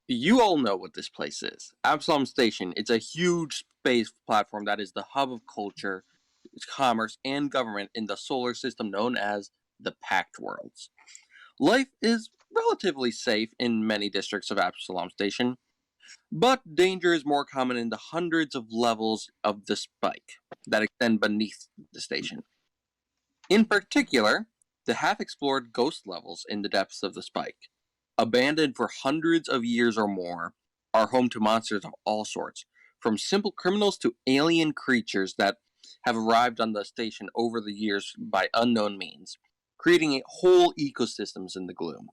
You all know what this place is. Absalom Station. It's a huge space platform that is the hub of culture, commerce, and government in the solar system known as the Pact Worlds. Life is relatively safe in many districts of Absalom Station, but danger is more common in the hundreds of levels of the spike that extend beneath the station. In particular, the half-explored ghost levels in the depths of the spike, abandoned for hundreds of years or more, are home to monsters of all sorts, from simple criminals to alien creatures that have arrived on the station over the years by unknown means, creating whole ecosystems in the gloom.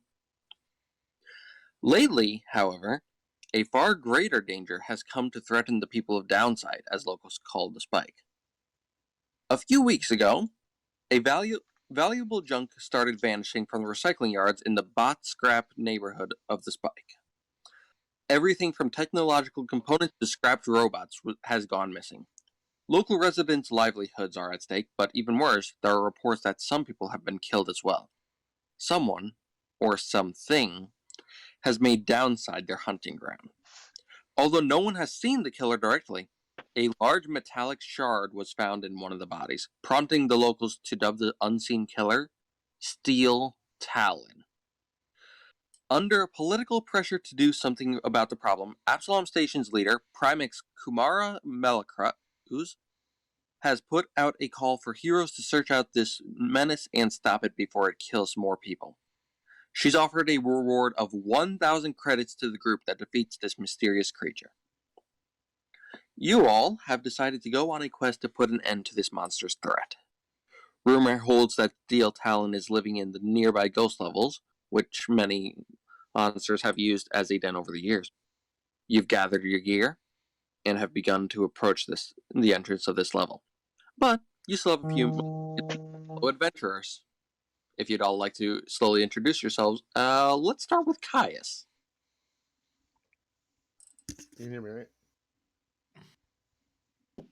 Lately, however, a far greater danger has come to threaten the people of Downside, as locals call the spike. A few weeks ago, a valuable junk started vanishing from the recycling yards in the bot scrap neighborhood of the spike. Everything from technological components to scrapped robots has gone missing. Local residents' livelihoods are at stake, but even worse, there are reports that some people have been killed as well. Someone, or something, has made Downside their hunting ground. Although no one has seen the killer directly, a large metallic shard was found in one of the bodies, prompting the locals to dub the unseen killer Steel Talon. Under political pressure to do something about the problem, Absalom Station's leader, Primex Kumara Melacruz, has put out a call for heroes to search out this menace and stop it before it kills more people. She's offered a reward of 1,000 credits to the group that defeats this mysterious creature. You all have decided to go on a quest to put an end to this monster's threat. Rumor holds that Steel Talon is living in the nearby ghost levels, which many monsters have used as a den over the years. You've gathered your gear and have begun to approach the entrance of this level. But you still have a few fellow adventurers. If you'd all like to slowly introduce yourselves, let's start with Caius. Can you hear me, right?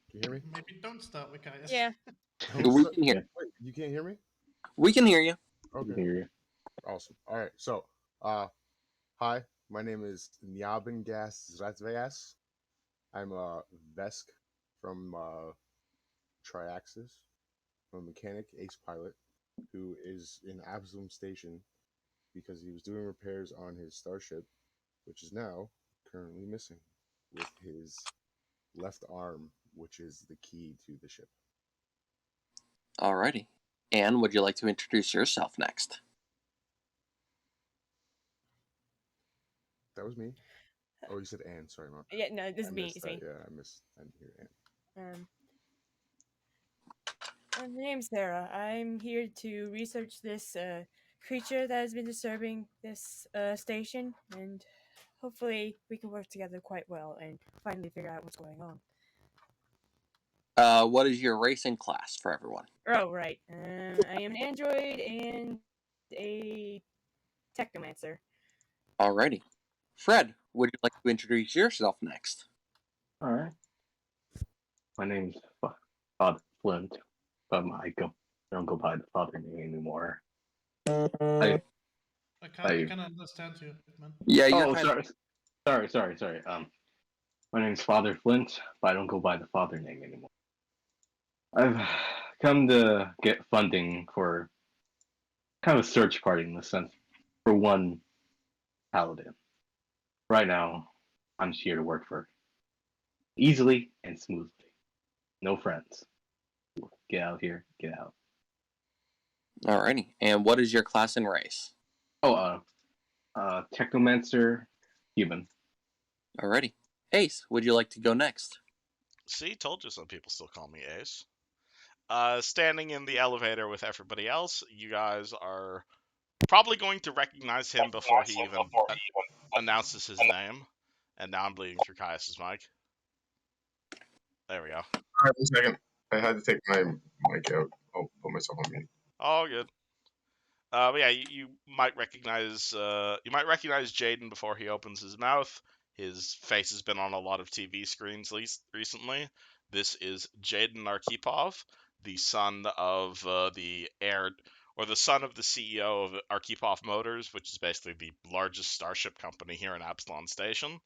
Can you hear me? Maybe don't start with Caius. Yeah. We can hear. Wait, you can't hear me? We can hear you. Okay. Hear you. Awesome. All right. So, hi, my name is Nyabengas Zratzvegas. I'm a Vesk from Triaxis. I'm a mechanic, ace pilot, who is in Absalom Station because he was doing repairs on his starship, which is now currently missing, with his left arm, which is the key to the ship. Alrighty. Anne, would you like to introduce yourself next? That was me. Oh, you said Anne. Sorry, Mom. Yeah, no, this is me. It's me. Yeah, I didn't hear Anne. My name's Sarah. I'm here to research this creature that has been disturbing this station, and hopefully we can work together quite well and finally figure out what's going on. What is your race and class for everyone? Oh, right. I am an android and a technomancer. Alrighty. Fred, would you like to introduce yourself next? All right. My name's Father Flint, but I don't go by the father name anymore. I can't understand you, man. Yeah, you're sorry. My name's Father Flint, but I don't go by the father name anymore. I've come to get funding for kind of a search party in the sense for one paladin. Right now, I'm just here to work for easily and smoothly. No friends. Get out here, get out. Alrighty. And what is your class and race? Technomancer, human. Alrighty. Ace, would you like to go next? See, told you some people still call me Ace. Standing in the elevator with everybody else, you guys are probably going to recognize him before he even announces his name. And now I'm bleeding through Caius's mic. There we go. All right, 1 second. I had to take my mic out. I'll put myself on mute. All good. But yeah, you might recognize Jaden before he opens his mouth. His face has been on a lot of TV screens recently. This is Jaden Arkhipov, the son of the heir or the son of the CEO of Arkhipov Motors, which is basically the largest starship company here in Absalon Station.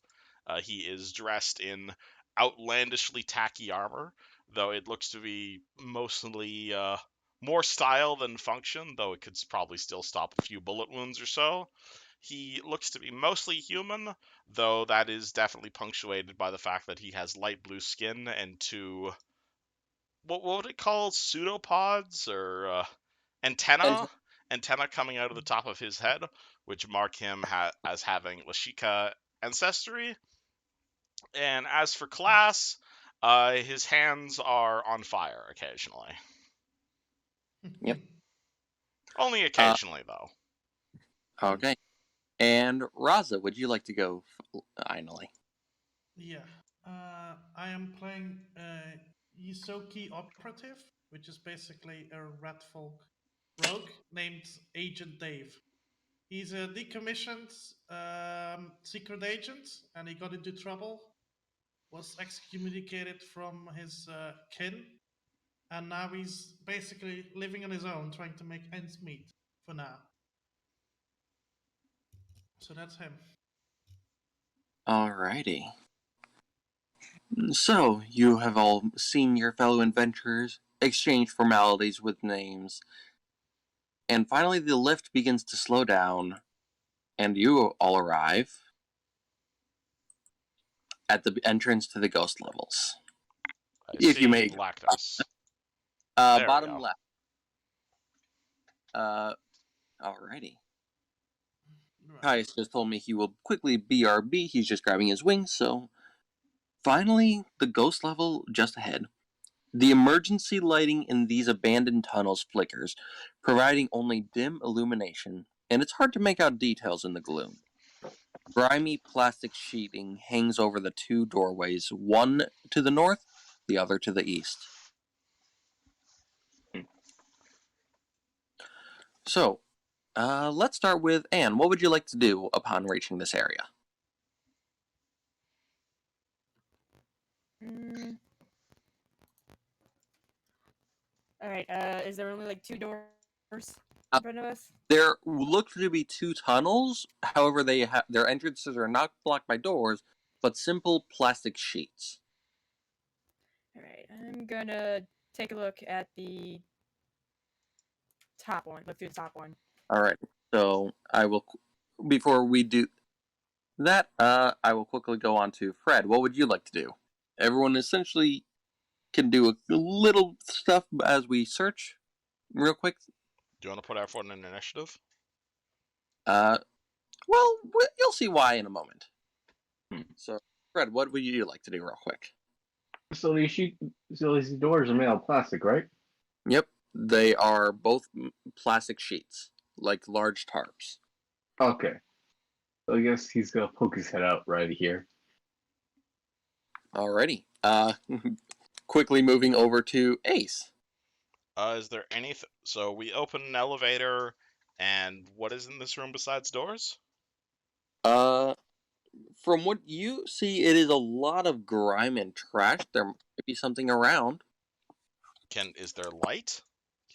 He is dressed in outlandishly tacky armor, though it looks to be mostly more style than function, though it could probably still stop a few bullet wounds or so. He looks to be mostly human, though that is definitely punctuated by the fact that he has light blue skin and two, what would it call, pseudopods or antenna? Antenna coming out of the top of his head, which mark him as having Lashika ancestry. And as for class, his hands are on fire occasionally. Yep. Only occasionally, though. Okay. And Raza, would you like to go finally? Yeah. I am playing Yisoki Operative, which is basically a rat folk rogue named Agent Dave. He's a decommissioned secret agent, and he got into trouble, was excommunicated from his kin, and now he's basically living on his own, trying to make ends meet for now. So that's him. Alrighty. So, you have all seen your fellow adventurers, exchange formalities with names, and finally the lift begins to slow down, and you all arrive at the entrance to the ghost levels. I If you see may, Lactus. There we bottom go. left. Alrighty. Right. Caius just told me he will quickly BRB, he's just grabbing his wings, so... Finally, the ghost level just ahead. The emergency lighting in these abandoned tunnels flickers, providing only dim illumination, and it's hard to make out details in the gloom. Grimy plastic sheeting hangs over the two doorways, one to the north, the other to the east. So, let's start with Anne. What would you like to do upon reaching this area? Alright, is there only like two doors in front of us? There look to be two tunnels, however, their entrances are not blocked by doors, but simple plastic sheets. Alright, I'm gonna take a look at the top one. Look through the top one. Alright, so I will, before we do that, I will quickly go on to Fred. What would you like to do? Everyone essentially can do a little stuff as we search, real quick. Do you want to put effort in an initiative? Well, you'll see why in a moment. So, Fred, what would you like to do real quick? So these doors are made out of plastic, right? Yep, they are both plastic sheets, like large tarps. Okay. So I guess he's gonna poke his head out right here. Alrighty. Quickly moving over to Ace. Is there anything? So we open an elevator, and what is in this room besides doors? From what you see, it is a lot of grime and trash. There might be something around. Is there light?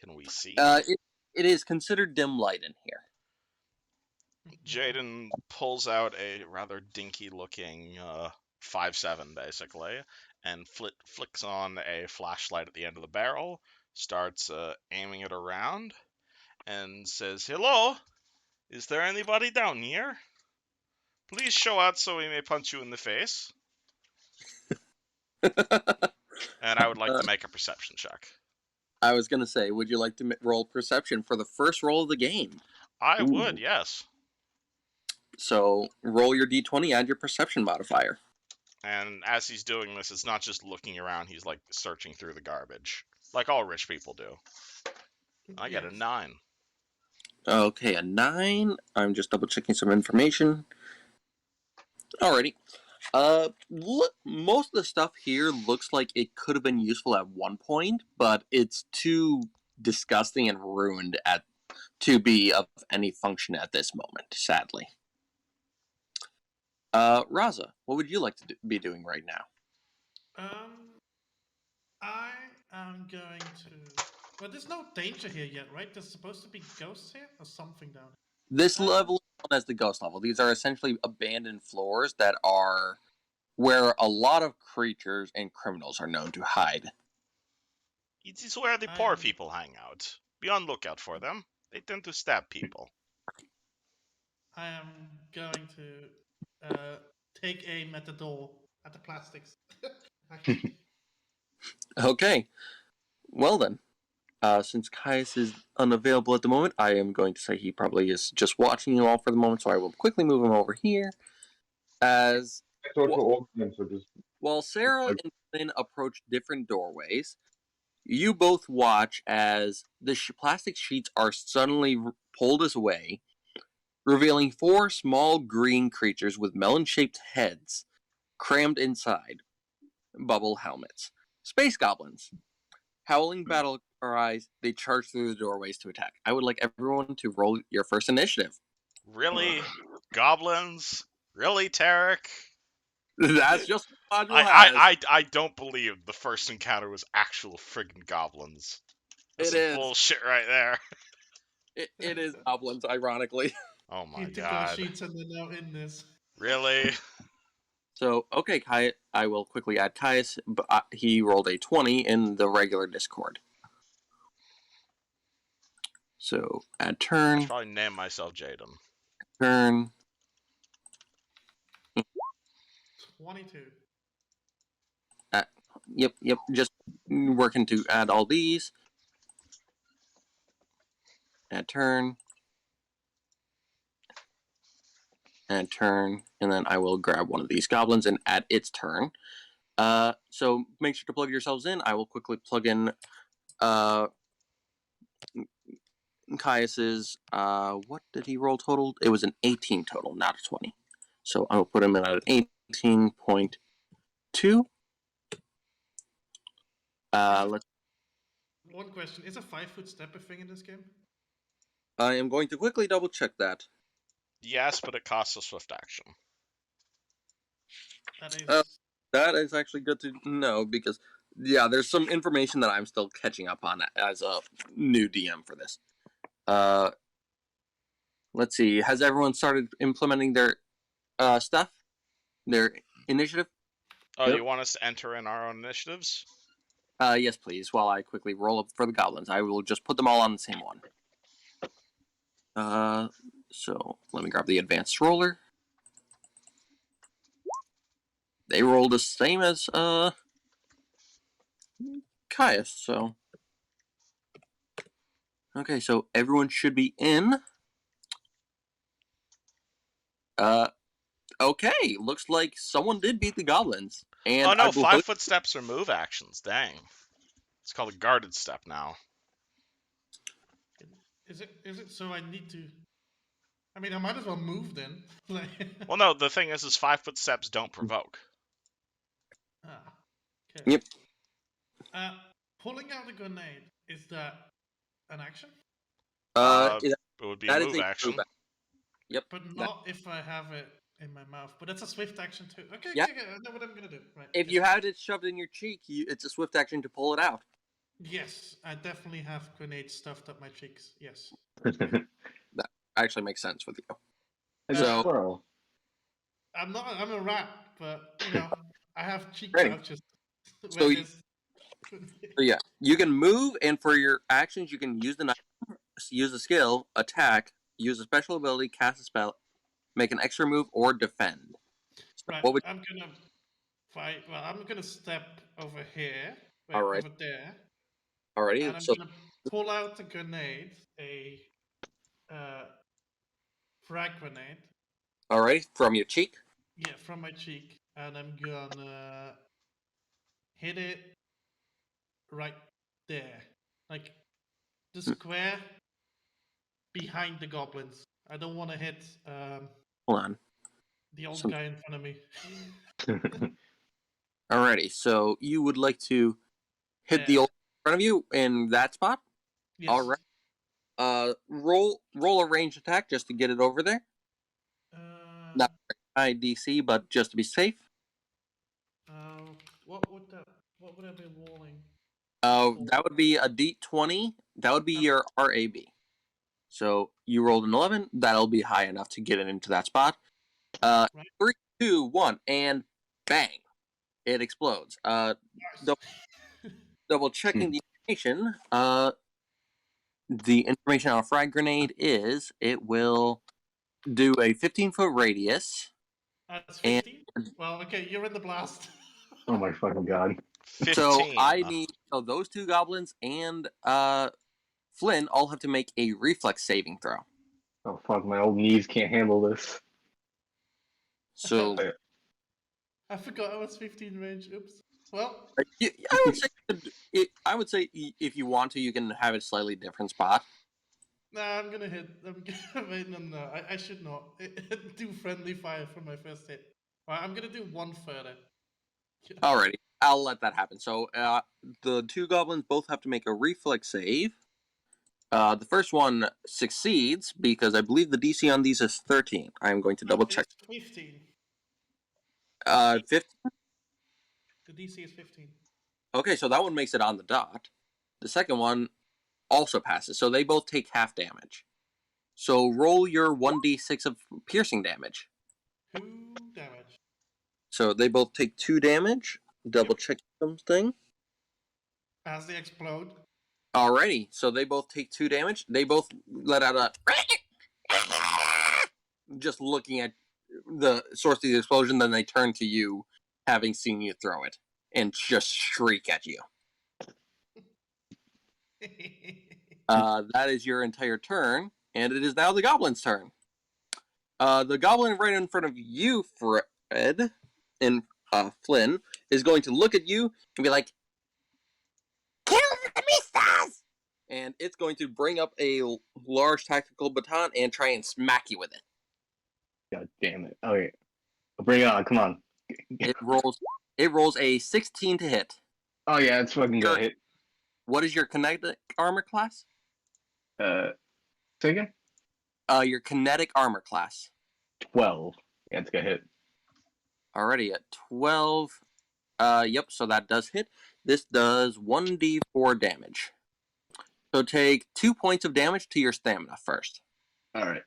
Can we see? It is considered dim light in here. Jaden pulls out a rather dinky-looking 5.7, basically, and flicks on a flashlight at the end of the barrel, starts aiming it around, and says, "Hello? Is there anybody down here? Please show out so we may punch you in the face." And I would like to make a perception check. I was going to say, would you like to roll perception for the first roll of the game? I would, yes. So roll your d20, add your perception modifier. And as he's doing this, it's not just looking around, he's like searching through the garbage, like all rich people do. I get a 9. Okay, a 9. I'm just double checking some information. Alrighty. Look, most of the stuff here looks like it could have been useful at one point, but it's too disgusting and ruined to be of any function at this moment, sadly. Raza, what would you like to be doing right now? I am going to But there's no danger here yet, right? There's supposed to be ghosts here or something down This here. level is known as the ghost level. These are essentially abandoned floors that are where a lot of creatures and criminals are known to hide. It is where the poor people hang out. Be on lookout for them. They tend to stab people. I am going to take aim at the door, at the plastics. Actually. Okay, well then. Since Caius is unavailable at the moment, I am going to say he probably is just watching you all for the moment, so I will quickly move him over here. As while Sarah and Flynn approach different doorways, you both watch as the plastic sheets are suddenly pulled away, revealing 4 small green creatures with melon-shaped heads crammed inside bubble helmets. Space goblins. Howling battle cries, they charge through the doorways to attack. I would like everyone to roll your first initiative. Really? Goblins? Really, Tarek? That's just what the module has. I don't believe the first encounter was actual friggin' goblins. That's It some is. bullshit right there. It is goblins, ironically. Oh my He took our god. sheets and they're now in this. Really? So, okay, Kai, I will quickly add Caius, but he rolled a 20 in the regular Discord. So, add I turn, should probably name myself Jaden. turn. 22. Yep, just working to add all these. Add turn. Add turn, and then I will grab one of these goblins and add its turn. So make sure to plug yourselves in. I will quickly plug in Caius's, what did he roll total? It was an 18 total, not a 20. So I will put him in at an 18.2. Let's. One question: is a 5-foot step a thing in this game? I am going to quickly double check that. Yes, but it costs a swift action. That That is actually good to know because, yeah, there's some information that I'm still catching up on as a new DM for this. Let's see. Has everyone started implementing their stuff? Their initiative? Oh, Yep. you want us to enter in our own initiatives? Yes, please. While I quickly roll up for the goblins, I will just put them all on the same one. So let me grab the advanced roller. They roll the same as Caius. So okay, so everyone should be in. Okay, looks like someone did beat the goblins, and Oh no, I believe 5-foot steps are move actions. Dang. It's called a guarded step now. is it? So I need to. I mean, I might as well move then. Well, no, the thing is 5-foot steps don't provoke. Okay. Yep. Pulling out a grenade, is that an action? It would be a that is move action. Yep. But not if I have it in my mouth. But that's a swift action too. Okay, Yep. okay, I know what I'm gonna do. Right. If you had it shoved in your cheek, it's a swift action to pull it out. Yes, I definitely have grenades stuffed up my cheeks. Yes. That actually makes sense with you. Like a squirrel. I'm a rat, but you know, I have cheek Ready. pouches. So, yeah, you can move, and for your actions, you can use the knife, use a skill, attack, use a special ability, cast a spell, make an extra move, or defend. So right. what would I'm gonna fight. Well, I'm gonna step over here. Wait, All right. over there. Alrighty, And I'm so gonna pull out the grenade, a frag grenade. alrighty, from your cheek. Yeah, from my cheek, and I'm gonna hit it right there, like the square behind the goblins. I don't want to hit Hold on. the old guy in front of me. Alrighty, so you would like to hit the Yeah. old in front of you in that spot? Yes. Alright. Roll a ranged attack just to get it over there. Not high DC, but just to be safe. What would I be rolling? That would be a D20. That would be your RAB. So you rolled an 11. That'll be high enough to get it into that spot. Right. 3, 2, 1, and bang! It explodes. Double checking the information. The information on a frag grenade is it will do a 15-foot radius. That's And 15? Well, okay, you're in the blast. Oh my fucking god. 15. so I need those two goblins and Flynn all have to make a reflex saving throw. Oh fuck, my old knees can't handle this. So I forgot I was 15 range. Oops. Well, I would say if you want to, you can have a slightly different spot. nah, I'm gonna hit. I'm gonna wait. No. I should not do friendly fire for my first hit. Alright, I'm gonna do one further. Alrighty, I'll let that happen. So the two goblins both have to make a reflex save. The first one succeeds because I believe the DC on these is 13. I'm going to double check. It's 15. 15. The DC is 15. Okay, so that one makes it on the dot. The second one also passes, so they both take half damage. So roll your 1d6 of piercing damage. 2 damage. So they both take 2 damage. Double check something. As they explode. Alrighty, so they both take 2 damage. They both let out a just looking at the source of the explosion, then they turn to you, having seen you throw it, and just shriek at you. That is your entire turn, and it is now the goblin's turn. The goblin right in front of you, Fred, and Flynn, is going to look at you and be like, "Kill the beastas!" And it's going to bring up a large tactical baton and try and smack you with it. God damn it. Okay. Bring it on, come on. It rolls a 16 to hit. Oh yeah, it's fucking gonna hit. What is your kinetic armor class? Say again? Your kinetic armor class. 12. Yeah, it's gonna hit. Already at 12. Yep, so that does hit. This does 1d4 damage. So take 2 points of damage to your stamina first. Alright.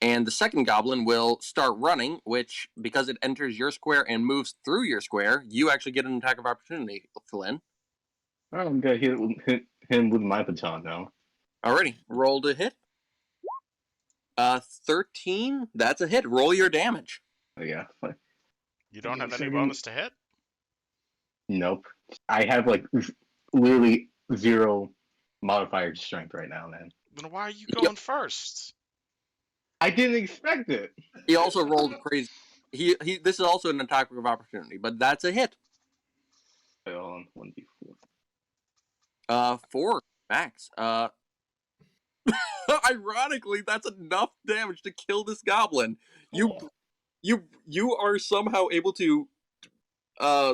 And the second goblin will start running, which, because it enters your square and moves through your square, you actually get an attack of opportunity, Flynn. Alright, I'm gonna hit him with my baton now. Alrighty, roll to hit. 13, that's a hit. Roll your damage. Oh yeah. You don't have any bonus to hit? Nope. I have like literally 0 modifier to strength right now, man. Then why are you going first? I didn't expect it. He also rolled crazy. This is also an attack of opportunity, but that's a hit. Wait, hold on, 1d4. 4 max. Ironically, that's enough damage to kill this goblin. You are somehow able to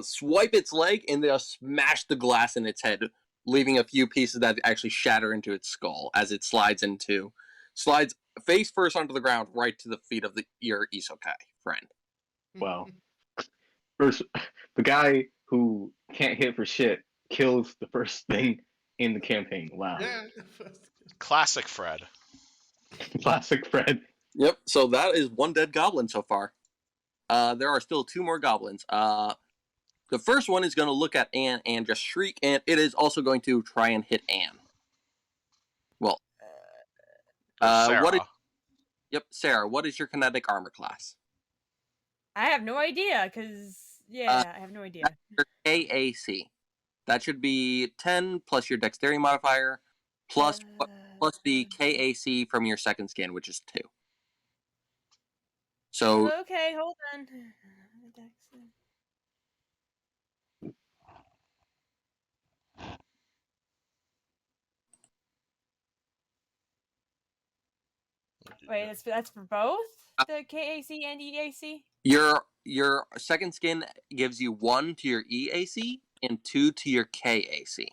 swipe its leg and just smash the glass in its head, leaving a few pieces that actually shatter into its skull as it slides face first onto the ground, right to the feet of your isekai friend. Wow. First, the guy who can't hit for shit kills the first thing in the campaign. Wow. Yeah. Classic Fred. Classic Fred. Yep, so that is 1 dead goblin so far. There are still 2 more goblins. The first one is going to look at Anne and just shriek, and it is also going to try and hit Anne. Well, Sarah. Sarah, what is your kinetic armor class? I have no idea, because, I have no idea. Your KAC. That should be 10 plus your dexterity modifier, plus the KAC from your second skin, which is 2. So Okay, hold on. Wait, that's for both the KAC and EAC. your second skin gives you 1 to your EAC and 2 to your KAC.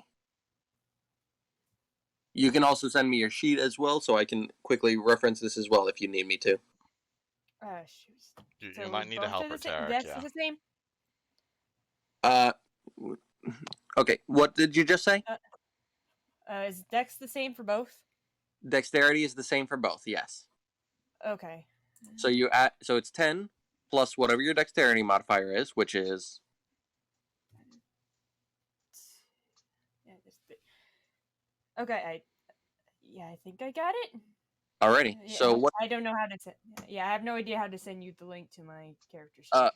You can also send me your sheet as well, so I can quickly reference this as well if you need me to. You might need a helper, Tarek. That's Yeah. the same. Okay, what did you just say? Is Dex the same for both? Dexterity is the same for both. Yes. Okay. So so it's 10 plus whatever your dexterity modifier is, which is Yeah, okay. I think I got it. already. Yeah, So what? I don't know how to send. Yeah, I have no idea how to send you the link to my character sheet.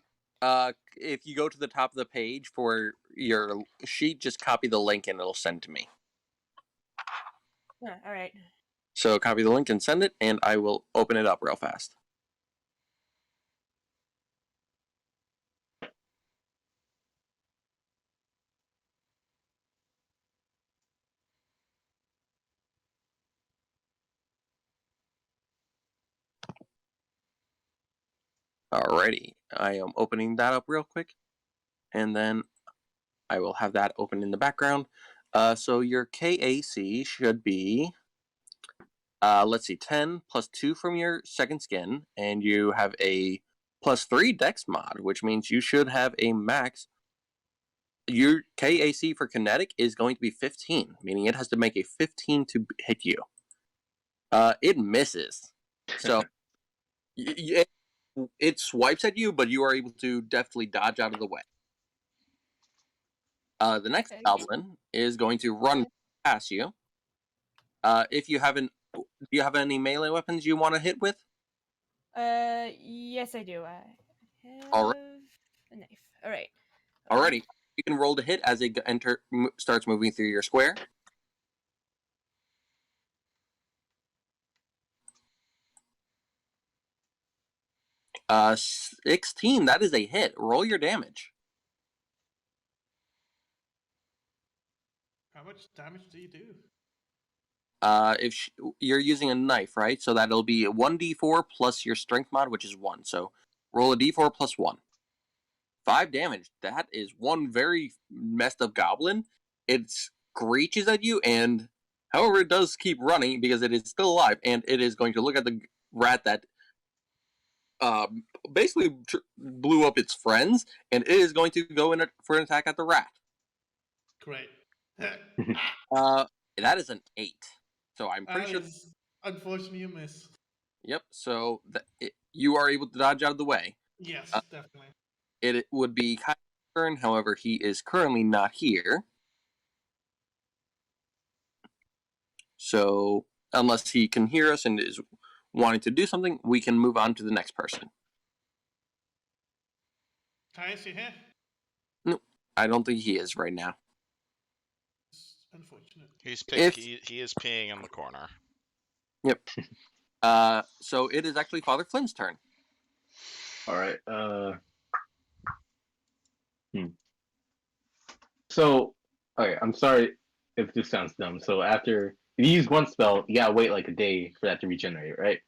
If you go to the top of the page for your sheet, just copy the link and it'll send to me. All right. So copy the link and send it, and I will open it up real fast. Alrighty, I am opening that up real quick, and then I will have that open in the background. So your KAC should be, let's see, 10 plus 2 from your second skin, and you have a plus 3 dex mod, which means you should have a max. Your KAC for kinetic is going to be 15, meaning it has to make a 15 to hit you. It misses. So it swipes at you, but you are able to deftly dodge out of the way. The next goblin is going to run past you. If you haven't, do you have any melee weapons you want to hit with? Yes, I do. I have Alright. a knife. All right. Alrighty, you can roll to hit as it starts moving through your square. Uh, 16. That is a hit. Roll your damage. How much damage do you do? If you're using a knife, right? So that'll be 1d4 plus your strength mod, which is 1. So roll a d4 plus 1. 5 damage. That is one very messed up goblin. It screeches at you, and however, it does keep running because it is still alive, and it is going to look at the rat that basically blew up its friends, and it is going to go in for an attack at the rat. Great. That is an 8. So I'm pretty sure. Unfortunately, a miss. Yep. So you are able to dodge out of the way. Yes, definitely. It would be Kyle's turn. However, he is currently not here. So unless he can hear us and is wanting to do something, we can move on to the next person. Kai, is he here? No, I don't think he is right now. It's unfortunate. He is peeing in the corner. Yep. So it is actually Father Flynn's turn. All right. So, okay, I'm sorry if this sounds dumb. So after if you use one spell, you gotta wait like a day for that to regenerate, right?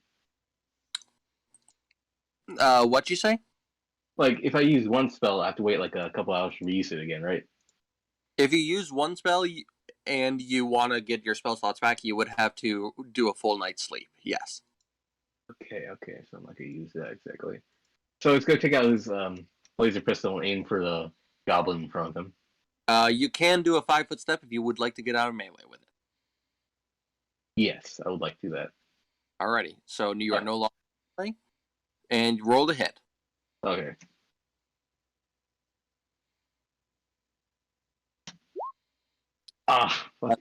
What you say? Like if I use one spell, I have to wait like a couple hours to reuse it again, right? If you use one spell and you want to get your spell slots back, you would have to do a full night's sleep. Yes. Okay, so I'm not gonna use that exactly. So it's gonna take out his laser pistol and aim for the goblin in front of him. You can do a 5-foot step if you would like to get out of melee with it. Yes, I would like to do that. Alrighty. So you are no longer playing, and roll to hit. Okay. Fuck.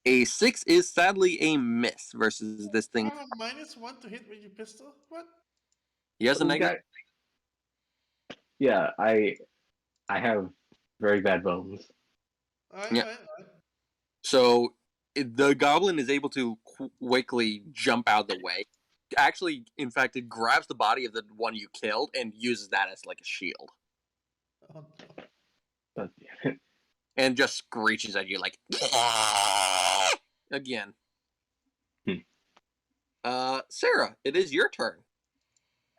A 6 is sadly a miss versus this thing. -1 to hit with your pistol? What? He has a negative. Yeah, I have very bad bones. Yeah. So the goblin is able to quickly jump out of the way. Actually, in fact, it grabs the body of the one you killed and uses that as like a shield. Oh, But, and just screeches at you like again. Sarah, it is your turn.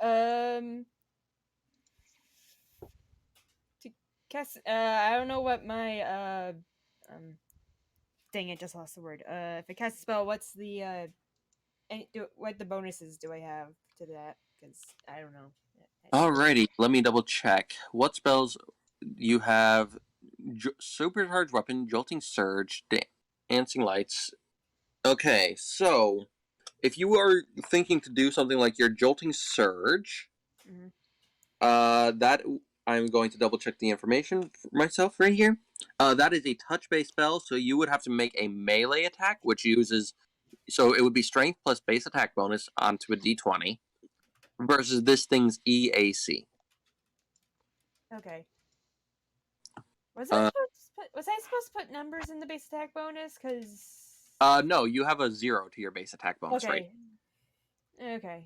To cast, I don't know what my dang it, just lost the word. If I cast a spell, what's the what the bonuses do I have to that? Because I don't know. Alrighty, let me double check. What spells you have? supercharged weapon, jolting surge, dancing lights. Okay, so if you are thinking to do something like your jolting surge, Mhm. that I'm going to double check the information for myself right here. That is a touch-based spell, so you would have to make a melee attack, which uses so it would be strength plus base attack bonus onto a d20 versus this thing's EAC. Okay. Was Uh, I supposed to put numbers in the base attack bonus? Cause no, you have a 0 to your base attack bonus rate. Okay.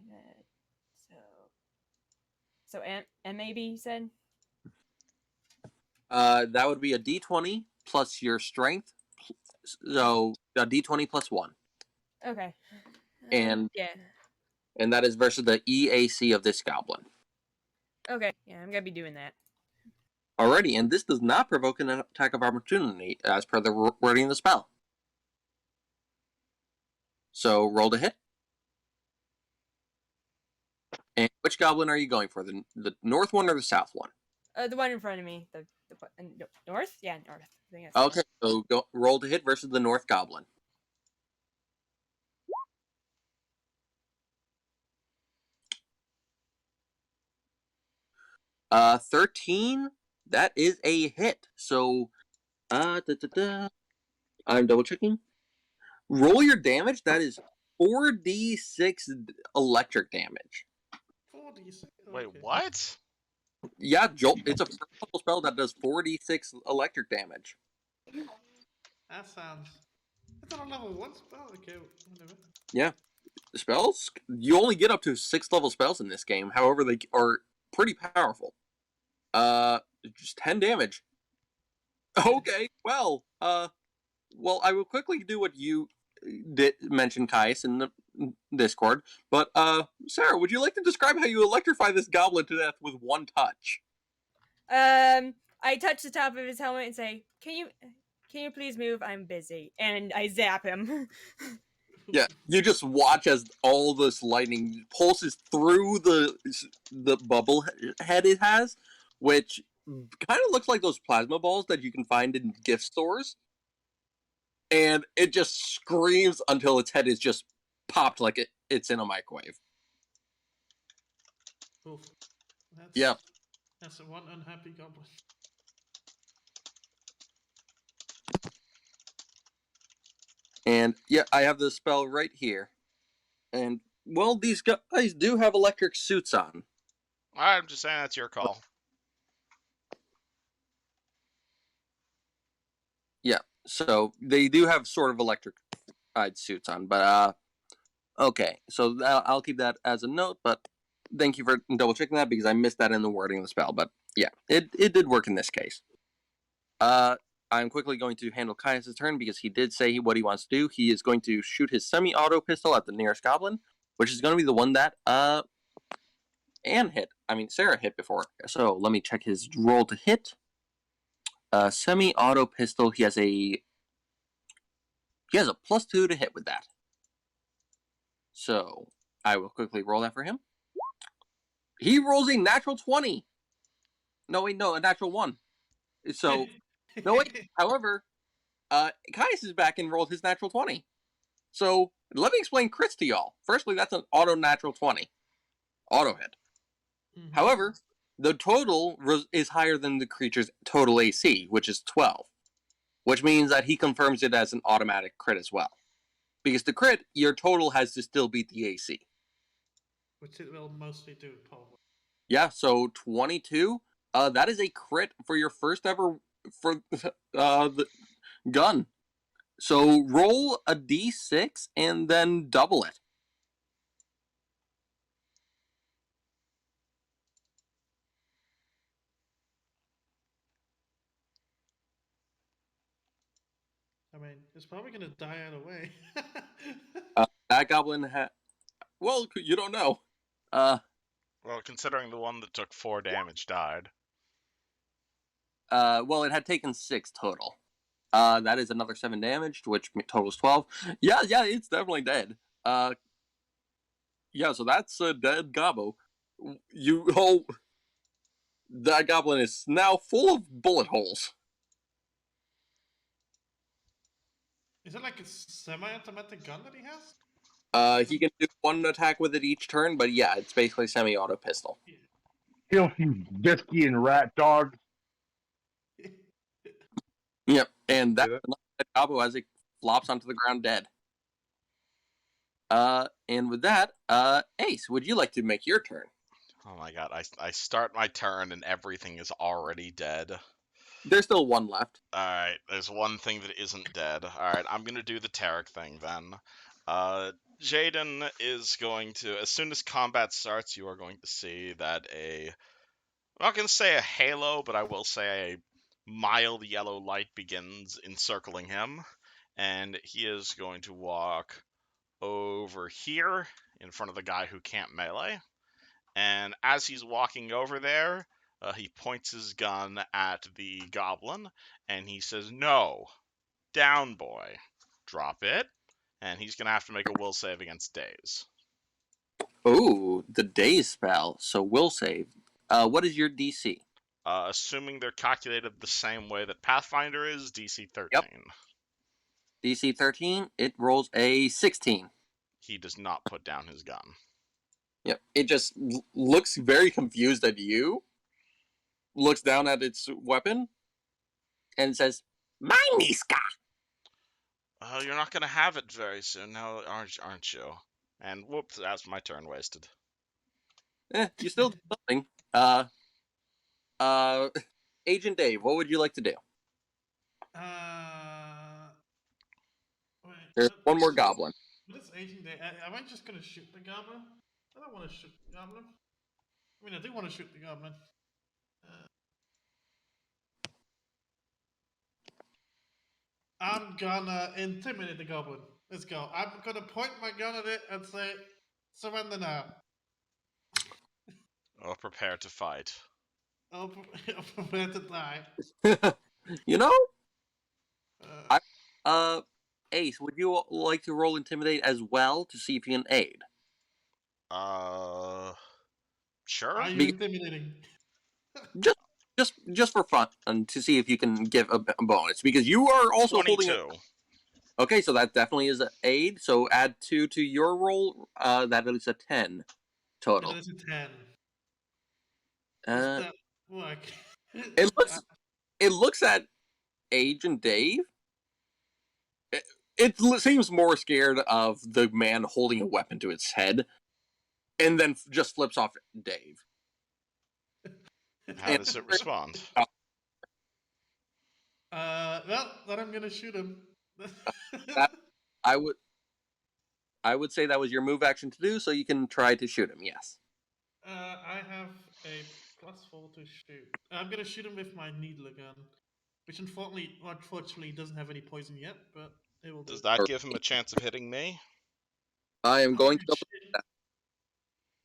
So MAB you said. That would be a d20 plus your strength, so a d20 plus 1. Okay. And Yeah. and that is versus the EAC of this goblin. Okay. Yeah, I'm gonna be doing that. Alrighty, and this does not provoke an attack of opportunity as per the wording of the spell. So roll to hit. And which goblin are you going for? The north one or the south one? The one in front of me. The north? Yeah, north. I think that's Okay, so roll to hit versus the north goblin. Uh, 13. That is a hit. So, I'm double checking. Roll your damage. That is 4d6 electric damage. 46. Wait, Okay. what? Yeah, Jolt. It's a first level spell that does 4d6 electric damage. That sounds. It's on a level 1 spell. Okay, whatever. Yeah, spells you only get up to 6th level spells in this game. However, they are pretty powerful. Just 10 damage. Okay, well, I will quickly do what you did mention, Kais, in the Discord. But, Sarah, would you like to describe how you electrify this goblin to death with one touch? I touch the top of his helmet and say, Can you please move? I'm busy." And I zap him. Yeah, you just watch as all this lightning pulses through the bubble head it has, which kind of looks like those plasma balls that you can find in gift stores. And it just screams until its head is just popped like it's in a microwave. Oof. That's, Yeah. That's one unhappy goblin. And yeah, I have the spell right here. And well, these guys do have electric suits on. I'm just saying that's your call. Yeah, so they do have sort of electric suits on, but okay. So I'll keep that as a note. But thank you for double checking that because I missed that in the wording of the spell. But yeah, it did work in this case. I'm quickly going to handle Caius' turn because he did say what he wants to do. He is going to shoot his semi-auto pistol at the nearest goblin, which is going to be the one that Sarah hit before. So let me check his roll to hit. Semi-auto pistol. He has a +2 to hit with that. So I will quickly roll that for him. He rolls a natural 20. No, wait, no, a natural 1. So no, wait. However, Caius is back and rolled his natural 20. So let me explain crits to y'all. Firstly, that's an auto natural 20. Auto hit. Mhm. However, the total is higher than the creature's total AC, which is 12. Which means that he confirms it as an automatic crit as well. Because the crit, your total has to still beat the AC. Which it will mostly do, probably. Yeah, so 22. That is a crit for your first ever for the gun. So roll a d6 and then double it. I mean, it's probably gonna die out of the way. That goblin well, you don't know. Well, considering the one that took 4 damage died. Well, it had taken 6 total. That is another 7 damage, which totals 12. Yeah, it's definitely dead. Yeah, so that's a dead gobbo. That goblin is now full of bullet holes. Is it like a semi-automatic gun that he has? He can do one attack with it each turn, but yeah, it's basically semi-auto pistol. Filthy, bisky, and rat dog. Yep, and Yeah. that's another Cabo as it flops onto the ground dead. And with that, Ace, would you like to make your turn? Oh my god, I start my turn and everything is already dead. There's still one left. Alright, there's one thing that isn't dead. Alright, I'm gonna do the Tarek thing then. Jaden is going to, as soon as combat starts, you are going to see that I'm not gonna say a halo, but I will say a mild yellow light begins encircling him, and he is going to walk over here in front of the guy who can't melee. And as he's walking over there, he points his gun at the goblin and he says, "No, down, boy. Drop it." And he's going to have to make a will save against Daze. Ooh, the daze spell. So will save. What is your DC? Assuming they're calculated the same way that Pathfinder is, DC 13. Yep. DC 13. It rolls a 16. He does not put down his gun. Yep. It just looks very confused at you. Looks down at its weapon, and says, "My Niska." You're not going to have it very soon now, aren't you? And whoops, that's my turn wasted. You still do something. Agent Dave, what would you like to do? Wait, There's one more what- goblin. What is Agent Day? Am I just gonna shoot the goblin? I don't want to shoot the goblin. I mean, I do want to shoot the goblin. I'm gonna intimidate the goblin. Let's go. I'm gonna point my gun at it and say, "Surrender now." Oh, prepare to fight. I'll prepare to die. You know, Uh, Ace, would you like to roll intimidate as well to see if you can aid? Sure. are you intimidating? Just for fun, and to see if you can give a bonus, because you are also 22. holding it. Okay, so that definitely is an aid. So add 2 to your roll. That is a 10 total. It is a 10. Uh, That work? it looks at Agent Dave. It seems more scared of the man holding a weapon to its head, and then just flips off Dave. How does it respond? Well, then I'm gonna shoot him. I would say that was your move action to do, so you can try to shoot him. Yes. I have a +4 to shoot. I'm gonna shoot him with my needler gun, which unfortunately doesn't have any poison yet, but it will do. Does that give him a chance of hitting me? I am going to good double shit.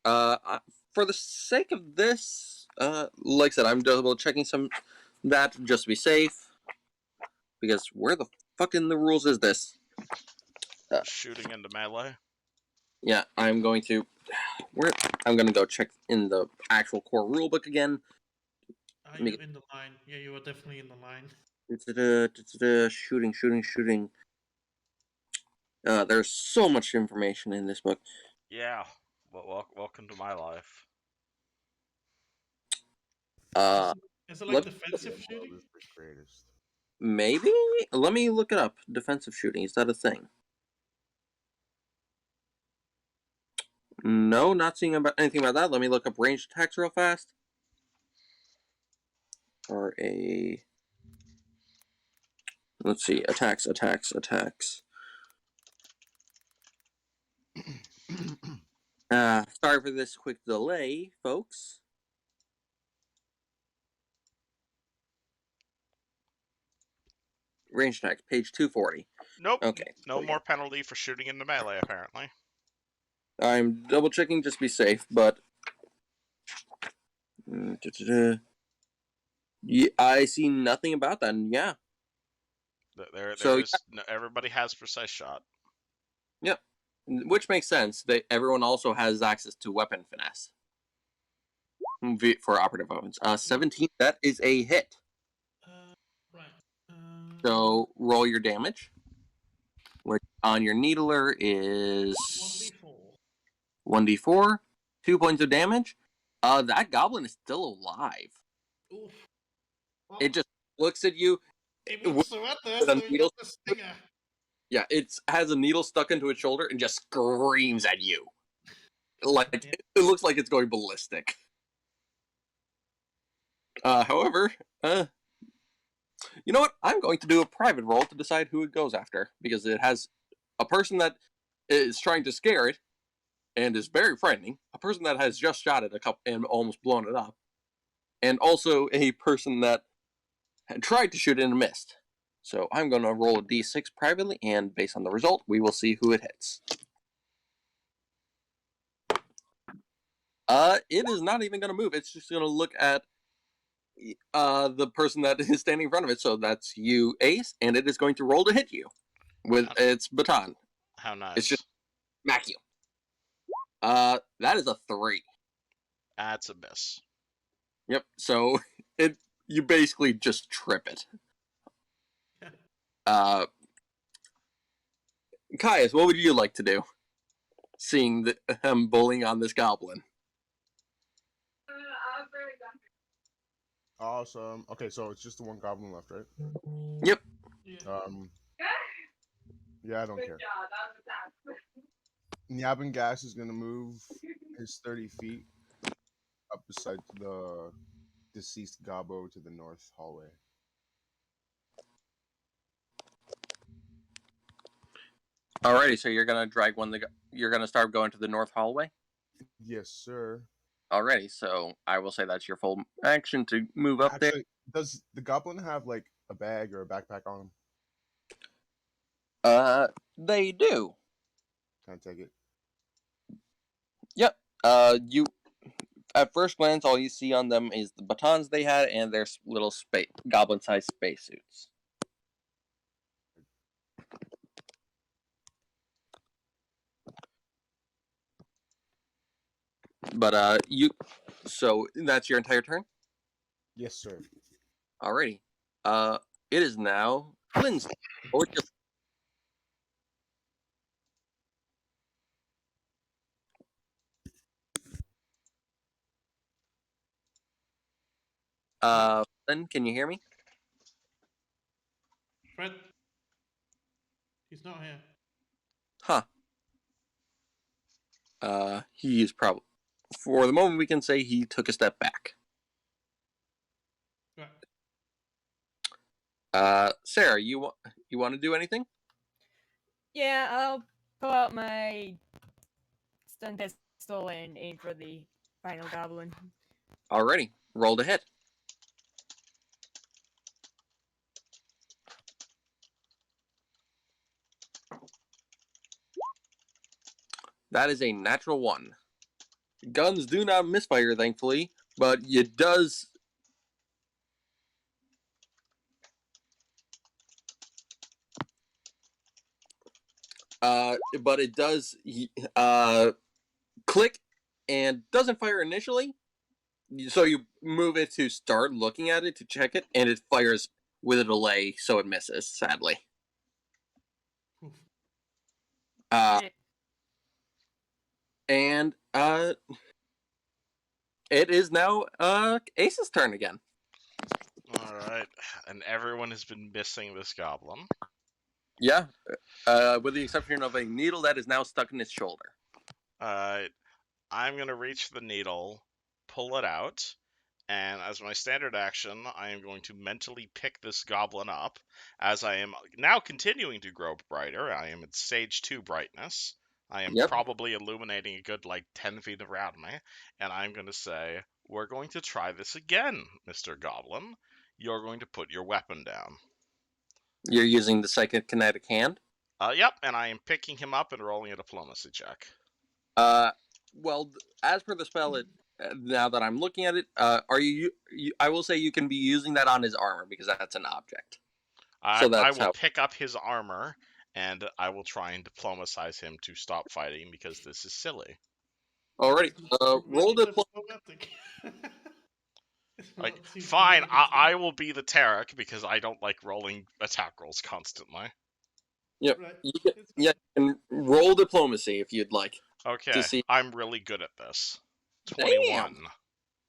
that. For the sake of this, like I said, I'm double checking that just to be safe. Because where the fuck in the rules is this? Shooting into melee? Yeah, I'm going to go check in the actual core rulebook again. Are you in the line? Yeah, you are definitely in the line. Shooting. There's so much information in this book. Yeah. Well, welcome to my life. Is it like defensive shooting? Is the greatest. Maybe? Let me look it up. Defensive shooting, is that a thing? No, not seeing anything about that. Let me look up ranged attacks real fast. Let's see, attacks. Sorry for this quick delay, folks. Ranged attacks, page 240. Nope. Okay. No more penalty for shooting into melee, apparently. I'm double checking just to be safe, but yeah, I see nothing about that. And yeah. Everybody has precise shot. Yep. Which makes sense. Everyone also has access to weapon finesse for operative weapons. 17. That is a hit. Right. So roll your damage. which on your Needler is 1d4. 1d4, 2 points of damage. That goblin is still alive. Oof. Well, It just looks at you. it with means Surrender has a to needle. get the stinger. Yeah, it has a needle stuck into its shoulder and just screams at you. Like Yeah. it looks like it's going ballistic. However, you know what? I'm going to do a private roll to decide who it goes after because it has a person that is trying to scare it and is very frightening, a person that has just shot it a couple and almost blown it up, and also a person that had tried to shoot it and missed. So I'm going to roll a d6 privately, and based on the result, we will see who it hits. It is not even going to move. It's just going to look at the person that is standing in front of it. So that's you, Ace, and it is going to roll to hit you with its baton. How nice. It's just smack you. That is a 3. That's a miss. Yep. So you basically just trip it. Caius, what would you like to do? Seeing him bullying on this goblin. Awesome. Okay, so it's just the one goblin left, right? Yep. Yeah. Yeah, I don't care. Nyabin Gas is gonna move his 30 feet up beside the deceased Gobbo to the north hallway. Alrighty, so you're gonna drag you're gonna start going to the north hallway? Yes, sir. Alrighty, so I will say that's your full action to move up Actually, does the goblin have like a bag or a backpack on him? there. They do. Can I take it? Yep. You at first glance, all you see on them is the batons they had and their little goblin-sized spacesuits. But so that's your entire turn? Yes, sir. Alrighty. It is now Flynn's. Flynn, can you hear me? Fred? He's not here. Huh. He is probably, for the moment, we can say he took a step back. Right. Sarah, you want to do anything? Yeah, I'll pull out my stun pistol and aim for the final goblin. Alrighty, roll to hit. That is a natural 1. Guns do not misfire, thankfully, but it does. But it does click and doesn't fire initially. So you move it to start looking at it to check it, and it fires with a delay, so it misses, sadly. And it is now Ace's turn again. Alright, and everyone has been missing this goblin. Yeah, with the exception of a needle that is now stuck in its shoulder. Alright, I'm going to reach the needle, pull it out, and as my standard action, I am going to mentally pick this goblin up, as I am now continuing to grow brighter. I am at stage 2 brightness. I am probably illuminating a good, 10 feet around me, and I'm going to say, we're going to try this again, Mr. Goblin. You're going to put your weapon down. You're using the psychic kinetic hand? Yep, and I am picking him up and rolling a diplomacy check. Well, as per the spell, now that I'm looking at it, are you? I will say you can be using that on his armor because that's an object. I will pick up his armor and I will try and diplomatize him to stop fighting because this is silly. Alrighty, roll diplomatic. Fine, I will be the Tarek because I don't like rolling attack rolls constantly. Yep. Right. It's Yeah, you can roll diplomacy if you'd like Okay, to see. I'm really good at this. Damn. 21.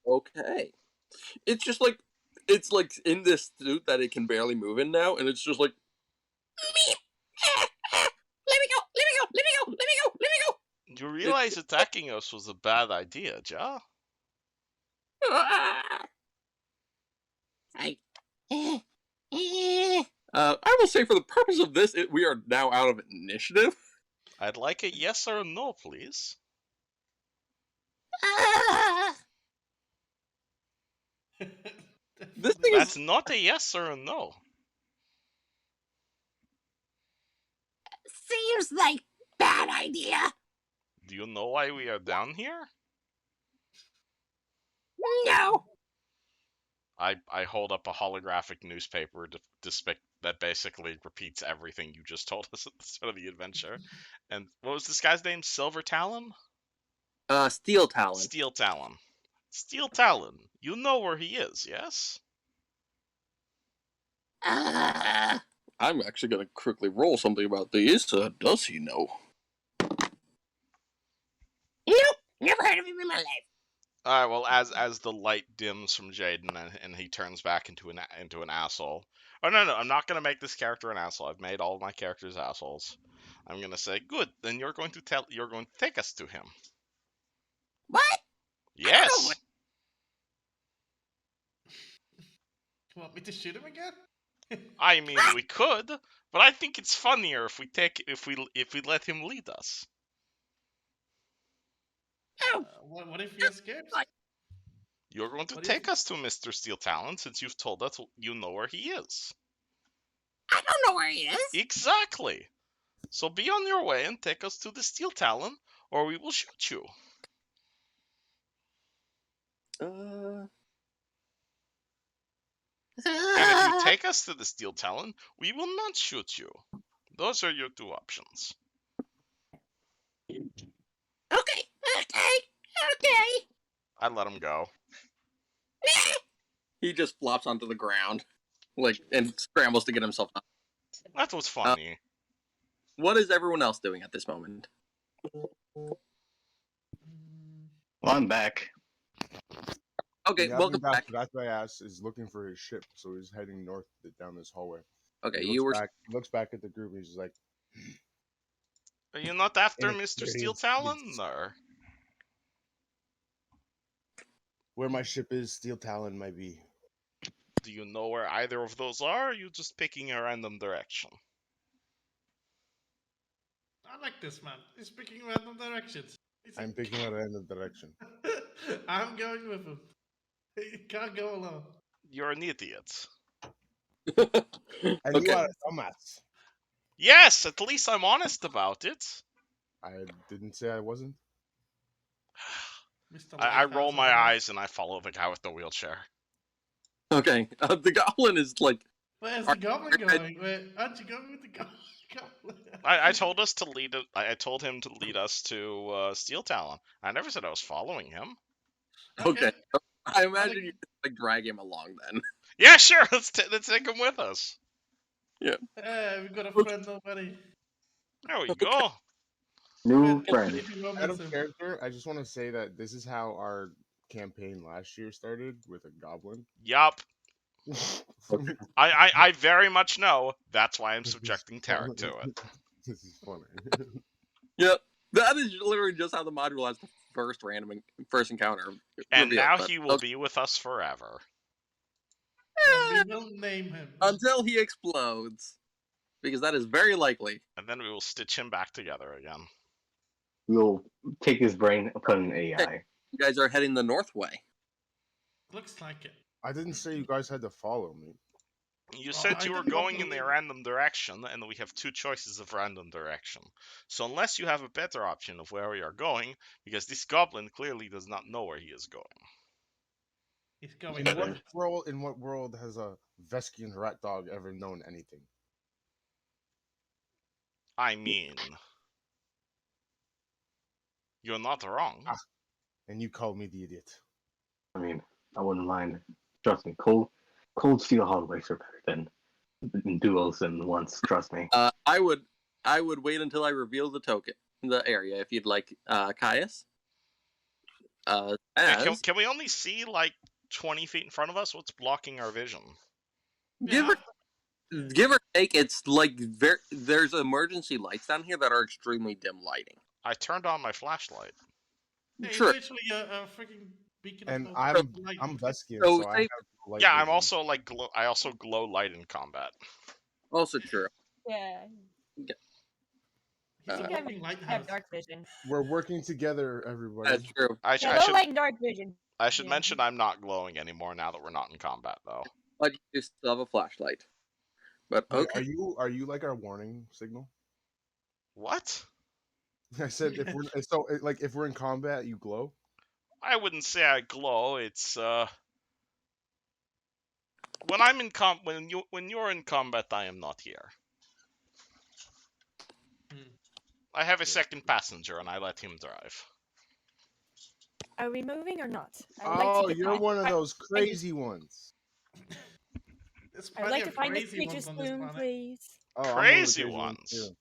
Okay. It's just like it's like in this suit that it can barely move in now, and it's just like let me go, let me go, let me go, let me go, let me go. You realize attacking us was a bad idea, Ja? I will say, for the purpose of this, we are now out of initiative. I'd like a yes or a no, please. This thing That's is. not a yes or a no. Seems like bad idea. Do you know why we are down here? No. I hold up a holographic newspaper that basically repeats everything you just told us at the start of the adventure. And what was this guy's name? Silver Talon? Steel Talon. Steel Talon. Steel Talon. You know where he is, yes? I'm actually gonna quickly roll something about these. Does he know? Nope, never heard of him in my life. Alright, well, as the light dims from Jaden and he turns back into an asshole. Oh no, I'm not gonna make this character an asshole. I've made all of my characters assholes. I'm gonna say, good. Then you're going to take us to him. What? Yes. You want me to shoot him again? I mean, we could, but I think it's funnier if we let him lead us. What if he escapes? You're going to What take if- us to Mr. Steel Talon since you've told us you know where he is. I don't know where he is. Exactly. So be on your way and take us to the Steel Talon, or we will shoot you. And if you take us to the Steel Talon, we will not shoot you. Those are your two options. Okay. I let him go. He just flops onto the ground, and scrambles to get himself up. That was funny. What is everyone else doing at this moment? Well, I'm back. Okay, welcome back. That's my ass is looking for his ship, so he's heading north down this hallway. Okay, He you were. looks back at the group. And he's just like, Are you not after "There Mr. it Steel is. Talon, or? Where my ship is, Steel Talon might be. Do you know where either of those are, or are you just picking a random direction? I like this man. He's picking random directions. I'm picking a random direction. I'm going with him. He can't go alone. You're an idiot. And you Okay. are a dumbass. Yes, at least I'm honest about it. I didn't say I wasn't. Mr. I Life roll has my a voice. eyes and I follow the guy with the wheelchair. Okay. The goblin is like. Where's the goblin going? Aren't you going with the goblin? I told us to lead. I told him to lead us to Steel Talon. I never said I was following him. Okay. I imagine you could drag him along then. Yeah, sure. Let's take him with us. Yeah. We got a friend already. There we go. New Friend friend. Sleepy Out of Robinson. character, I just want to say that this is how our campaign last year started with a goblin. Yup. Okay. I very much know. That's why I'm subjecting Tarek to it. This is funny. Yeah. That is literally just how the module has the first encounter. And revealed, now but- he will be with us forever. And we will name him. Until he explodes. Because that is very likely. And then we will stitch him back together again. We'll take his brain and put in AI. You guys are heading the north way. Looks like it. I didn't say you guys had to follow me. You Oh, said I you were didn't want going in to- a random direction, and we have two choices of random direction. So unless you have a better option of where we are going, because this goblin clearly does not know where he is going. He's going In there. what world has a Veskian rat dog ever known anything? I mean, you're not wrong. And you called me the idiot. I mean, I wouldn't mind. Trust me, cold steel hallways are better than duels and once. Trust me. I would I would wait until I reveal the area, if you'd like, Caius. Yeah, As can we only see like 20 feet in front of us? What's blocking our vision? give Yeah. give or take, it's like there's emergency lights down here that are extremely dim lighting. I turned on my flashlight. Hey, True. literally a freaking beacon of And hope. I'm Light. Veskian, So so I say have light Yeah, vision. I'm also like I also glow light in combat. also true. Yeah. He's a Uh, I walking have lighthouse. dark vision. We're working together, everybody. That's true. Yeah, low light and dark vision. I should Yeah. mention I'm not glowing anymore now that we're not in combat though. But you still have a flashlight. But Wait, okay. are you like our warning signal? What? I said if we're in combat, you glow. I wouldn't say I glow. It's when I'm in when you're in combat, I am not here. Hmm. I have a second passenger and I let him drive. Are we moving or not? I would like to Oh, get you're past- one of I- those I- crazy ones. There's I would plenty like to of find this crazy creature's ones on this plume, planet. please. Oh, I'm one of the Crazy crazy ones ones. too.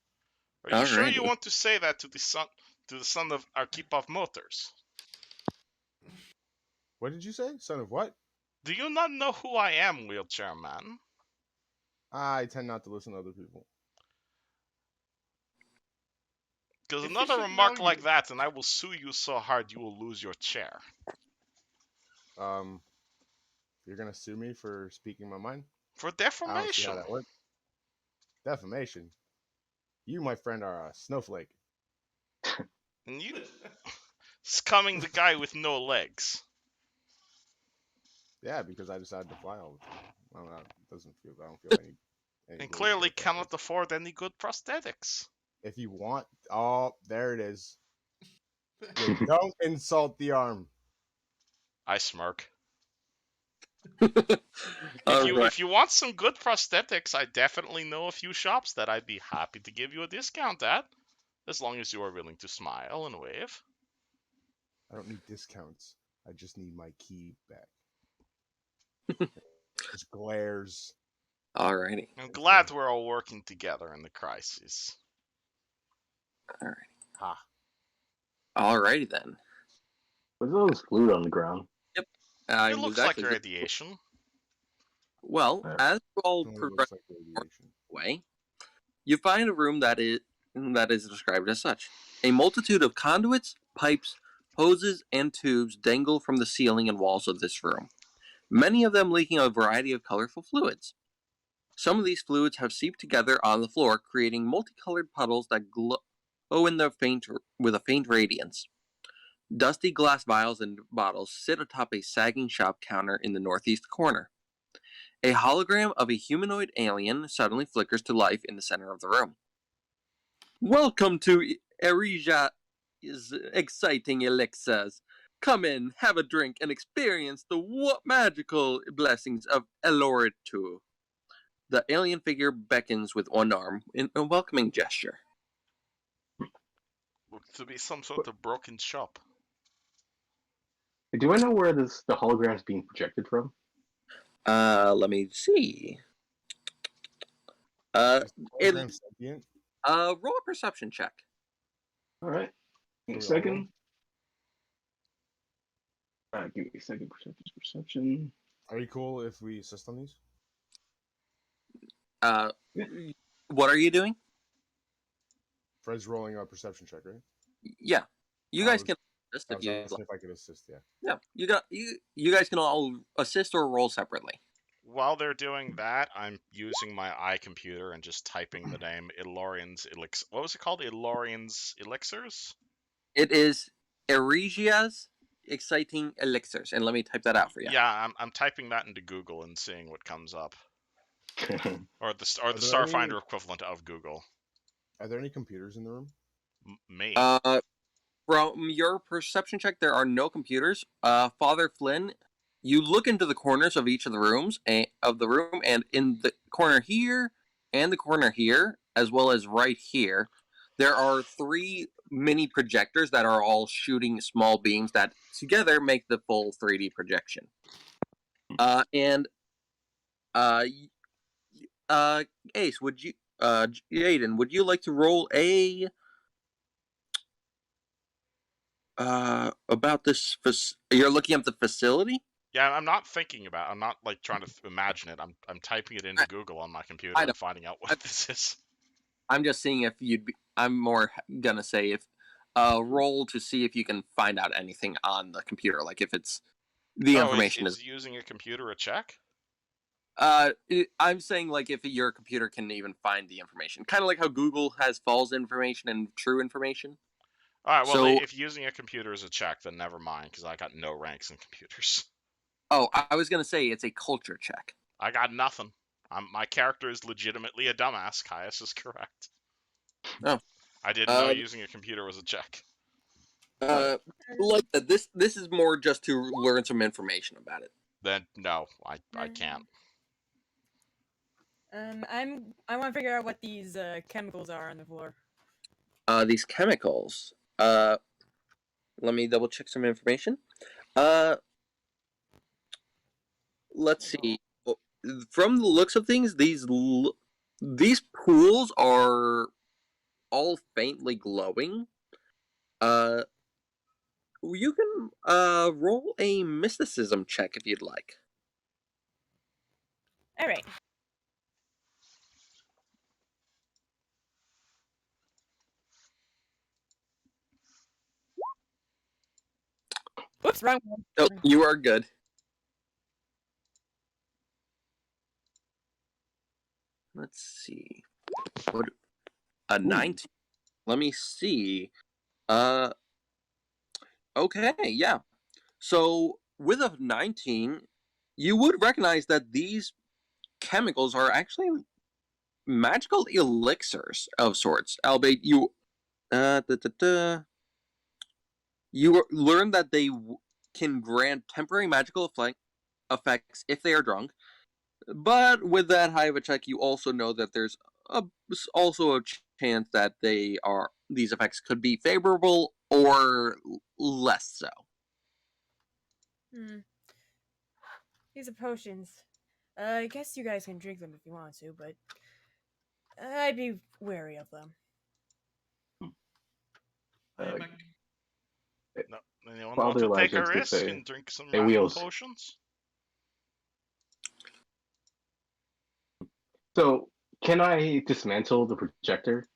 Are you sure you Alrighty. want to say that to the son of our keep off motors? What did you say? Son of what? Do you not know who I am, wheelchair man? I tend not to listen to other people. Because If we another should remark know like you- that, and I will sue you so hard you will lose your chair. You're gonna sue me for speaking my mind? For I don't see how defamation. that works. Defamation. You, my friend, are a snowflake. And you scumming the guy with no legs. Yeah, because I decided to fly all the time. I don't know, it doesn't feel. I don't feel any. And really clearly good about cannot it. afford any good prosthetics. If you want, oh, there it is. You don't insult the arm. I smirk. Alright. If you want some good prosthetics, I definitely know a few shops that I'd be happy to give you a discount at. As long as you are willing to smile and wave. I don't need discounts. I just need my key back. Just glares. Alrighty. I'm glad we're all working together in the crisis. Alright. Ha. Alrighty then. What's all this fluid on the ground? I It was looks like actually radiation. well, as you all Only progress looks like radiation. away, you find a room that is described as such. A multitude of conduits, pipes, hoses, and tubes dangle from the ceiling and walls of this room, many of them leaking a variety of colorful fluids. Some of these fluids have seeped together on the floor, creating multicolored puddles that glow with a faint radiance. Dusty glass vials and bottles sit atop a sagging shop counter in the northeast corner. A hologram of a humanoid alien suddenly flickers to life in the center of the room. Welcome to Erisia's exciting elixirs. Come in, have a drink, and experience the magical blessings of Eloritu. The alien figure beckons with one arm in a welcoming gesture. Looks to be some sort of broken shop. Do I know where the hologram's being projected from? Let me see. Is the It, hologram sentient? roll a perception check. All right. Give me a Can we all second. Give me a second. Perception. Are you cool if we assist on these? Yeah. What are you doing? Fred's rolling a perception check, right? Yeah, you I guys was- can assist I if was you asking like. if I could assist, yeah. Yeah, you guys can all assist or roll separately. While they're doing that, I'm using my iComputer and just typing the name Ilorian's Elixir. What was it called? Ilorian's Elixirs? It is Erisia's exciting elixirs, and let me type that out for you. Yeah, I'm typing that into Google and seeing what comes up. Or the Are there Starfinder any- equivalent of Google. Are there any computers in the room? Me. From your perception check, there are no computers. Father Flynn, you look into the corners of each of the rooms and in the corner here and the corner here, as well as right here, there are 3 mini projectors that are all shooting small beams that together make the full 3D projection. And Ace, would you Jaden, would you like to roll a about this? You're looking at the facility. Yeah, I'm not thinking about. I'm not like trying to imagine it. I'm typing it into Google on my computer I and know. finding out what this is. I'm just seeing if you'd be. I'm more gonna say if roll to see if you can find out anything on the computer, like if it's the Oh, information is using a computer a check? I'm saying like if your computer can even find the information, kind of like how Google has false information and true information. All right. Well, So, if using a computer is a check, then never mind, because I got no ranks in computers. oh, I was gonna say it's a culture check. I got nothing. My character is legitimately a dumbass. Caius is correct. Oh, I didn't know using a computer was a check. like that. This is more just to learn some information about it. Then no, I can't. I want to figure out what these chemicals are on the floor. These chemicals. Let me double check some information. Let's see. From the looks of things, these pools are all faintly glowing. You can roll a mysticism check if you'd like. All right. Whoops, wrong one. Oh, you are good. Let's see. What a 19. Let me see. Okay, yeah. So with a 19, you would recognize that these chemicals are actually magical elixirs of sorts. Albeit you you learn that they can grant temporary magical effects if they are drunk. But with that high of a check, you also know that there's also a chance that these effects could be favorable or less so. These are potions. I guess you guys can drink them if you want to, but I'd be wary of them. Back. No, anyone Father want to take a Elijah could risk say, and drink some "Hey, raffle Wheels." potions? So, can I dismantle the projector?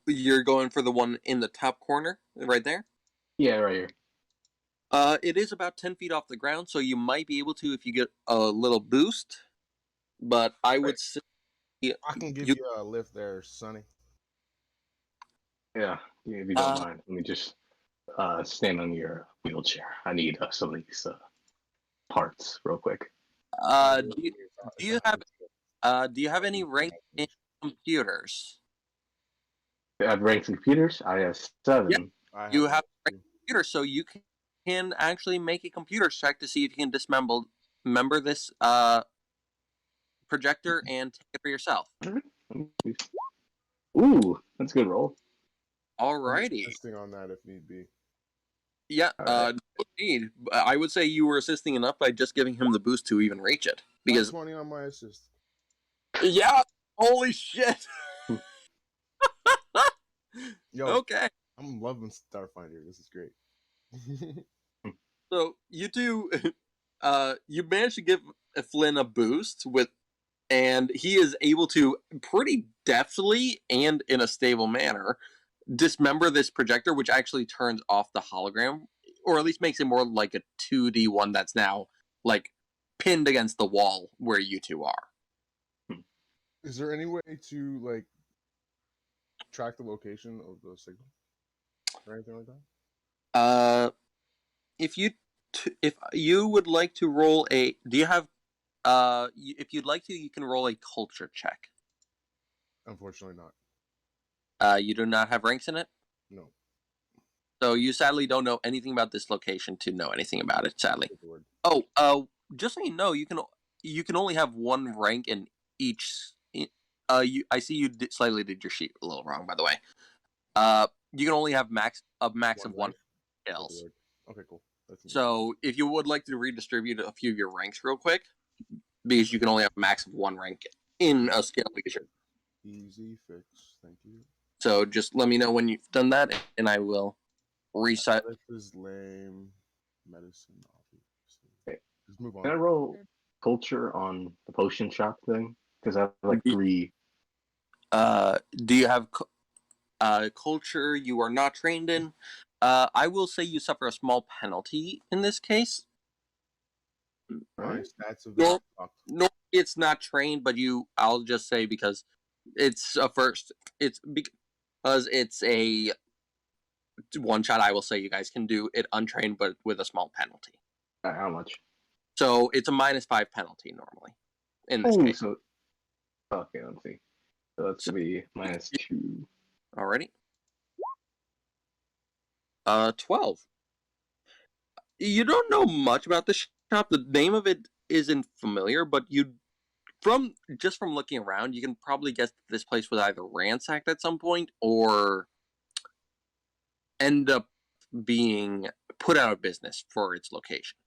You're going for the one in the top corner, right there? Yeah, right here. It is about 10 feet off the ground, so you might be able to if you get a little boost. But I would say I can give you a lift there, Sonny. Yeah, if you don't mind. Let me just stand on your wheelchair. I need some of these parts real quick. Do you have any rank in computers? I have ranks in computers. I have 7. I You have have a computer, so you can actually make a computer check to see if you can dismember this projector and take it for yourself. Ooh, that's a good roll. Alrighty. Assisting on that if need be. Yeah, Alright. no need. I would say you were assisting enough by just giving him the boost to even reach it. Because 20 on my assist. yeah, holy shit. Yo, Okay. I'm loving Starfinder. This is great. So you two you managed to give Flynn a boost and he is able to pretty deftly and in a stable manner dismember this projector, which actually turns off the hologram, or at least makes it more like a 2D one that's now like pinned against the wall where you two are. Is there any way to like track the location of the signal or anything like that? If you would like to roll a, do you have if you'd like to, you can roll a culture check. Unfortunately, not. You do not have ranks in it? No. So you sadly don't know anything about this location to know anything about it, sadly. Get the word. Oh, just so you know, you can only have one rank in each. I see you slightly did your sheet a little wrong, by the way. You can only have max of One one rank. Get the skills. word. Okay, cool. So if you would like to redistribute a few of your ranks real quick, because you can only have a max of one rank in a skill because Easy fix. Thank you. So just let me know when you've done that, and I will reset. This is lame. Medicine, obviously. Okay. Just move Can I on. roll culture on the potion shop thing? Because I have like 3. Do you have culture you are not trained in? I will say you suffer a small penalty in this case. My Right? stats have been Nor- fucked. Normally it's not trained, but I'll just say because it's a first. It's because it's a one shot. I will say you guys can do it untrained, but with a small penalty. How much? So it's a -5 penalty normally in this Oh, case. so okay. Let's see. So that's gonna be -2. Already. 12. You don't know much about the shop. The name of it isn't familiar, but from looking around, you can probably guess that this place was either ransacked at some point or end up being put out of business for its location.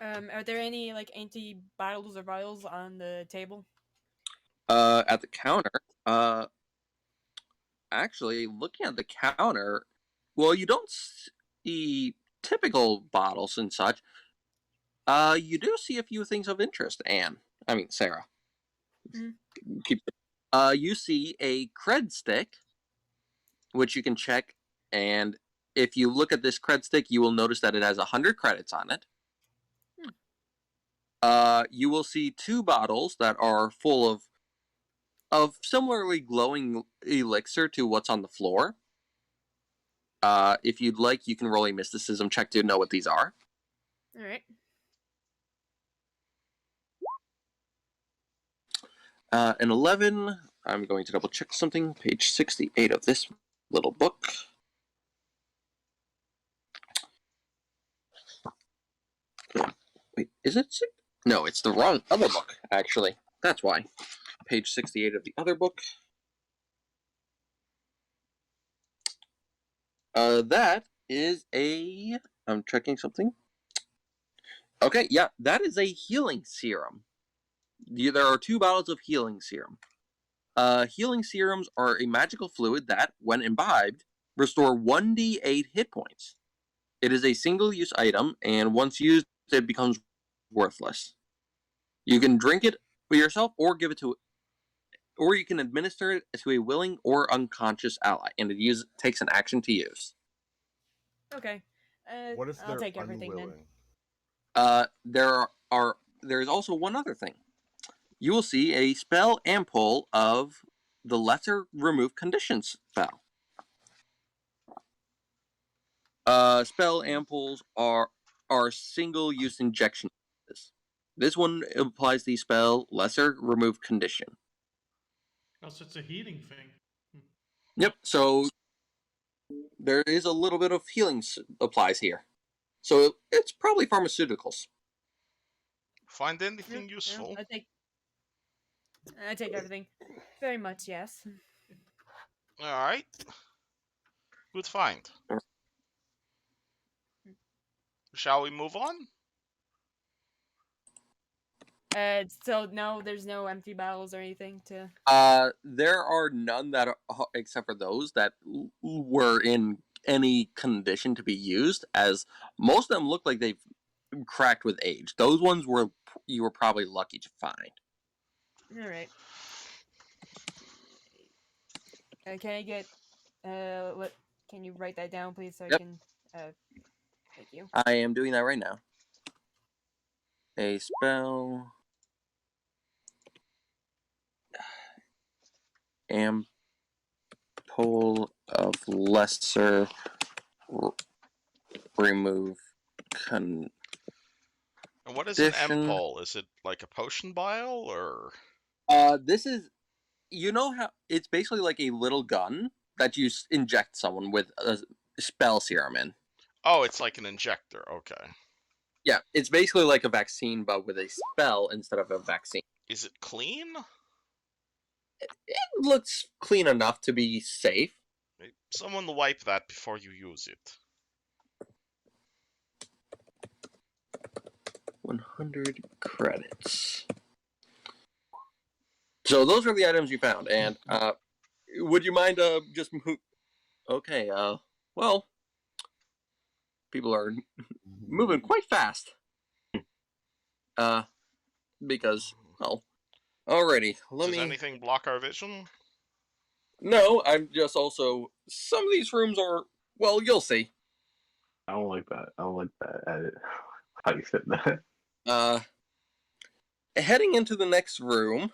Are there any like empty bottles or vials on the table? At the counter, actually, looking at the counter, well, you don't see typical bottles and such. You do see a few things of interest, Anne. I mean, Sarah. Mhm. Keep. You see a cred stick, which you can check, and if you look at this cred stick, you will notice that it has 100 credits on it. You will see 2 bottles that are full of similarly glowing elixir to what's on the floor. If you'd like, you can roll a mysticism check to know what these are. All right. An 11. I'm going to double check something. Page 68 of this little book. Wait, is it? No, it's the wrong other book, actually. That's why. Page 68 of the other book. That is a. I'm checking something. Okay, yeah, that is a healing serum. There are 2 bottles of healing serum. Healing serums are a magical fluid that, when imbibed, restore 1d8 hit points. It is a single-use item, and once used, it becomes worthless. You can drink it for yourself, or you can administer it to a willing or unconscious ally, and it takes an action to use. Okay. What if I'll they're take everything then. unwilling? There is also one other thing. You will see a spell ampoule of the Lesser Remove Conditions spell. Spell ampoules are single-use injection. This one applies the spell Lesser Remove Condition. Also, it's a healing thing. Yep. So there is a little bit of healing applies here. So it's probably pharmaceuticals. Find Yeah, anything useful? I take everything. Very much, yes. Alright. Good find. Shall we move on? So no, there's no empty bottles or anything to. There are none that are, except for those that were in any condition to be used, as most of them look like they've cracked with age. Those ones you were probably lucky to find. All right. Can I get what? Can you write that down, please, so I Yep, can? Thank you. I am doing that right now. A spell ampoule of lesser remove condition. And what is an empole? Is it like a potion vial or? This is, you know how it's basically like a little gun that you inject someone with a spell serum in. Oh, it's like an injector. Okay. Yeah, it's basically like a vaccine, but with a spell instead of a vaccine. Is it clean? It looks clean enough to be safe. Someone wipe that before you use it. 100 credits. So those are the items you found, and would you mind just okay, well, people are moving quite fast. Because, well, alrighty, Does anything block our vision? No, I'm just also, some of these rooms are, well, you'll see. I don't like that. I don't like that. How you said that. Heading into the next room,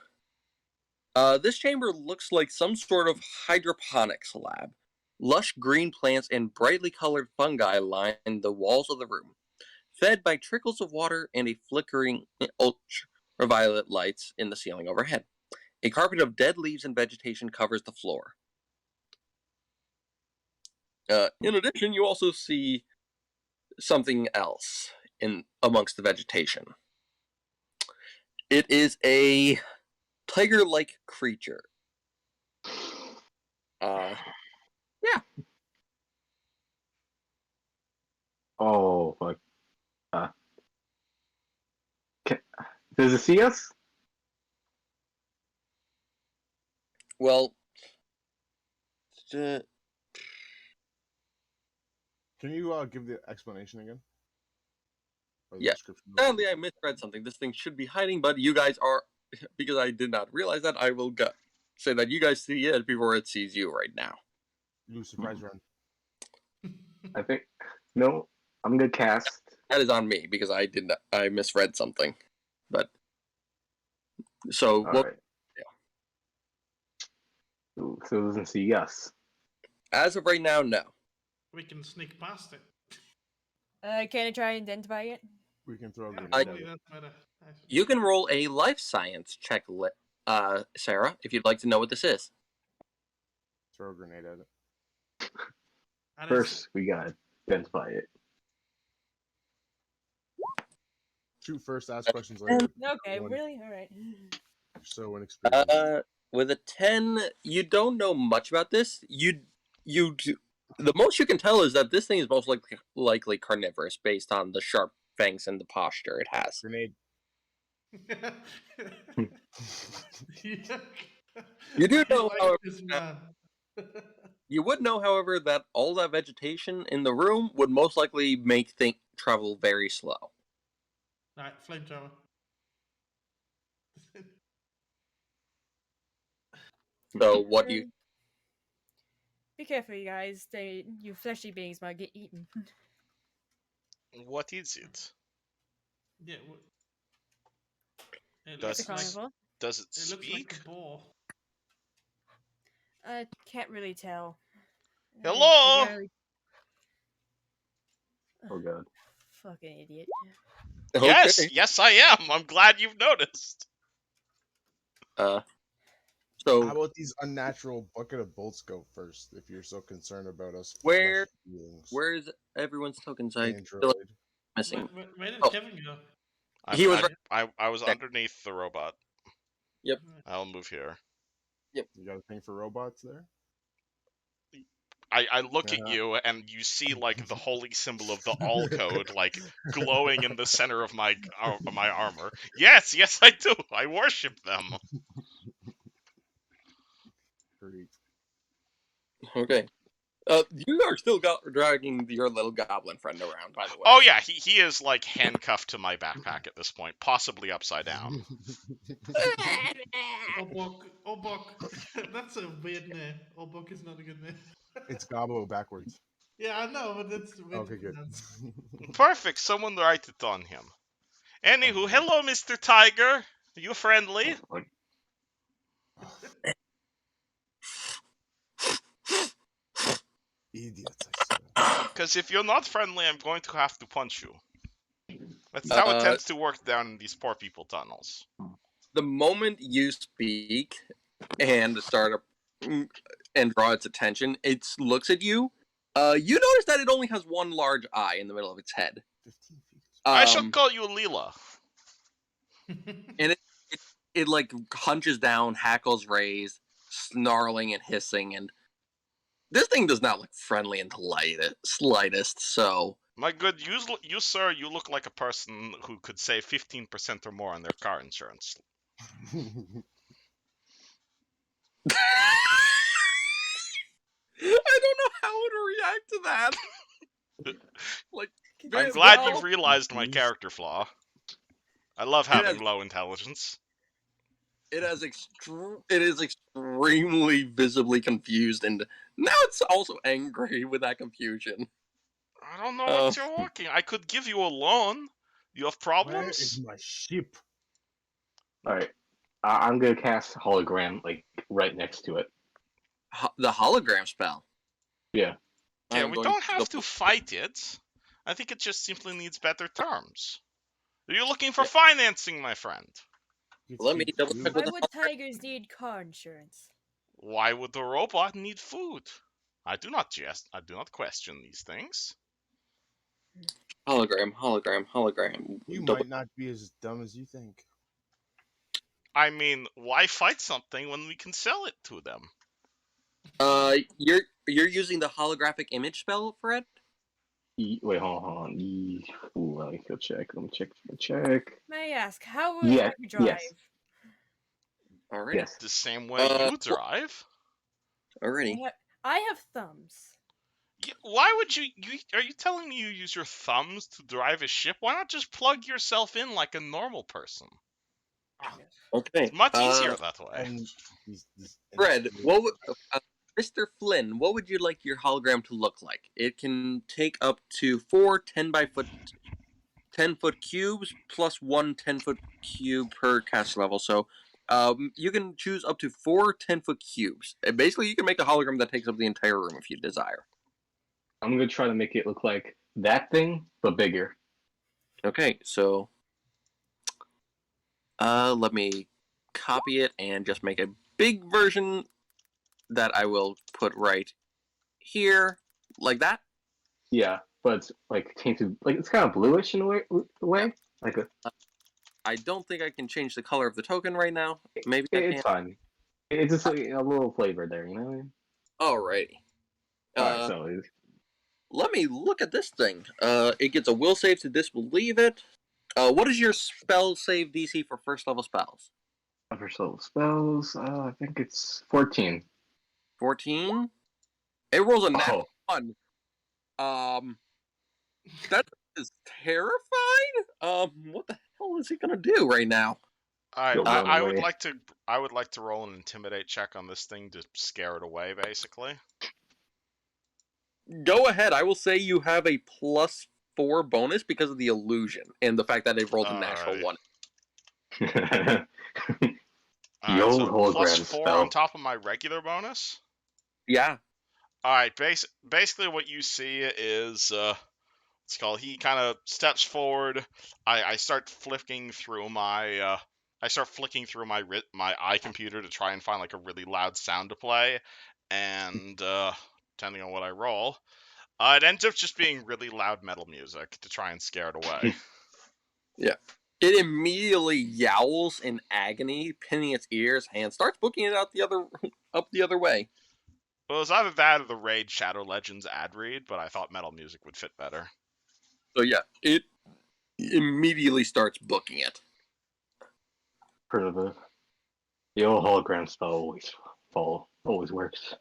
this chamber looks like some sort of hydroponics lab. Lush green plants and brightly colored fungi line the walls of the room, fed by trickles of water and a flickering ultraviolet lights in the ceiling overhead. A carpet of dead leaves and vegetation covers the floor. In addition, you also see something else in amongst the vegetation. It is a tiger-like creature. Yeah. Oh, fuck. Does it see us? Well, Can you give the explanation again? Or the yeah. description? Sadly, I misread something. This thing should be hiding, but you guys are, because I did not realize that, I will say that you guys see it before it sees you right now. You surprise round. I think. No, I'm gonna cast. That is on me because I misread something. But so All what? right. Ooh, so it doesn't see us. As of right now, no. We can sneak past it. Can I try and identify it? We can throw a Yeah, grenade at probably it. that's better. You can roll a life science check, Sarah, if you'd like to know what this is. Throw a grenade at it. And First, we gotta identify it. Shoot first, ask questions later. Okay, really? All right. You're so inexperienced. With a 10, you don't know much about this. The most you can tell is that this thing is most likely carnivorous based on the sharp fangs and the posture it has. Grenade. You do I know, like however, this man. you would know, however, that all that vegetation in the room would most likely make things travel very slow. Right, flamethrower. So what do you? Be careful, you guys. You fleshy beings might get eaten. What is it? Yeah, it Does It's a looks like carnival. Does it it looks like speak? a boar. I can't really tell. Hello? Rarely... Oh god. Fucking idiot. Yes, Okay. yes, I am. I'm glad you've noticed. How So about these unnatural bucket of bolts go first if you're so concerned about us Where- flesh beings? where's everyone's tokens? I feel Android. like missing. Where did Oh. Kevin go? He was I was Okay. underneath the robot. Yep. I'll move here. You got a thing for robots there? I look at you and you see like the holy symbol of the all code like glowing in the center of my armor. Yes, yes I do. I worship them. Great. Okay. You are still dragging your little goblin friend around, by the way. Oh yeah, he is like handcuffed to my backpack at this point, possibly upside down. Obok. Obok. That's a weird name. Obok is not a good name. It's Gobbo backwards. Yeah, I know, but that's weird. Okay, good. Perfect. Someone write it on him. Anywho, hello, Mr. Tiger. Are you friendly? Like, Idiots, I swear. Because if you're not friendly, I'm going to have to punch you. That's how it tends to work down in these poor people tunnels. The moment you speak and start and draw its attention, it looks at you. You notice that it only has one large eye in the middle of its head. 15 feet. I shall call you Leela. And it like hunches down, hackles raised, snarling and hissing, and this thing does not look friendly in the slightest. So My good, you sir, you look like a person who could save 15% or more on their car insurance. I don't know how to react to that. Like, I'm man, glad well, you've realized my Confused. character flaw. I love It has- having low intelligence. it is extremely visibly confused, and now it's also angry with that confusion. I don't know what you're working. I could give you a loan. You have Where is problems? my ship? All right. I'm gonna cast hologram like right next to it. The hologram spell. Yeah. Yeah, I'm we going don't to have to fight it. I think it just simply needs better terms. Are you looking for financing, my friend? Get Let me you double too. check Why with the would tigers need car insurance? Why would the robot need food? I do not question these things. hologram. You Double. might not be as dumb as you think. I mean, why fight something when we can sell it to them? You're using the holographic image spell, Fred? Wait, hold on. Ooh, let me go check. Let me check. May I ask, how Yeah. you drive? Yes. Alrighty. Yes. The same way you Well, drive? alrighty. I have thumbs. Why would you are you telling me you use your thumbs to drive a ship? Why not just plug yourself in like a normal person? Okay. It's much easier that way. And Fred, Mr. Flynn, what would you like your hologram to look like? It can take up to 4 10-foot cubes plus one 10-foot cube per cast level. So you can choose up to 4 10-foot cubes. And basically, you can make a hologram that takes up the entire room if you desire. I'm gonna try to make it look like that thing, but bigger. Okay, so let me copy it and just make a big version that I will put right here, like that. Yeah, but it's like tainted. Like it's kind of bluish in a way. Yeah. Like a. I don't think I can change the color of the token right now. Maybe I It's can. fine. It's just like a little flavor there, you know what I mean? Alrighty. Alright, so Let me look at this thing. It gets a will save to disbelieve it. What is your spell save DC for first level spells? first level spells. I think it's 14. 14. It rolls a nat Oh, 1. That is terrifying. What the hell is he gonna do right now? Alright, Go run I would away. like to roll an intimidate check on this thing to scare it away, basically. Go ahead. I will say you have a +4 bonus because of the illusion and the fact that it rolled a natural Alrighty. 1. The Alright, old so plus hologram 4 spell. on top of my regular bonus. Yeah. Alright, basically what you see is it's called. He kind of steps forward. I start flicking through my my iComputer to try and find like a really loud sound to play, and depending on what I roll, it ends up just being really loud metal music to try and scare it away. Yeah. It immediately yowls in agony, pinning its ears, and starts booking it out up the other way. Well, it was either that or the Raid Shadow Legends ad read, but I thought metal music would fit better. So yeah, it immediately starts booking it. Heard of it. The old hologram spell always works.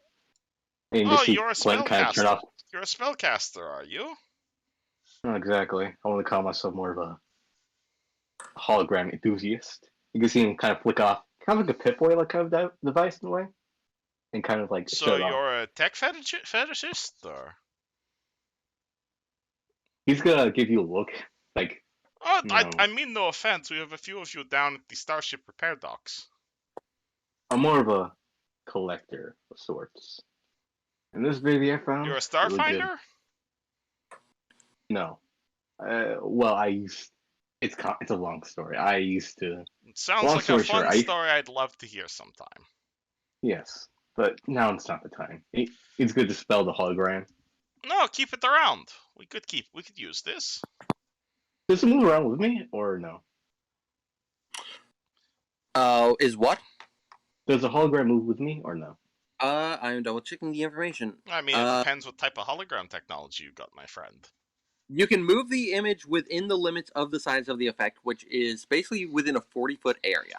And you Oh, just see you're a Glenn kind of turn spellcaster. off. You're a spellcaster, are you? Not exactly. I want to call myself more of a hologram enthusiast. You can see him kind of flick off, kind of like a Pip-Boy like kind of device in a way, and kind of like So shut it off. you're a tech fetishist, or? He's gonna give you a look, like, Oh, you know, I mean no offense. We have a few of you down at the Starship repair docks. I'm more of a collector of sorts. And this baby I found, You're a really good. Starfinder? No. Well, it's a long story. I used to. It sounds Long like a story short, fun story I'd love to hear sometime. yes, but now it's not the time. It's good to spell the hologram. No, keep it around. We could use this. Does it move around with me or no? Is what? Does the hologram move with me or no? I am double checking the information. I mean, it depends what type of hologram technology you got, my friend. You can move the image within the limits of the size of the effect, which is basically within a 40-foot area.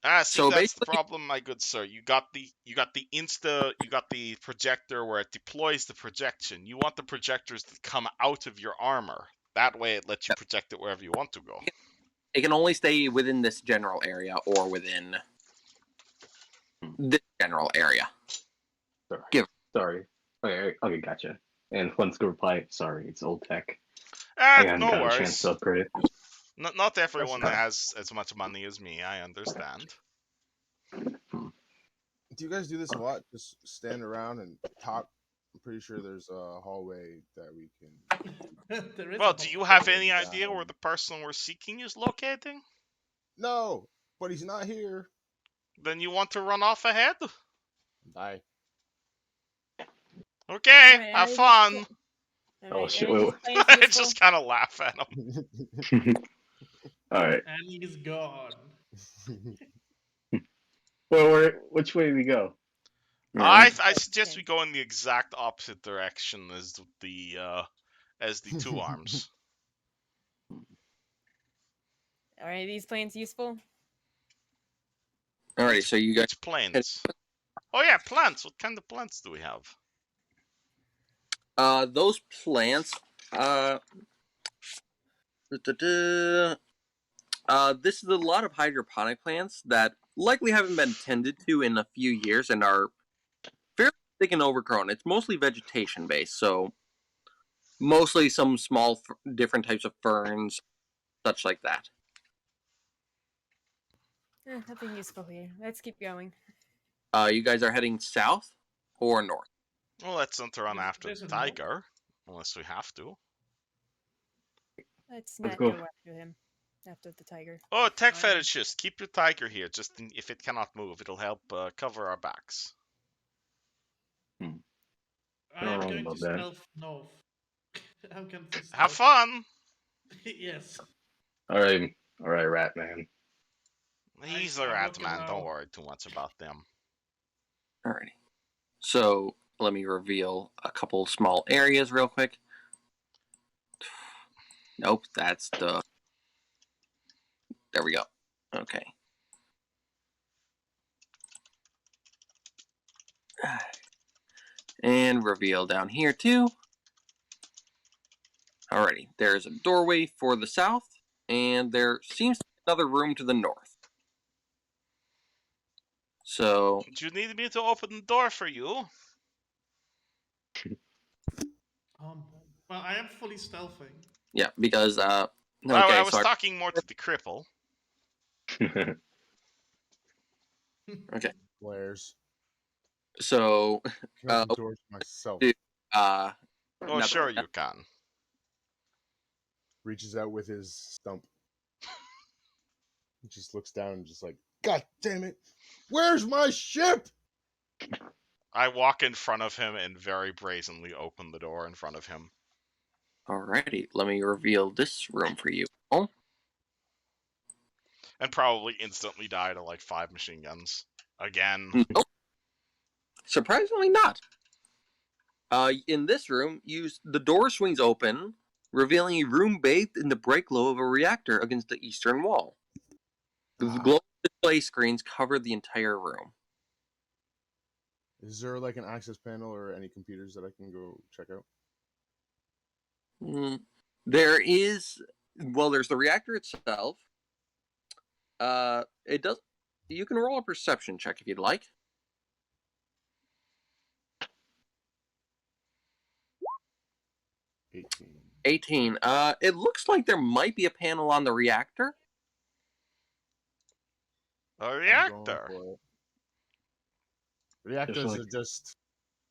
See, So that's the basically, problem, my good sir. You got the projector where it deploys the projection. You want the projectors to come out of your armor. That way, it lets you project it wherever you want to go. it can only stay within this general area or within this general area. Sorry. Give. Sorry. Okay, gotcha. And Flint's gonna reply, sorry, it's old tech. I haven't No gotten a chance worries. to upgrade it. Not everyone fine. has as much money as me. I understand. Do you guys do this a lot? Just stand around and talk? I'm pretty sure there's a hallway that we can. There is Well, a do whole- you have any Yeah. idea where the person we're seeking is locating? No, but he's not here. Then you want to run off ahead? Die. Okay, Alright, have are these fun. Oh, shit, are these wait. planes I useful? just kind of laugh at him. Alright. And he's gone. Well, which way do we go? I suggest we go in the exact opposite direction as the two arms. Are these planes useful? Alrighty, so you guys. Which planes? Oh yeah, plants. What kind of plants do we have? Those plants. This is a lot of hydroponic plants that likely haven't been tended to in a few years and are fairly thick and overgrown. It's mostly vegetation based, so mostly some small different types of ferns, such like that. Nothing useful here. Let's keep going. You guys are heading south or north? Well, let's not run after There's the a note. tiger, unless we have to. Let's Let's not go. go after him. After the tiger. Oh, tech Um, fetishist, keep your tiger here. If it cannot move, it'll help cover our backs. I Not am wrong going to about that. stealth north. I'm going to Have stealth. fun. Yes. Alright, rat man. He's I a rat look man. Don't around. worry too much about them. Alrighty. So let me reveal a couple small areas real quick. Nope, that's the. There we go. Okay. And reveal down here too. Alrighty, there's a doorway for the south, and there seems to be another room to the north. So, Do you need me to open the door for you? Well, I am fully stealthing. yeah, because, I okay, was so talking more to the cripple. okay, Blair's. so, Can open doors myself. do, Oh, another sure one. you can. Reaches out with his stump. He just looks down and just like, God damn it! Where's my ship? I walk in front of him and very brazenly open the door in front of him. Alrighty, let me reveal this room for you. Oh, And probably instantly die to like 5 machine guns. Again. nope. Surprisingly not. In this room, the door swings open, revealing a room bathed in the bright glow of a reactor against the eastern wall. The glowing display screens cover the entire room. Is there like an access panel or any computers that I can go check out? There is, well, there's the reactor itself. It does. You can roll a perception check if you'd like. 18. 18. It looks like there might be a panel on the reactor. A I'm reactor. going for it. Reactors like- are just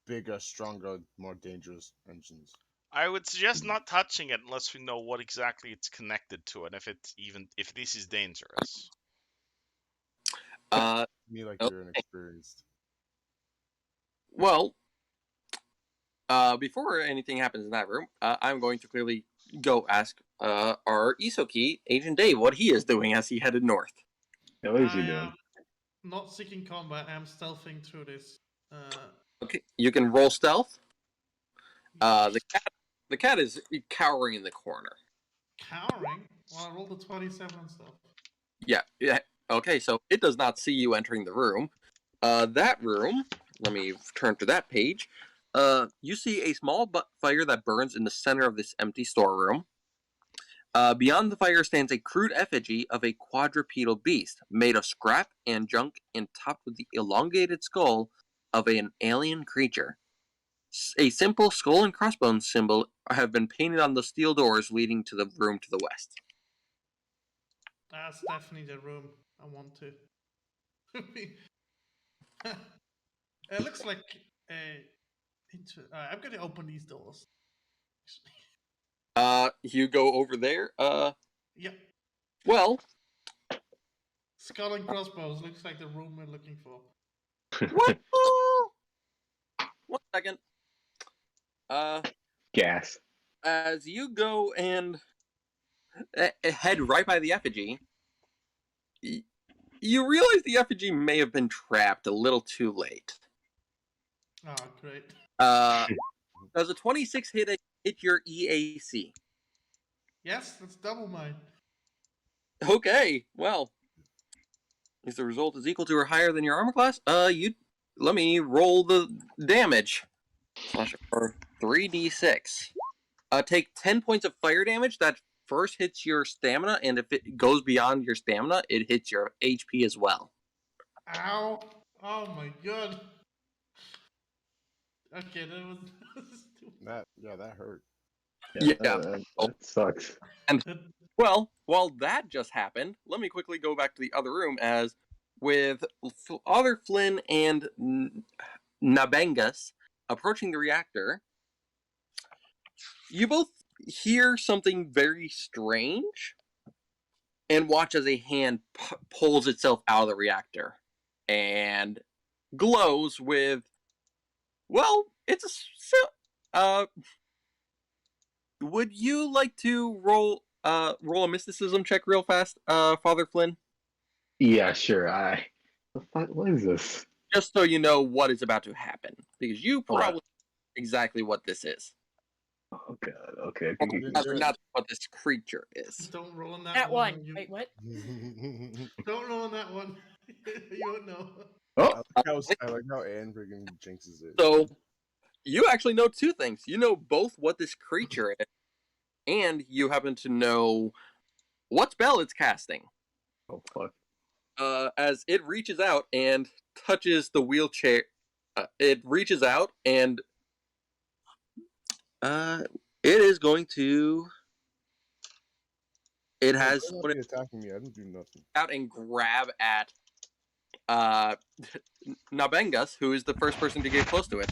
bigger, stronger, more dangerous engines. I would suggest not touching it unless we know what exactly it's connected to and if this is dangerous. Me like Okay. you're inexperienced. Well, before anything happens in that room, I'm going to clearly go ask our Isoki, Agent Dave, what he is doing as he headed north. Yeah, what is he I doing? am not seeking combat. I am stealthing through this. Okay, you can roll stealth. The cat is cowering in the corner. Cowering. Well, I rolled a 27 and stuff. Yeah, Okay, so it does not see you entering the room. That room, let me turn to that page. You see a small fire that burns in the center of this empty storeroom. Beyond the fire stands a crude effigy of a quadrupedal beast made of scrap and junk and topped with the elongated skull of an alien creature. A simple skull and crossbones symbol have been painted on the steel doors leading to the room to the west. That's definitely the room I want to. It looks like I'm gonna open these doors. You go over there. Yep. Well, Skull and crossbones looks like the room we're looking for. what? 1 second. Gas. As you go and head right by the effigy, you realize the effigy may have been trapped a little too late. Oh, great. Does a 26 hit your EAC? Yes, that's double mine. Okay, well, if the result is equal to or higher than your armor class, let me roll the damage. Or 3d6. Take 10 points of fire damage. That first hits your stamina, and if it goes beyond your stamina, it hits your HP as well. Ow! Oh my god. Okay, that was That hurt. Yeah. That sucks. And well, while that just happened, let me quickly go back to the other room as with Father Flynn and Nabengas approaching the reactor, you both hear something very strange and watch as a hand pulls itself out of the reactor and glows with, well, it's a would you like to roll a mysticism check real fast, Father Flynn? Yeah, sure. What is this? Just so you know what is about to happen, because you All right. probably know exactly what this is. Oh god. Okay. Not what this creature is. Don't roll on that That one. one. Wait, what? Don't roll on that one. You won't know. Oh, I like how Anne freaking jinxes it. So you actually know two things. You know both what this creature is, and you happen to know what spell it's casting. oh fuck. As it reaches out and touches the wheelchair, it reaches out and it is going to. It has Don't be attacking me. I didn't do nothing. out and grab at Nabengas, who is the first person to get close to it.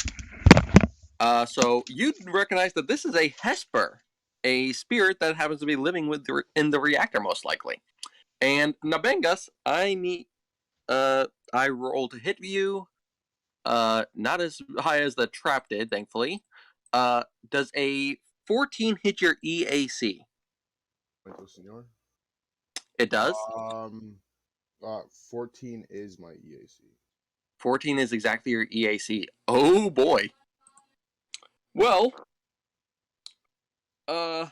So you recognize that this is a Hesper, a spirit that happens to be living in the reactor, most likely. And Nabengas, I roll to hit you. Not as high as the trap did, thankfully. Does a 14 hit your EAC? Senor? It does. 14 is my EAC. 14 is exactly your EAC. Oh boy. Well, you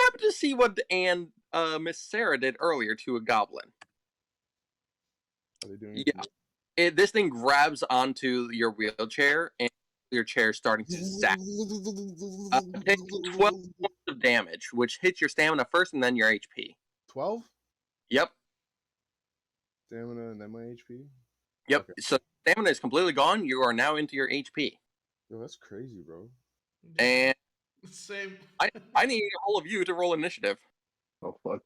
happen to see what Miss Sarah did earlier to a goblin. Are they doing Yeah. This thing grabs onto your wheelchair and your chair starting to zap. Take 12 points of damage, which hits your stamina first and then your HP. 12? Yep. Stamina and then my HP? Yep. Okay. So stamina is completely gone. You are now into your HP. Yo, that's crazy, bro. And Same. I need all of you to roll initiative. Oh fuck.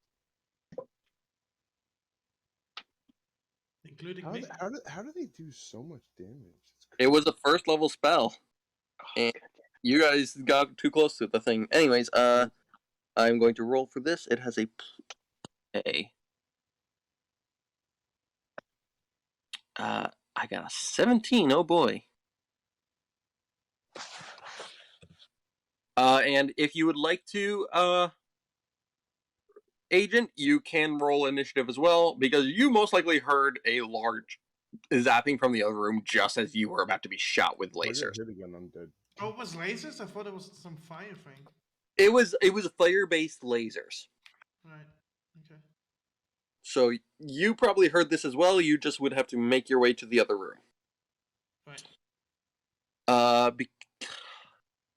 Including me. How do they do so much damage? It was a first level spell. And you guys got too close to the thing. Anyways, I'm going to roll for this. It has a I got a 17. Oh boy. And if you would like to, Agent, you can roll initiative as well, because you most likely heard a large zapping from the other room just as you were about to be shot with If I lasers. get hit again, I'm dead. Oh, it was lasers? I thought it was some fire thing. It was fire-based lasers. Right. Okay. So you probably heard this as well. You just would have to make your way to the other room. Right.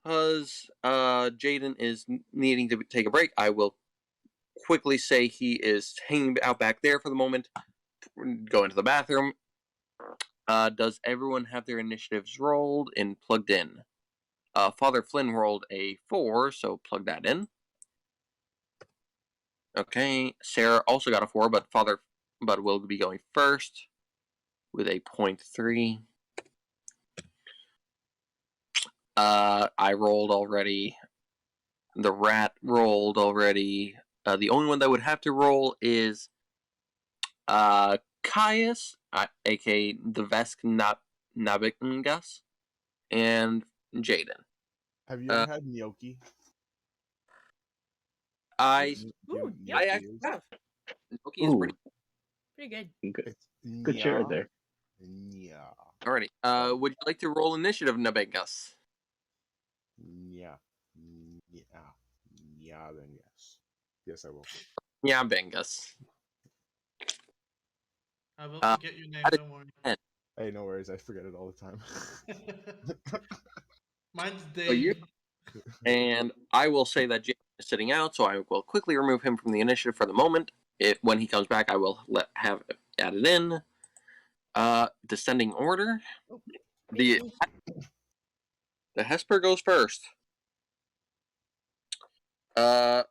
Because Jaden is needing to take a break, I will quickly say he is hanging out back there for the moment. Go into the bathroom. Does everyone have their initiatives rolled and plugged in? Father Flynn rolled a 4, so plug that in. Okay, Sarah also got a 4, but will be going first with a 0.3. I rolled already. The rat rolled already. The only one that would have to roll is Caius, aka the Vesk Nabikungas, and Jaden. Have you ever had gnocchi? I Do you know Ooh, what yeah. I gnocchi actually is? have. Noki is Ooh, Pretty good. good, It's good share nya, there. nya, Alrighty. Would you like to roll initiative, Nabengas? nya, nya, nya. Then yes, yes, I will. Yeah, Bengas. I will Uh, forget your name. that is Don't worry. 10. Hey, no worries. I forget it all the time. Mine's So you Dave. and I will say that Jaden is sitting out, so I will quickly remove him from the initiative for the moment. When he comes back, I will have added in. Descending order. Oh, The me. the Hesper goes first. Uh,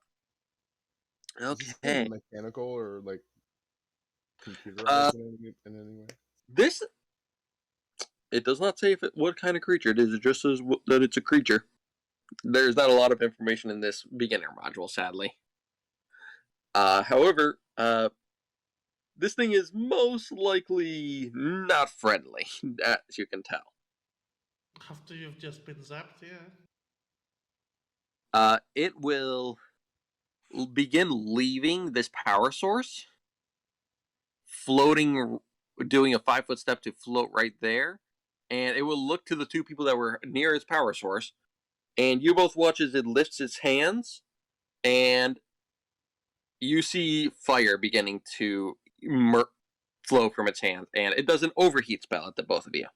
Is this thing okay. mechanical or like computerized Uh, in any way? this it does not say what kind of creature it is. It just says that it's a creature. There's not a lot of information in this beginner module, sadly. However, this thing is most likely not friendly, as you can tell. After you've just been zapped, yeah. It will begin leaving this power source, floating, doing a 5-foot step to float right there, and it will look to the two people that were near its power source, and you both watch as it lifts its hands, and you see fire beginning to flow from its hands, and it does an overheat spell at the both of you.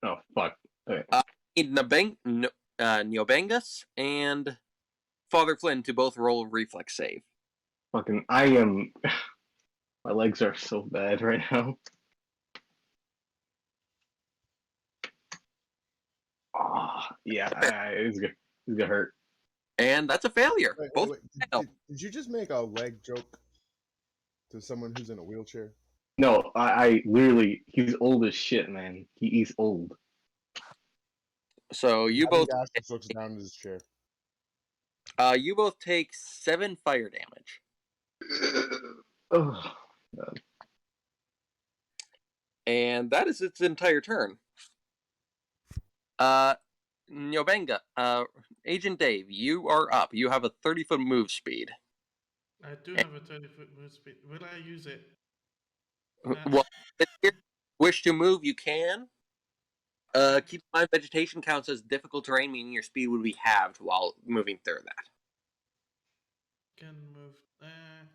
Oh fuck. Okay. Neobangus and Father Flynn to both roll a reflex save. Fucking, I am. My legs are so bad right now. Oh, yeah, it's gonna hurt. And that's a failure. Wait, wait, Both wait. fail. Did you just make a leg joke to someone who's in a wheelchair? No, I literally, he's old as shit, man. He's old. So you Having both gas just looks down at his chair. take 7 fire damage. Oh, And that is its entire turn. Nyobenga, Agent Dave, you are up. You have a 30-foot move speed. I do have a 30-foot move speed. Will I use it? Well, if you wish to move, you can. Keep in mind, vegetation counts as difficult terrain, meaning your speed would be halved while moving through that. Can move there.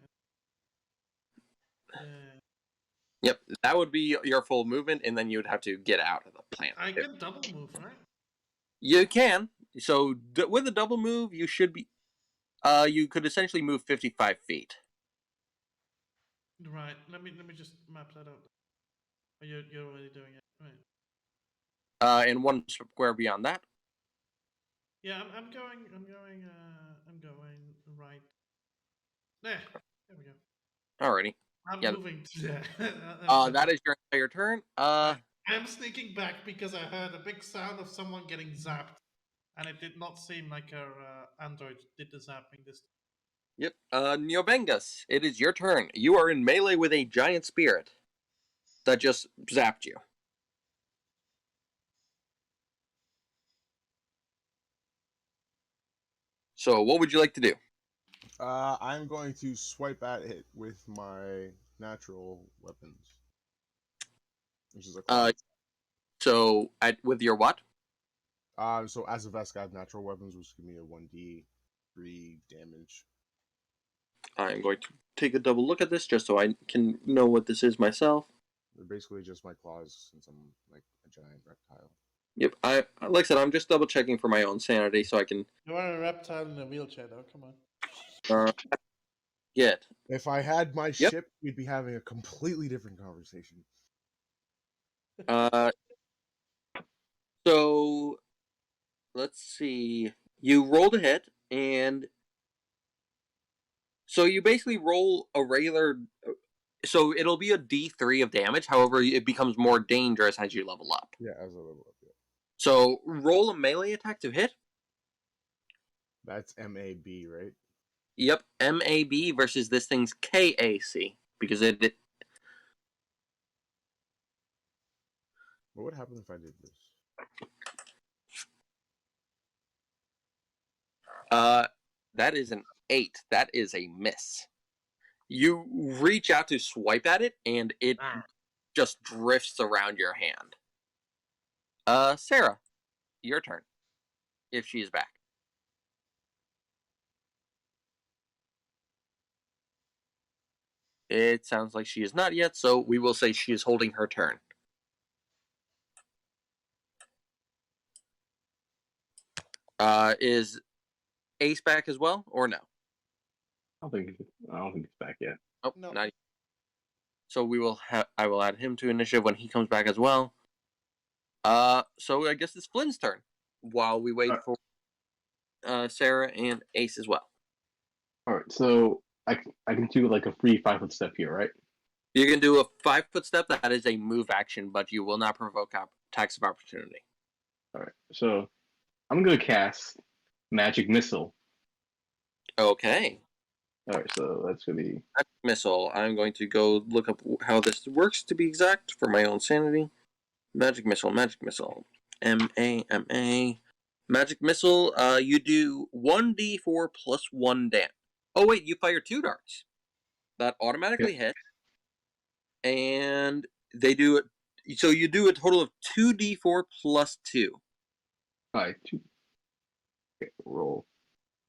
There. Yep, that would be your full movement, and then you would have to get out of the plant. I can double move, right? You can. So with a double move, you should be. You could essentially move 55 feet. Right. Let me just map that out. Oh, you're already doing it, right? And 1 square beyond that. Yeah, I'm going right there. There we go. Alrighty. I'm Yeah. moving to there. That is your entire turn. I'm sneaking back because I heard a big sound of someone getting zapped, and it did not seem like our android did the zapping this time. Yep. Neobengus, it is your turn. You are in melee with a giant spirit that just zapped you. So, what would you like to do? I'm going to swipe at it with my natural weapons, which is a class. So, with your what? So as a Vesk, I have natural weapons, which give me a 1d3 damage. I'm going to take a double look at this just so I can know what this is myself. They're basically just my claws since I'm like a giant reptile. Yep, I like I said, I'm just double checking for my own sanity so I can You are a reptile in a wheelchair, though. Come on. get. If I had my Yep. ship, we'd be having a completely different conversation. So let's see. You rolled a hit, and so you basically roll a regular. So it'll be a D3 of damage. However, it becomes more dangerous as you level up. Yeah, as a level up. Yeah. So roll a melee attack to hit. That's MAB, right? Yep, MAB versus this thing's KAC because it What would happen if I did this? that is an 8. That is a miss. You reach out to swipe at it, and it just drifts around your hand. Sarah, your turn. If she is back. It sounds like she is not yet, so we will say she is holding her turn. Is Ace back as well, or no? I don't think it's back yet. Oh, No. not yet. So we will I will add him to initiative when he comes back as well. So I guess it's Flynn's turn while we wait for Sarah and Ace as well. All right, so I can do like a free 5-foot step here, right? You can do a 5-foot step. That is a move action, but you will not provoke attacks of opportunity. All right, so I'm gonna cast Magic Missile. Okay. All right, so that's gonna be Magic Missile. I'm going to go look up how this works to be exact for my own sanity. Magic Missile. M-A-M-A. Magic Missile, you do 1d4 plus 1 damage. Oh, wait, you fire 2 darts. That automatically hit. And they do it. So you do a total of 2d4 plus 2. 2. Okay, roll.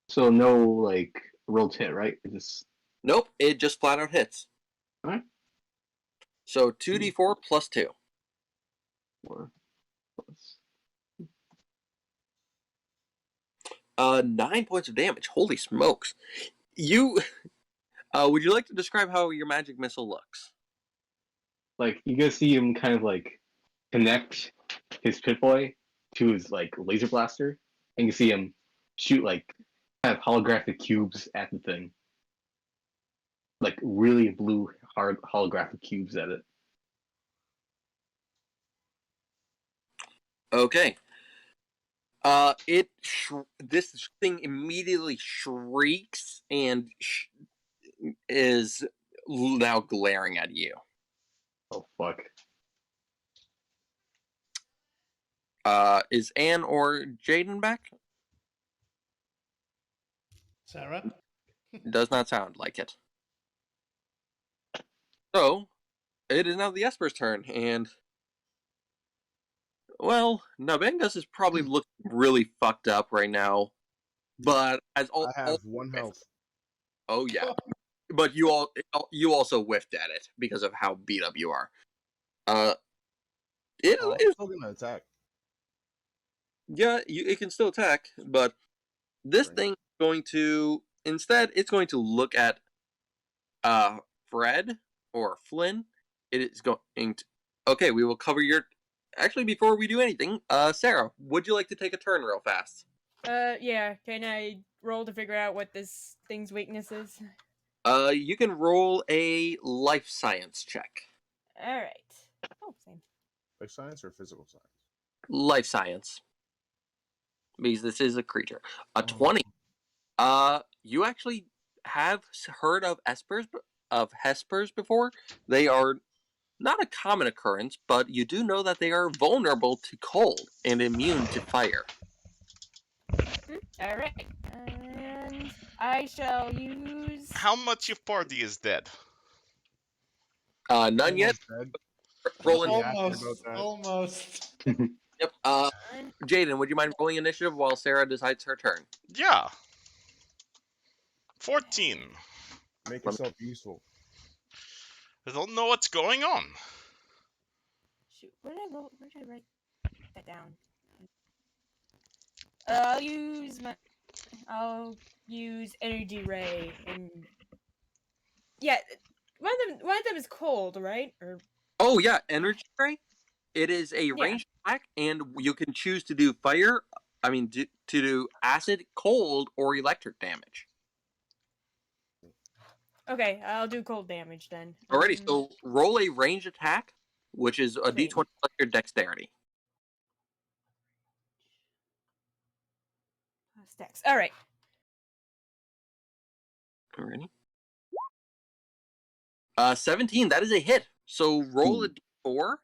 So no like roll hit, right? It just Nope, it just flat out hits. Alright. So 2d4 plus 2. 4 plus. 9 points of damage. Holy smokes. You. Would you like to describe how your magic missile looks? Like you guys see him kind of like connect his Pip-Boy to his like laser blaster, and you see him shoot like kind of holographic cubes at the thing, like really blue hard holographic cubes at it. Okay. This thing immediately shrieks and is now glaring at you. Oh fuck! Is Anne or Jaden back? Sarah? Does not sound like it. So, it is now the Esper's turn, and well, Nabengas is probably looking really fucked up right now. But as I have 1 health. Oh yeah, but you also whiffed at it because of how beat up you are. I'm It still gonna attack. Yeah, it can still attack, but this thing is going to instead it's going to look at Fred or Flynn. It is going to okay. We will cover your. Actually, before we do anything, Sarah, would you like to take a turn real fast? Yeah. Can I roll to figure out what this thing's weakness is? You can roll a life science check. All right. Oh, same. Life science or physical science? Life science, because this is a creature. A 20. You actually have heard of Hespers before. They are not a common occurrence, but you do know that they are vulnerable to cold and immune to fire. All right. And I shall use. How much of party is dead? None yet. Rolling. Almost. Yep. Jaden, would you mind rolling initiative while Sarah decides her turn? Yeah. 14. Make yourself useful. I don't know what's going on. Shoot, where did I write that down? I'll use energy ray and yeah, one of them is cold, right? Or Oh yeah, energy ray. It is a yeah. ranged attack, and you can choose to do fire. I mean, to do acid, cold, or electric damage. Okay, I'll do cold damage then. Alrighty, so roll a ranged attack, which is a d20 plus your dexterity. Stacks. All right. Alrighty. 17. That is a hit. So roll a d4.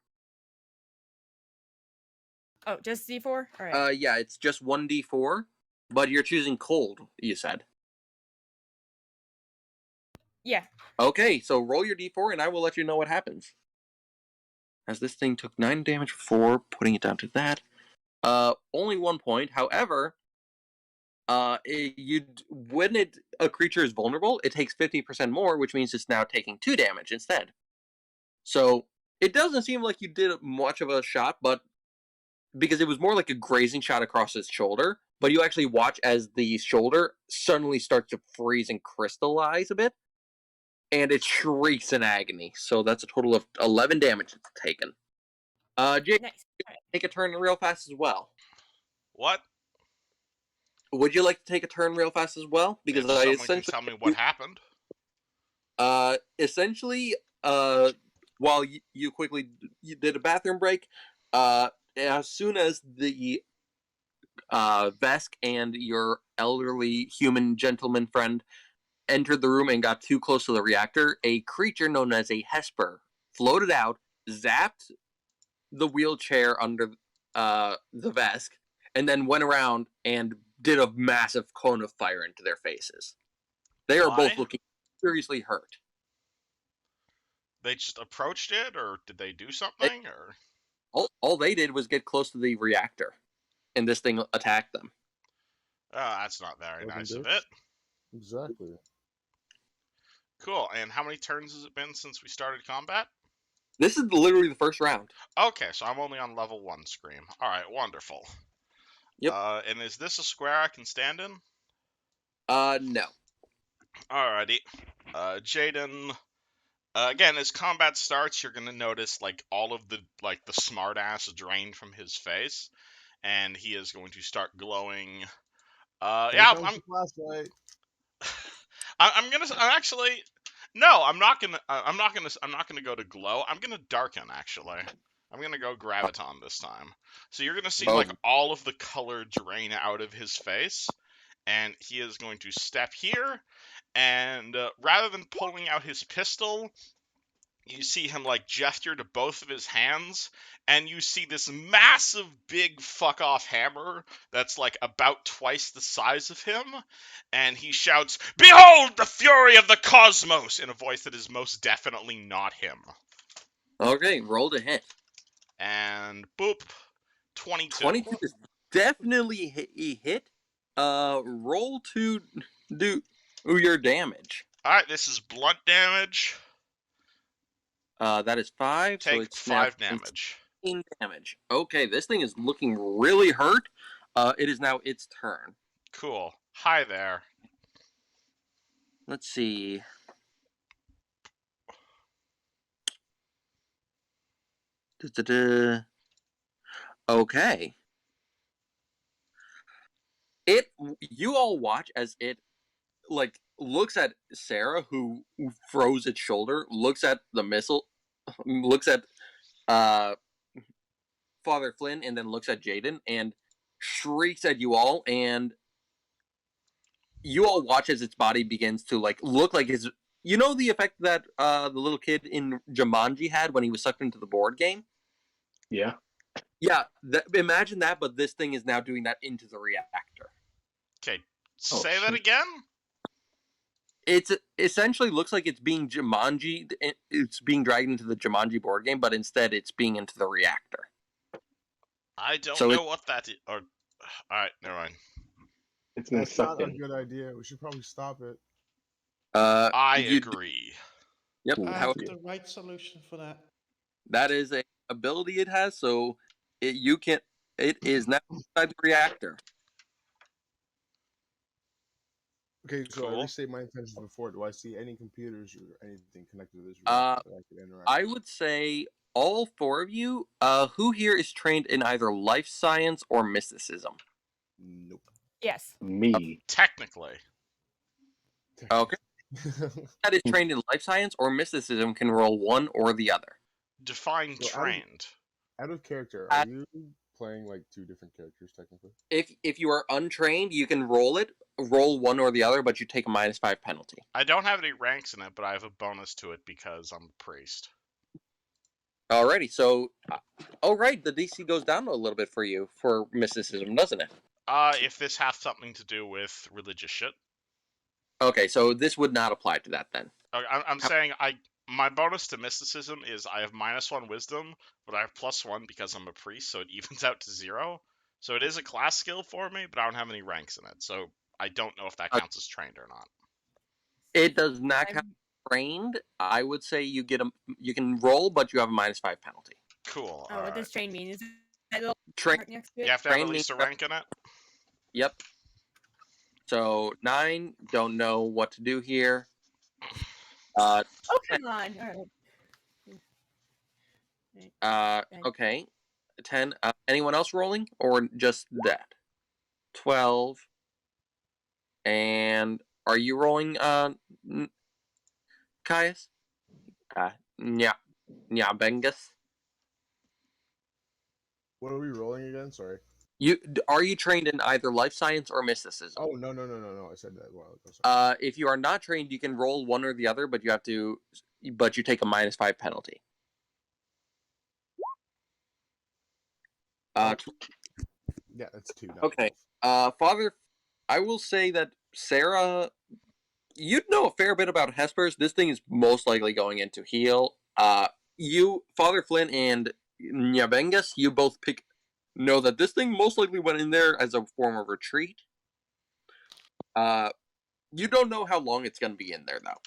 Oh, just D4. All right. Yeah, it's just 1d4, but you're choosing cold. You said. Yeah. Okay, so roll your d4, and I will let you know what happens. As this thing took 9 damage before, putting it down to that. Only 1 point. However, when a creature is vulnerable, it takes 50% more, which means it's now taking 2 damage instead. So it doesn't seem like you did much of a shot, but because it was more like a grazing shot across its shoulder, but you actually watch as the shoulder suddenly starts to freeze and crystallize a bit, and it shrieks in agony. So that's a total of 11 damage it's taken. Jake, Nice. All right. take a turn real fast as well. What? Would you like to take a turn real fast as well? Because If I someone can essentially tell me what happened. Essentially, while you quickly did a bathroom break, as soon as the Vesk and your elderly human gentleman friend entered the room and got too close to the reactor, a creature known as a Hesper floated out, zapped the wheelchair under the Vesk, and then went around and did a massive cone of fire into their faces. They are both Why? looking seriously hurt. They just approached it, or did they do something, or? All they did was get close to the reactor, and this thing attacked them. Oh, that's not very Fucking nice of bitch. it. Exactly. Cool. And how many turns has it been since we started combat? This is literally the first round. Okay, so I'm only on level 1 Scream. Alright, wonderful. Yep. And is this a square I can stand in? No. Alrighty. Jaden. Again, as combat starts, you're gonna notice like all of the smart ass drain from his face, and he is going to start glowing. Here comes the flashlight. I'm actually no, I'm not gonna go to glow. I'm gonna darken actually. I'm gonna go graviton this time. So you're gonna see like all of the color drain out of his face, and he is going to step here, and rather than pulling out his pistol, you see him like gesture to both of his hands, and you see this massive big fuck off hammer that's like about twice the size of him, and he shouts, "Behold the fury of the cosmos!" in a voice that is most definitely not him. Okay, roll to hit. And boop, 22. 22 is definitely a hit. Roll to do your damage. Alright, this is blunt damage. That is 5, so Take it's 5 now damage. 16 damage. Okay, this thing is looking really hurt. It is now its turn. Cool. Hi there. Let's see. Okay. You all watch as it like looks at Sarah, who froze its shoulder, looks at the missile, looks at Father Flynn, and then looks at Jaden and shrieks at you all, and you all watch as its body begins to like look like his. You know the effect that the little kid in Jumanji had when he was sucked into the board game? Yeah. Yeah, imagine that, but this thing is now doing that into the reactor. Okay, Oh, say that shit. again? It's essentially looks like it's being Jumanji. It's being dragged into the Jumanji board game, but instead it's being into the reactor. I don't So know what that is. Or, alright, never mind. It's been That's sucked not a in. good idea. We should probably stop it. I you agree. Yep. I How have the right solution for that. that is a ability it has, so it is now inside the reactor. Okay, so I Cool. restate my intentions before. Do I see any computers or anything connected to this Uh, reactor that I could interact I with? would say all four of you. Who here is trained in either life science or mysticism? Nope. Yes. Me. Technically. Okay. That is trained in life science or mysticism can roll one or the other. Define So trained. out of character, Uh, are you playing like two different characters technically? If you are untrained, you can roll one or the other, but you take a -5 penalty. I don't have any ranks in it, but I have a bonus to it because I'm a priest. Alrighty, so oh right, the DC goes down a little bit for you for mysticism, doesn't it? If this has something to do with religious shit. Okay, so this would not apply to that then. I'm saying my bonus to mysticism is I have -1 wisdom, but I have +1 because I'm a priest, so it evens out to 0. So it is a class skill for me, but I don't have any ranks in it, so I don't know if that counts as trained or not. It does not count trained. I would say you can roll, but you have a -5 penalty. Cool. Oh, what does train mean? Is that little Train. part next to You it? have to have Train at least a means- rank in it. Yep. So 9, don't know what to do here. Oh, come on. All right. Okay. 10. Anyone else rolling or just that? 12. And are you rolling, Caius? Bengus? What are we rolling again? Sorry. Are you trained in either life science or mysticism? Oh no. I said that a while ago. Sorry. If you are not trained, you can roll one or the other, but you take a -5 penalty. Yeah, that's 2. Not Okay. 12. Father, I will say that Sarah, you'd know a fair bit about Hespers. This thing is most likely going into heal. Father Flynn and Nyabengus, you both know that this thing most likely went in there as a form of retreat. You don't know how long it's going to be in there, though.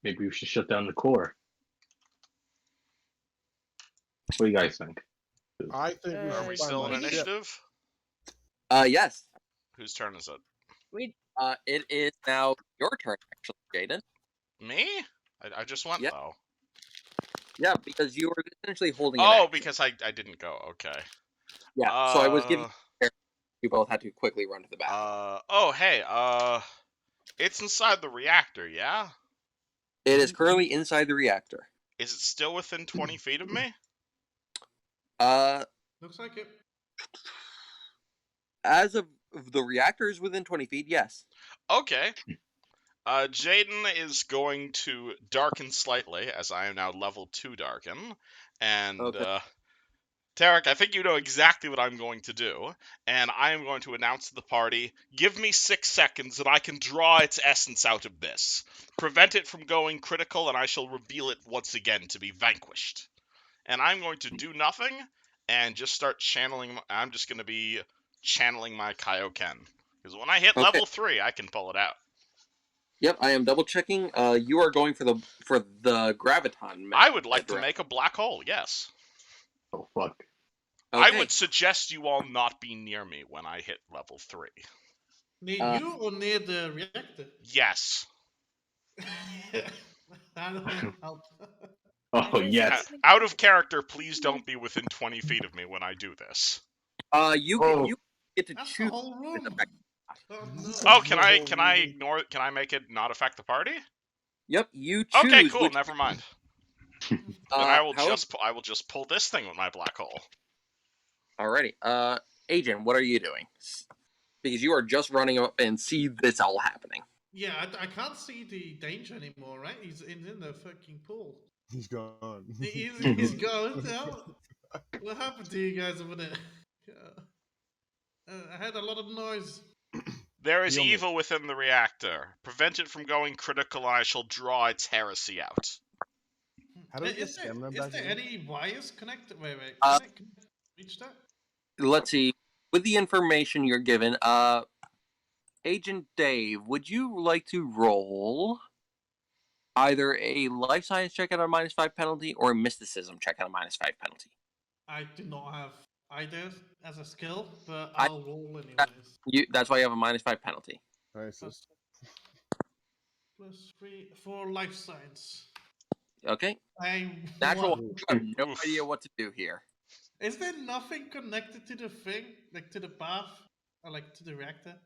Maybe we should shut down the core. What do you guys think? I think we Are should we find still in my ship. initiative? Yes. Whose turn is it? It is now your turn, actually, Jaden. Me? I just went Yeah. though. Yeah, because you were essentially holding an Oh, action. because I didn't go. Okay. Yeah, so I was giving you both had to quickly run to the bathroom. Oh, hey. It's inside the reactor, yeah? It is currently inside the reactor. Is it still within 20 feet of me? Looks like it. As of the reactor is within 20 feet, yes. Okay. Jaden is going to darken slightly, as I am now level 2 darken. And, Okay. Tarek, I think you know exactly what I'm going to do. And I am going to announce to the party, give me 6 seconds and I can draw its essence out of this. Prevent it from going critical and I shall reveal it once again to be vanquished. And I'm going to do nothing and just start channeling. I'm just going to be channeling my Kaioken. Because when I hit level 3, I can pull it out. Yep, I am double checking. You are going for the graviton. I would like to make a black hole, yes. Oh, fuck. Okay. I would suggest you all not be near me when I hit level 3. Near you or near the reactor? Yes. I don't help. Oh, yes. Out of character, please don't be within 20 feet of me when I do this. You get to That's choose. the whole room. Oh, no. Oh, can I ignore it? Can I make it not affect the party? Yep, you choose. Okay, cool. Never mind. Then I will however, just pull this thing with my black hole. Alrighty. Agent, what are you doing? Because you are just running up and see this all happening. Yeah, I can't see the danger anymore, right? He's in the fucking pool. He's gone. He's gone. What happened to you guys over there? I had a lot of noise. There is Heal me. evil within the reactor. Prevent it from going critical, and I shall draw its heresy out. How do we get Is stamina there back again? any wires connected? Wait. Uh, Can I reach that? Let's see. With the information you're given, Agent Dave, would you like to roll either a life science check at a -5 penalty or a mysticism check at a -5 penalty? I do not have either as a skill, but I- I'll roll anyways. That's why you have a -5 penalty. Nice. Plus, +3 for life science. Okay. I Natural what? one. You have no Oof. idea what to do here. Is there nothing connected to the thing, like to the path, or like to the reactor?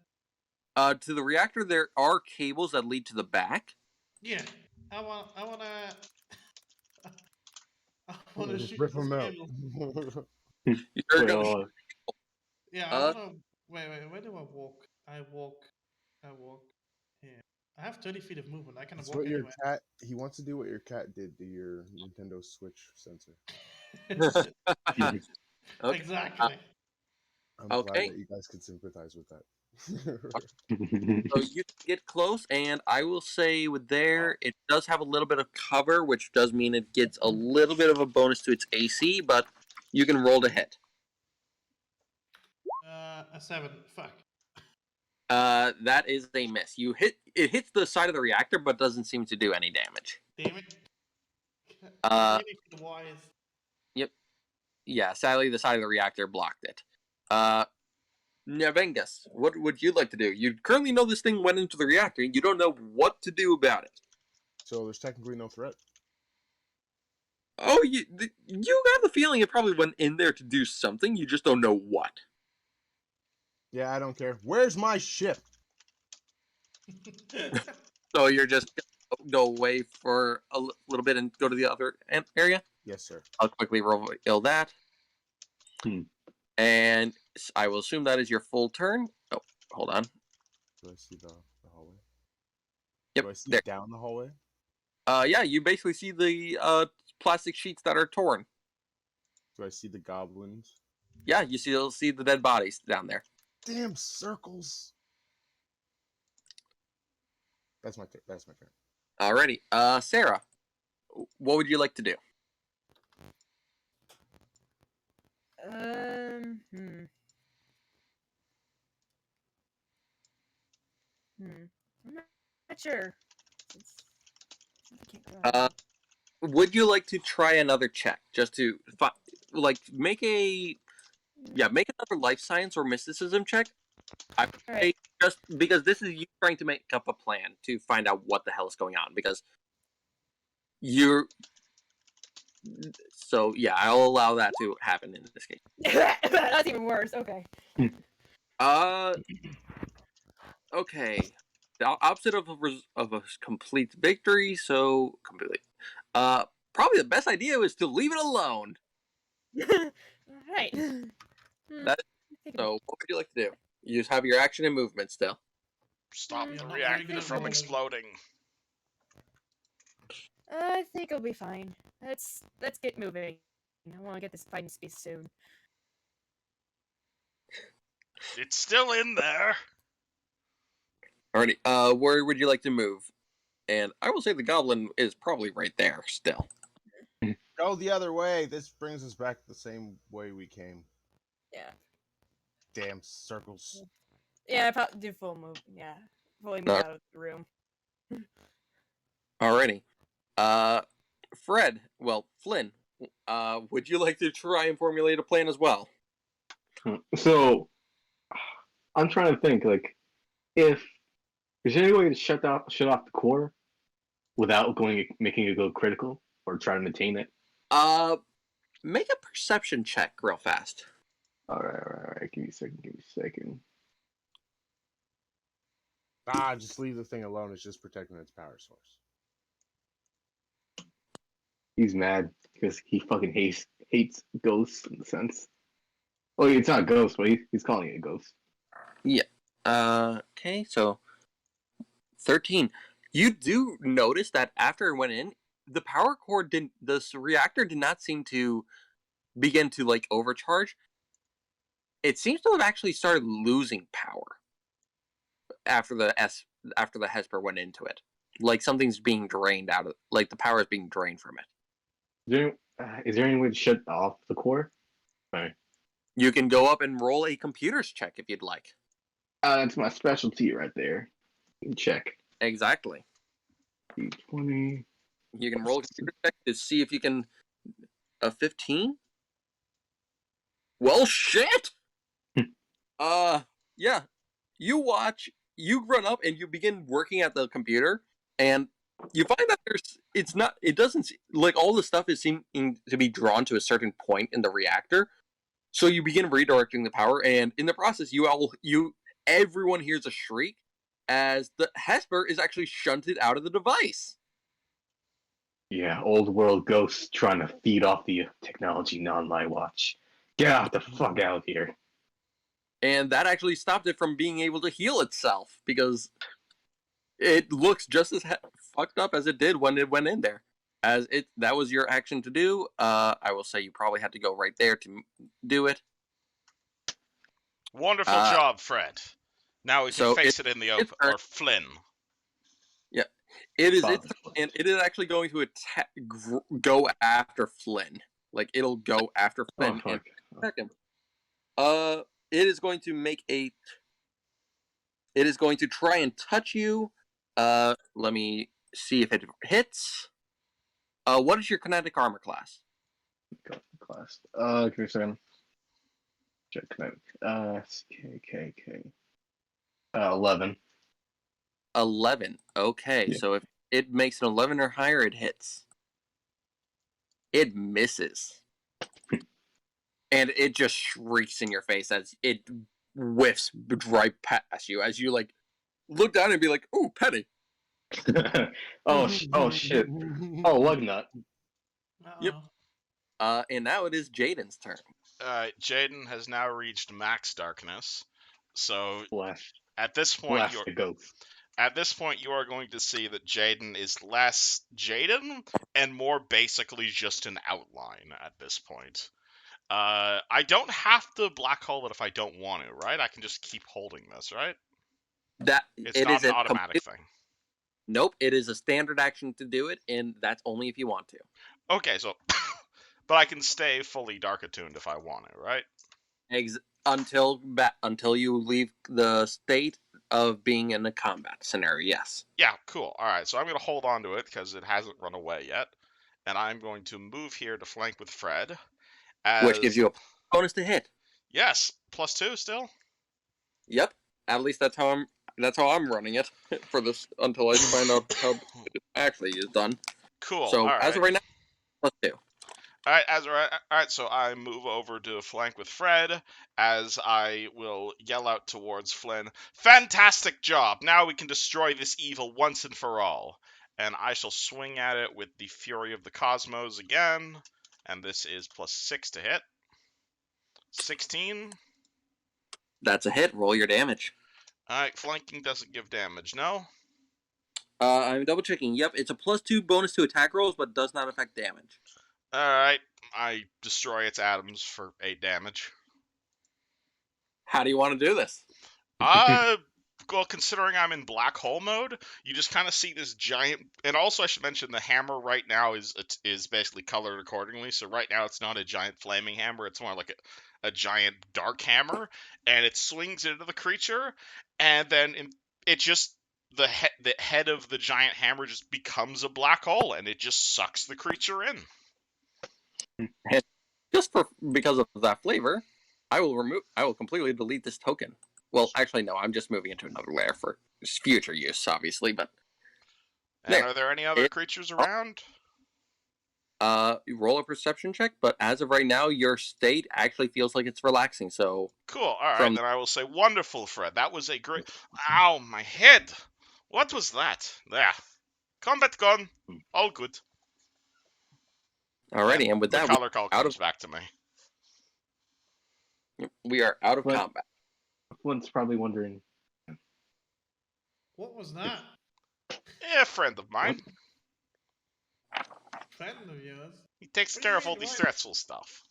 To the reactor, there are cables that lead to the back. Yeah, I wanna shoot Rip this him out. cable. You're going. Well, Yeah, I wanna. Wait. Where do I walk? I walk. Here. I have 30 feet of movement. I can It's walk what your anywhere. cat. He wants to do what your cat did to your Nintendo Switch sensor. Okay. Exactly. I'm glad Okay. that you guys can sympathize with that. So you get close, and I will say with there, it does have a little bit of cover, which does mean it gets a little bit of a bonus to its AC, but you can roll to hit. A 7. Fuck. That is a miss. It hits the side of the reactor, but doesn't seem to do any damage. Damn it. Uh, Really wise. Yep. Yeah, sadly, the side of the reactor blocked it. Nevengus, what would you like to do? You currently know this thing went into the reactor. You don't know what to do about it. So there's technically no threat. Oh, you have the feeling it probably went in there to do something. You just don't know what. Yeah, I don't care. Where's my ship? So you're just gonna go away for a little bit and go to the other area? Yes, sir. I'll quickly reveal that. And I will assume that is your full turn. Oh, hold on. Do I see the hallway? Yep, Do I see there. down the hallway? Yeah, you basically see the plastic sheets that are torn. Do I see the goblins? Yeah, you'll see the dead bodies down there. Damn circles! That's my turn. That's my turn. Alrighty. Sarah, what would you like to do? Um. Hmm. I'm not sure. I can't go out. Would you like to try another check just to make another life science or mysticism check? I would say Alright. just because this is you trying to make up a plan to find out what the hell is going on because you're. So yeah, I'll allow that to happen in this case. That's even worse. Okay. Okay. The opposite of a complete victory, so completely. Probably the best idea is to leave it alone. Alright. That so, what would you like to do? You just have your action and movement still. Stop You're the not very good reactor at from rolling. exploding. I think it'll be fine. Let's get moving. I want to get this fighting space soon. It's still in there. Alrighty. Where would you like to move? And I will say the goblin is probably right there still. Go the other way. This brings us back the same way we came. Yeah. Damn circles. Yeah, I probably do full move. Yeah, fully move No. out of the room. Alrighty. Fred. Well, Flynn. Would you like to try and formulate a plan as well? So, I'm trying to think. Like, if is there any way to shut off the core without making it go critical or try to maintain it? Make a perception check real fast. All right. Give me a second. Just leave the thing alone. It's just protecting its power source. He's mad because he fucking hates ghosts in the sense. Well, it's not a ghost, but he's calling it a ghost. Yeah. Okay, so 13. You do notice that after it went in, the power cord didn't. This reactor did not seem to begin to overcharge. It seems to have actually started losing power after the Hesper went into it. Like something's being drained out of. Like the power is being drained from it. Is there any way to shut off the core? Right. You can go up and roll a computer's check if you'd like. That's my specialty right there. Check. Exactly. D20. You can roll a computer check to see if you can. A 15? Well, shit! Yeah. You run up and you begin working at the computer, and you find that it doesn't, like, all the stuff is seeming to be drawn to a certain point in the reactor. So you begin redirecting the power, and in the process, everyone hears a shriek as the Hesper is actually shunted out of the device. Yeah, old world ghosts trying to feed off the technology on my watch. Get out the fuck out here. And that actually stopped it from being able to heal itself, because it looks just as fucked up as it did when it went in there. That was your action to do. I will say you probably had to go right there to do it. Wonderful job, Fred. Now we can so face it in the open. Or Flynn. Yeah, it is. Father And it is actually going to go after Flynn. Like, it'll go after Flynn and attack him. It is going to make a. It is going to try and touch you. Let me see if it hits. What is your kinetic armor class? Class. Give me a second. Check kinetic. KKK. 11. 11. Okay, Yeah. so if it makes an 11 or higher, it hits. It misses. And it just shrieks in your face as it whiffs right past you, as you, like, look down and be like, "Ooh, Penny." oh shit. Oh, lug nut. Yep. And now it is Jaden's turn. Jaden has now reached max darkness. So Blast. at this point, Blast the ghost. At this point, you are going to see that Jaden is less Jaden and more basically just an outline at this point. I don't have to black hole it if I don't want to, right? I can just keep holding this, right? It's not an automatic thing. Nope, it is a standard action to do it, and that's only if you want to. Okay, so, but I can stay fully dark attuned if I want to, right? Until you leave the state of being in a combat scenario, yes. Yeah, cool. All right, so I'm going to hold on to it because it hasn't run away yet, and I'm going to move here to flank with Fred. Which gives you a bonus to hit. Yes, +2 still. Yep. At least that's how I'm running it for this until I find out how it actually is done. Cool. So as of right now, +2. All right, so I move over to flank with Fred as I will yell out towards Flynn, "Fantastic job! Now we can destroy this evil once and for all." And I shall swing at it with the Fury of the Cosmos again, and this is +6 to hit. 16. That's a hit. Roll your damage. Alright, flanking doesn't give damage, no? I'm double checking. Yep, it's a +2 bonus to attack rolls, but does not affect damage. Alright, I destroy its atoms for 8 damage. How do you want to do this? Well, considering I'm in black hole mode, you just kind of see this giant. And also, I should mention the hammer right now is basically colored accordingly. So right now, it's not a giant flaming hammer; it's more like a giant dark hammer, and it swings into the creature, and then the head of the giant hammer just becomes a black hole, and it just sucks the creature in. And just because of that flavor, I will completely delete this token. Well, actually, no, I'm just moving into another layer for future use, obviously, but... And are there any other creatures around? Roll a perception check, but as of right now, your state actually feels like it's relaxing, so... Cool, alright, then I will say, wonderful, Fred. That was a great... Ow, my head! What was that? There. Combat gone. All good. Alrighty, and with that, the color call comes back to me. We are out of combat. One's probably wondering. What was that? Yeah, friend of mine. Friend of yours? He takes care of all the stressful stuff.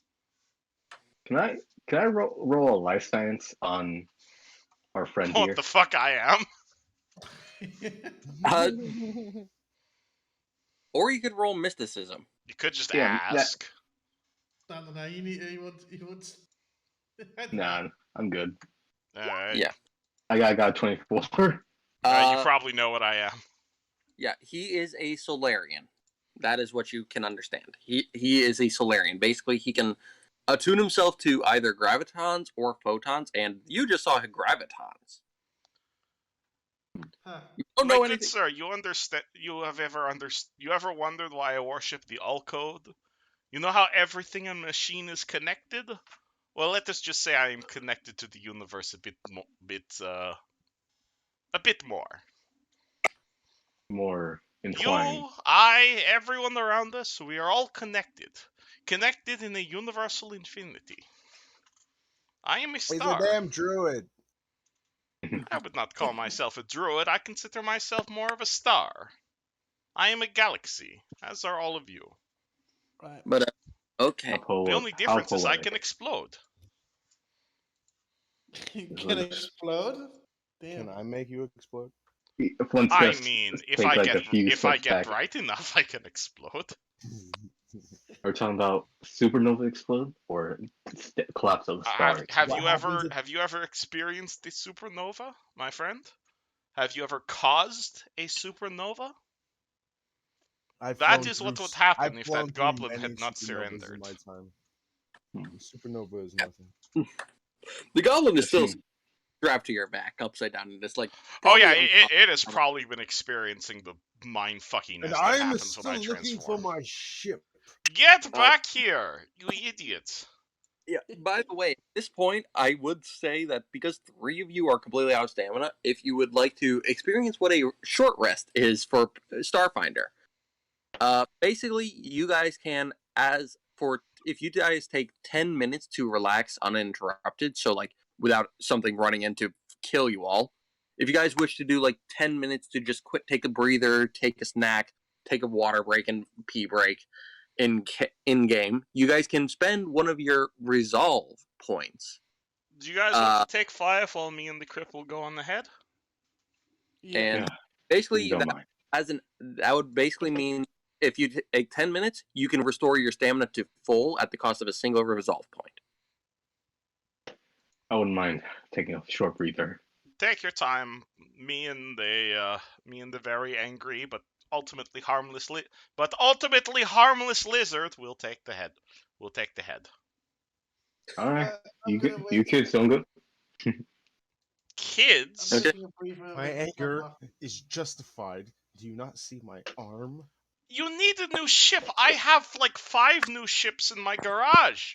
Can I roll a life science on our friend here? What the fuck I am? Or you could roll mysticism. You could just ask. No, he wants... Nah, I'm good. Alright. Yeah. I got 24. You probably know what I am. Yeah, he is a Solarian. That is what you can understand. He is a Solarian. Basically, he can attune himself to either gravitons or photons, and you just saw gravitons. Huh. You don't My know good anything. sir, you understand? You ever wondered why I worship the all code? You know how everything in a machine is connected? Well, let us just say I am connected to the universe a bit more. More entwined. You, I, everyone around us, we are all connected. Connected in a universal infinity. I am a He's a star. damn druid. I would not call myself a druid. I consider myself more of a star. I am a galaxy, as are all of you. Right. But okay, The only How difference is I poetic. can explode. You This can was- explode? Damn. Can I make you explode? Flint's I just mean, take like a few if I steps get back. bright enough, I can explode. Are we talking about supernova explode or collapse of a star explode? Have you ever experienced the supernova, my friend? Have you ever caused a supernova? That is what would happen I've if flown that through goblin many had not supernovas in surrendered. my time. Supernova is nothing. the goblin is I've still seen- strapped to your back, upside down, and it's like Oh probably yeah, unconscious. it has probably been experiencing the mind fuckiness And that I'm happens when still I looking for transform. my ship. Get back here, you idiot! Yeah. By the way, at this point, I would say that because three of you are completely out of stamina, if you would like to experience what a short rest is for Starfinder, basically you guys can, if you guys take 10 minutes to relax uninterrupted, so like without something running in to kill you all. If you guys wish to do like 10 minutes to just quit, take a breather, take a snack, take a water break and pee break, in game, you guys can spend one of your resolve points. Do you guys want to take 5 while me and the cripple go on ahead? Yeah. And Yeah, basically don't mind. that would basically mean if you take 10 minutes, you can restore your stamina to full at the cost of a single resolve point. I wouldn't mind taking a short breather. Take your time. Me and the very angry but ultimately harmless lizard will take the head. We'll take the head. All right, I'm gonna you wait. kids don't go. I'm Kids, Okay. taking a breather. My anger is justified. Do you not see my arm? you need a new ship. I have like 5 new ships in my garage.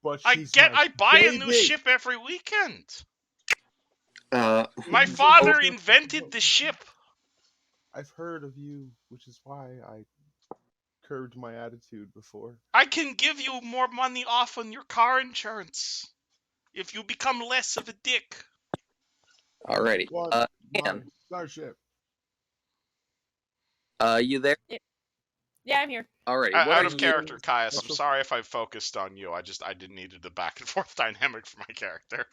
But she's my I buy a new baby. ship every weekend. Uh, My father invented the ship. I've heard of you, which is why I curbed my attitude before. I can give you more money off on your car insurance if you become less of a dick. alrighty. What? My Anne, starship. you there? Yeah, I'm here. Alrighty. What Out are of you? character, Caius. I'm That's sorry if I focused on you. I didn't needed the back and forth dynamic for my character.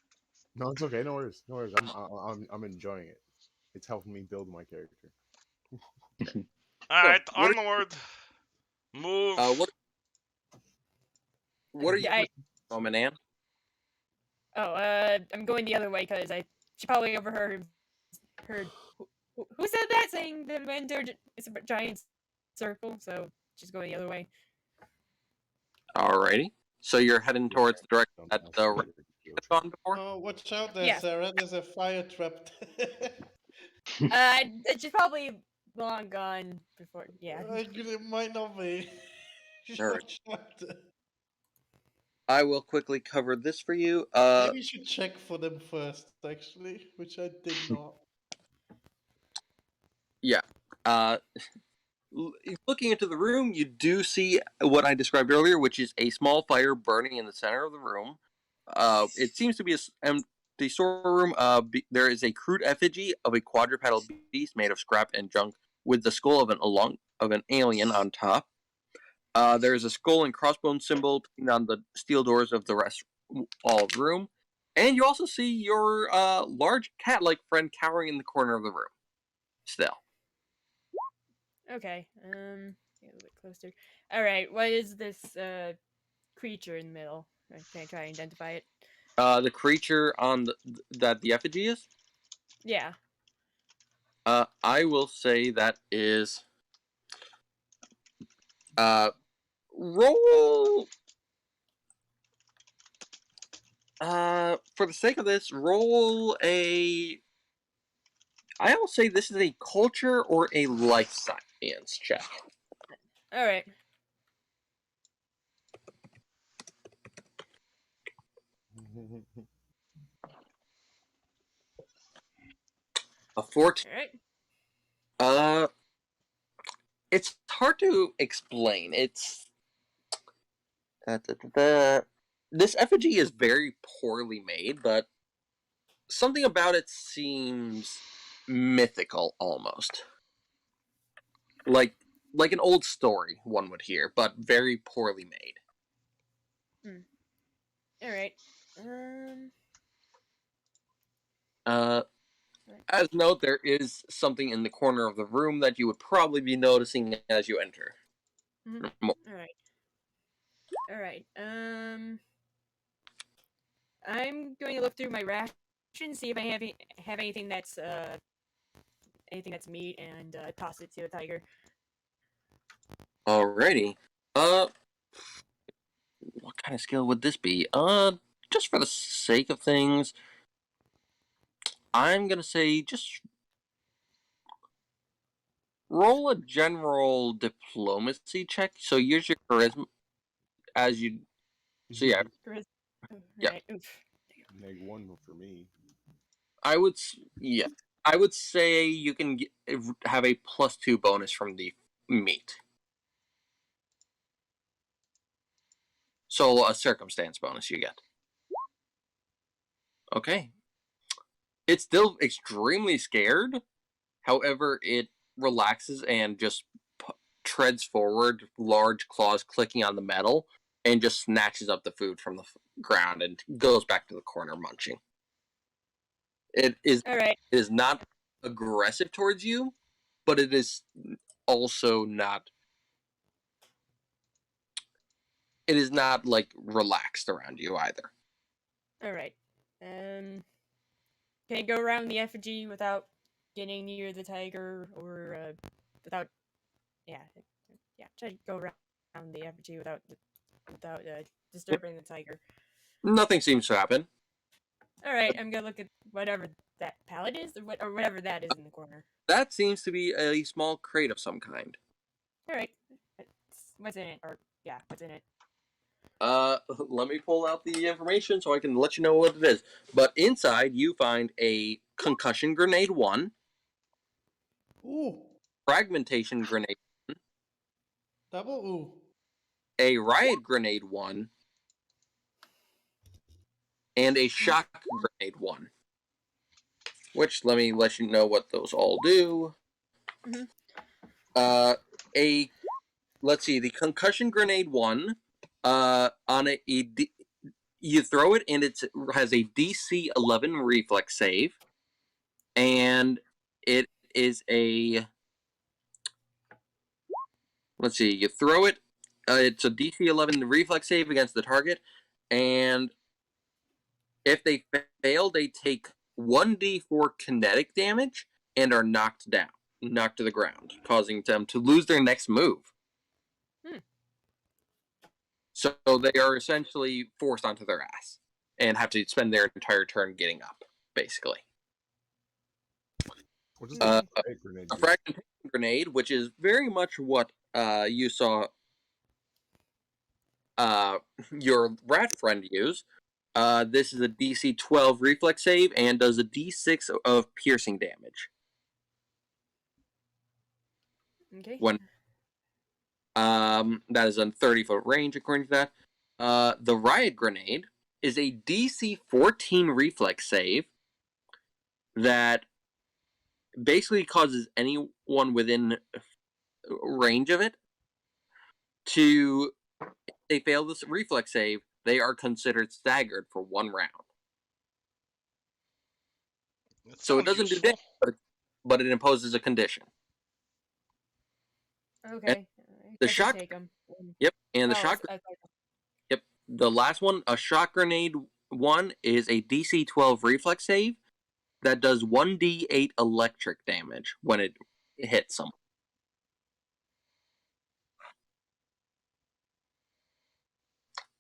No, it's okay. No worries. No worries. I'm enjoying it. It's helping me build my character. All right, what onward. Move. What are you Yeah, doing, moment, Anne? I'm going the other way because she probably overheard who said that saying the mentor it's a giant circle, so she's going the other way. Alrighty. So you're heading towards the direction that the rat has gone before? Oh, watch out there, Yeah. Sarah. There's a fire trap. She's probably long gone before. Yeah. It might not be. Alright. Watch out. I will quickly cover this for you. Maybe you should check for them first, actually, which I did not. Yeah. Uh, looking into the room, you do see what I described earlier, which is a small fire burning in the center of the room. It seems to be an empty storeroom. There is a crude effigy of a quadrupedal beast made of scrap and junk, with the skull of an alien on top. There is a skull and crossbone symbol painted on the steel doors of the rest wall of the room, and you also see your large cat-like friend cowering in the corner of the room. Still. Okay. Get a little bit closer. All right. What is this creature in the middle? Can I try and identify it? The creature that the effigy is? Yeah. I will say that is roll. For the sake of this, roll a. I will say this is a culture or a life science check. All right. A 14. All right. It's hard to explain. It's da, da, da, da. This effigy is very poorly made, but something about it seems mythical almost. Like an old story one would hear, but very poorly made. All right. Uh as note, there is something in the corner of the room that you would probably be noticing as you enter. All right. All right. I'm going to look through my ration, see if I have anything that's meat, and toss it to a tiger. Alrighty. What kind of skill would this be? Just for the sake of things, I'm gonna say just roll a general diplomacy check. So use your charisma as you. So yeah, Chris. yeah. Right. Oof. -1 for me. Yeah, I would say you can have a +2 bonus from the meat. So a circumstance bonus you get. Okay. It's still extremely scared. However, it relaxes and just treads forward, large claws clicking on the metal, and just snatches up the food from the ground and goes back to the corner munching. It All right. is not aggressive towards you, but it is also not. It is not like relaxed around you either. All right. Can I go around the effigy without getting near the tiger, or without? Yeah. Yeah. Try to go around the effigy without disturbing the tiger. Nothing seems to happen. All right. I'm gonna look at whatever that pallet is, or whatever that is in the corner. That seems to be a small crate of some kind. All right. What's in it? Or yeah, what's in it? Let me pull out the information so I can let you know what it is. But inside, you find a concussion grenade 1, Ooh, fragmentation grenade, double ooh. a riot grenade 1, and a shock grenade 1. Which, let me let you know what those all do. Mm-hmm. Let's see, the concussion grenade 1, you throw it and it has a DC 11 reflex save, and it is a. Let's see, you throw it. It's a DC 11 reflex save against the target, and if they fail, they take 1d4 kinetic damage and are knocked to the ground, causing them to lose their next move. So they are essentially forced onto their ass and have to spend their entire turn getting up, basically. What does Uh, the riot grenade a do? fragmentation grenade, which is very much what you saw your rat friend use. This is a DC 12 reflex save and does a D6 of piercing damage. Okay. When that is on 30-foot range, according to that. The riot grenade is a DC 14 reflex save that basically causes anyone within range of it to. If they fail this reflex save, they are considered staggered for 1 round. That So it sounds doesn't do useful. damage, but it imposes a condition. And Okay. the I can shock. take them. Yep, and the Oh, shock. Yep, the last one, a shock grenade 1, is a DC 12 reflex save that does 1d8 electric damage when it hits someone.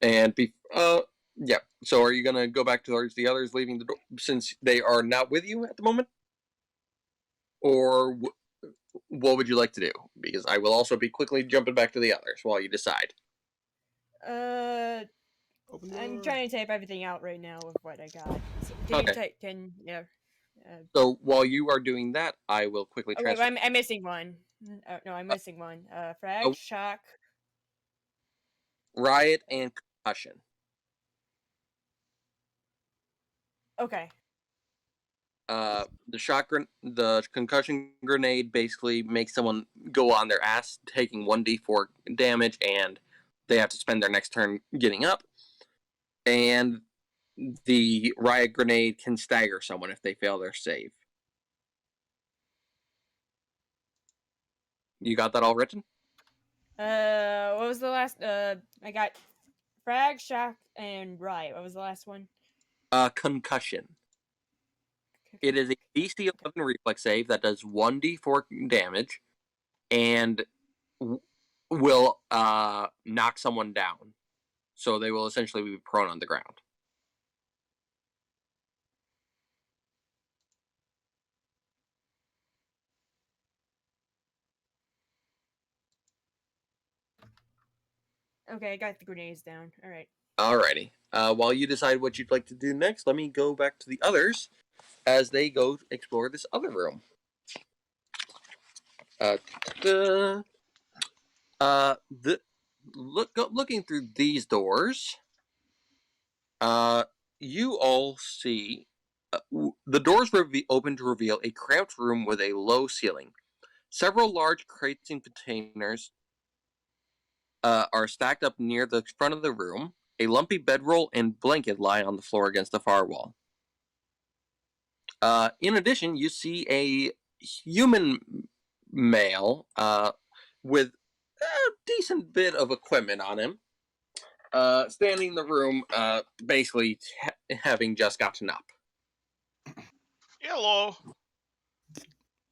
And yeah. So are you gonna go back towards the others, leaving the door since they are not with you at the moment, or what would you like to do? Because I will also be quickly jumping back to the others while you decide. Open the I'm door. trying to type everything out right now with what I got. So Okay. yeah. So while you are doing that, I will quickly Oh wait, transfer. I'm missing one. No, I'm missing one. Frag, Oh, shock. riot and concussion. Okay. The concussion grenade basically makes someone go on their ass, taking 1d4 damage, and they have to spend their next turn getting up. And the riot grenade can stagger someone if they fail their save. You got that all written? What was the last? I got frag, shock, and riot. What was the last one? Concussion. It is a DC 11 reflex save that does 1d4 damage and will knock someone down. So they will essentially be prone on the ground. Okay, I got the grenades down. All right. Alrighty. While you decide what you'd like to do next, let me go back to the others as they go explore this other room. Looking through these doors, you all see the doors open to reveal a cramped room with a low ceiling. Several large crates and containers are stacked up near the front of the room. A lumpy bedroll and blanket lie on the floor against the far wall. In addition, you see a human male with a decent bit of equipment on him, standing in the room, basically having just gotten up. Hello.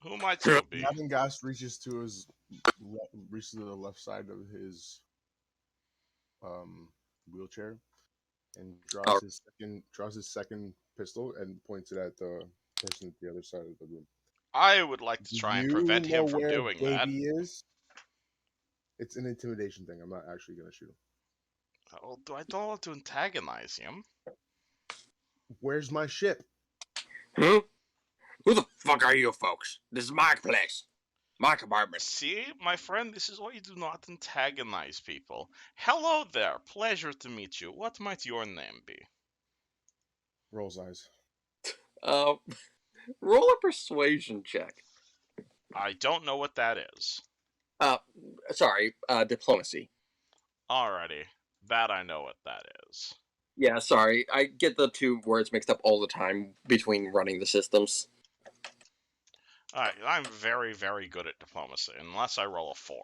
Who might you be? Gas reaches to the left side of his wheelchair and draws his second pistol and points it at the person at the other side of the room. I would like to Do try and you prevent know him from where doing that. baby is? It's an intimidation thing. I'm not actually gonna shoot him. Oh, I don't want to antagonize him. Where's my ship? Who the fuck are you folks? This is my place. My compartment. See, my friend, this is why you do not antagonize people. Hello there, pleasure to meet you. What might your name be? Rolls eyes. Roll a persuasion check. I don't know what that is. Diplomacy. Alrighty, that I know what that is. Yeah, sorry. I get the two words mixed up all the time between running the systems. Alright, I'm very, very good at diplomacy, unless I roll a 4.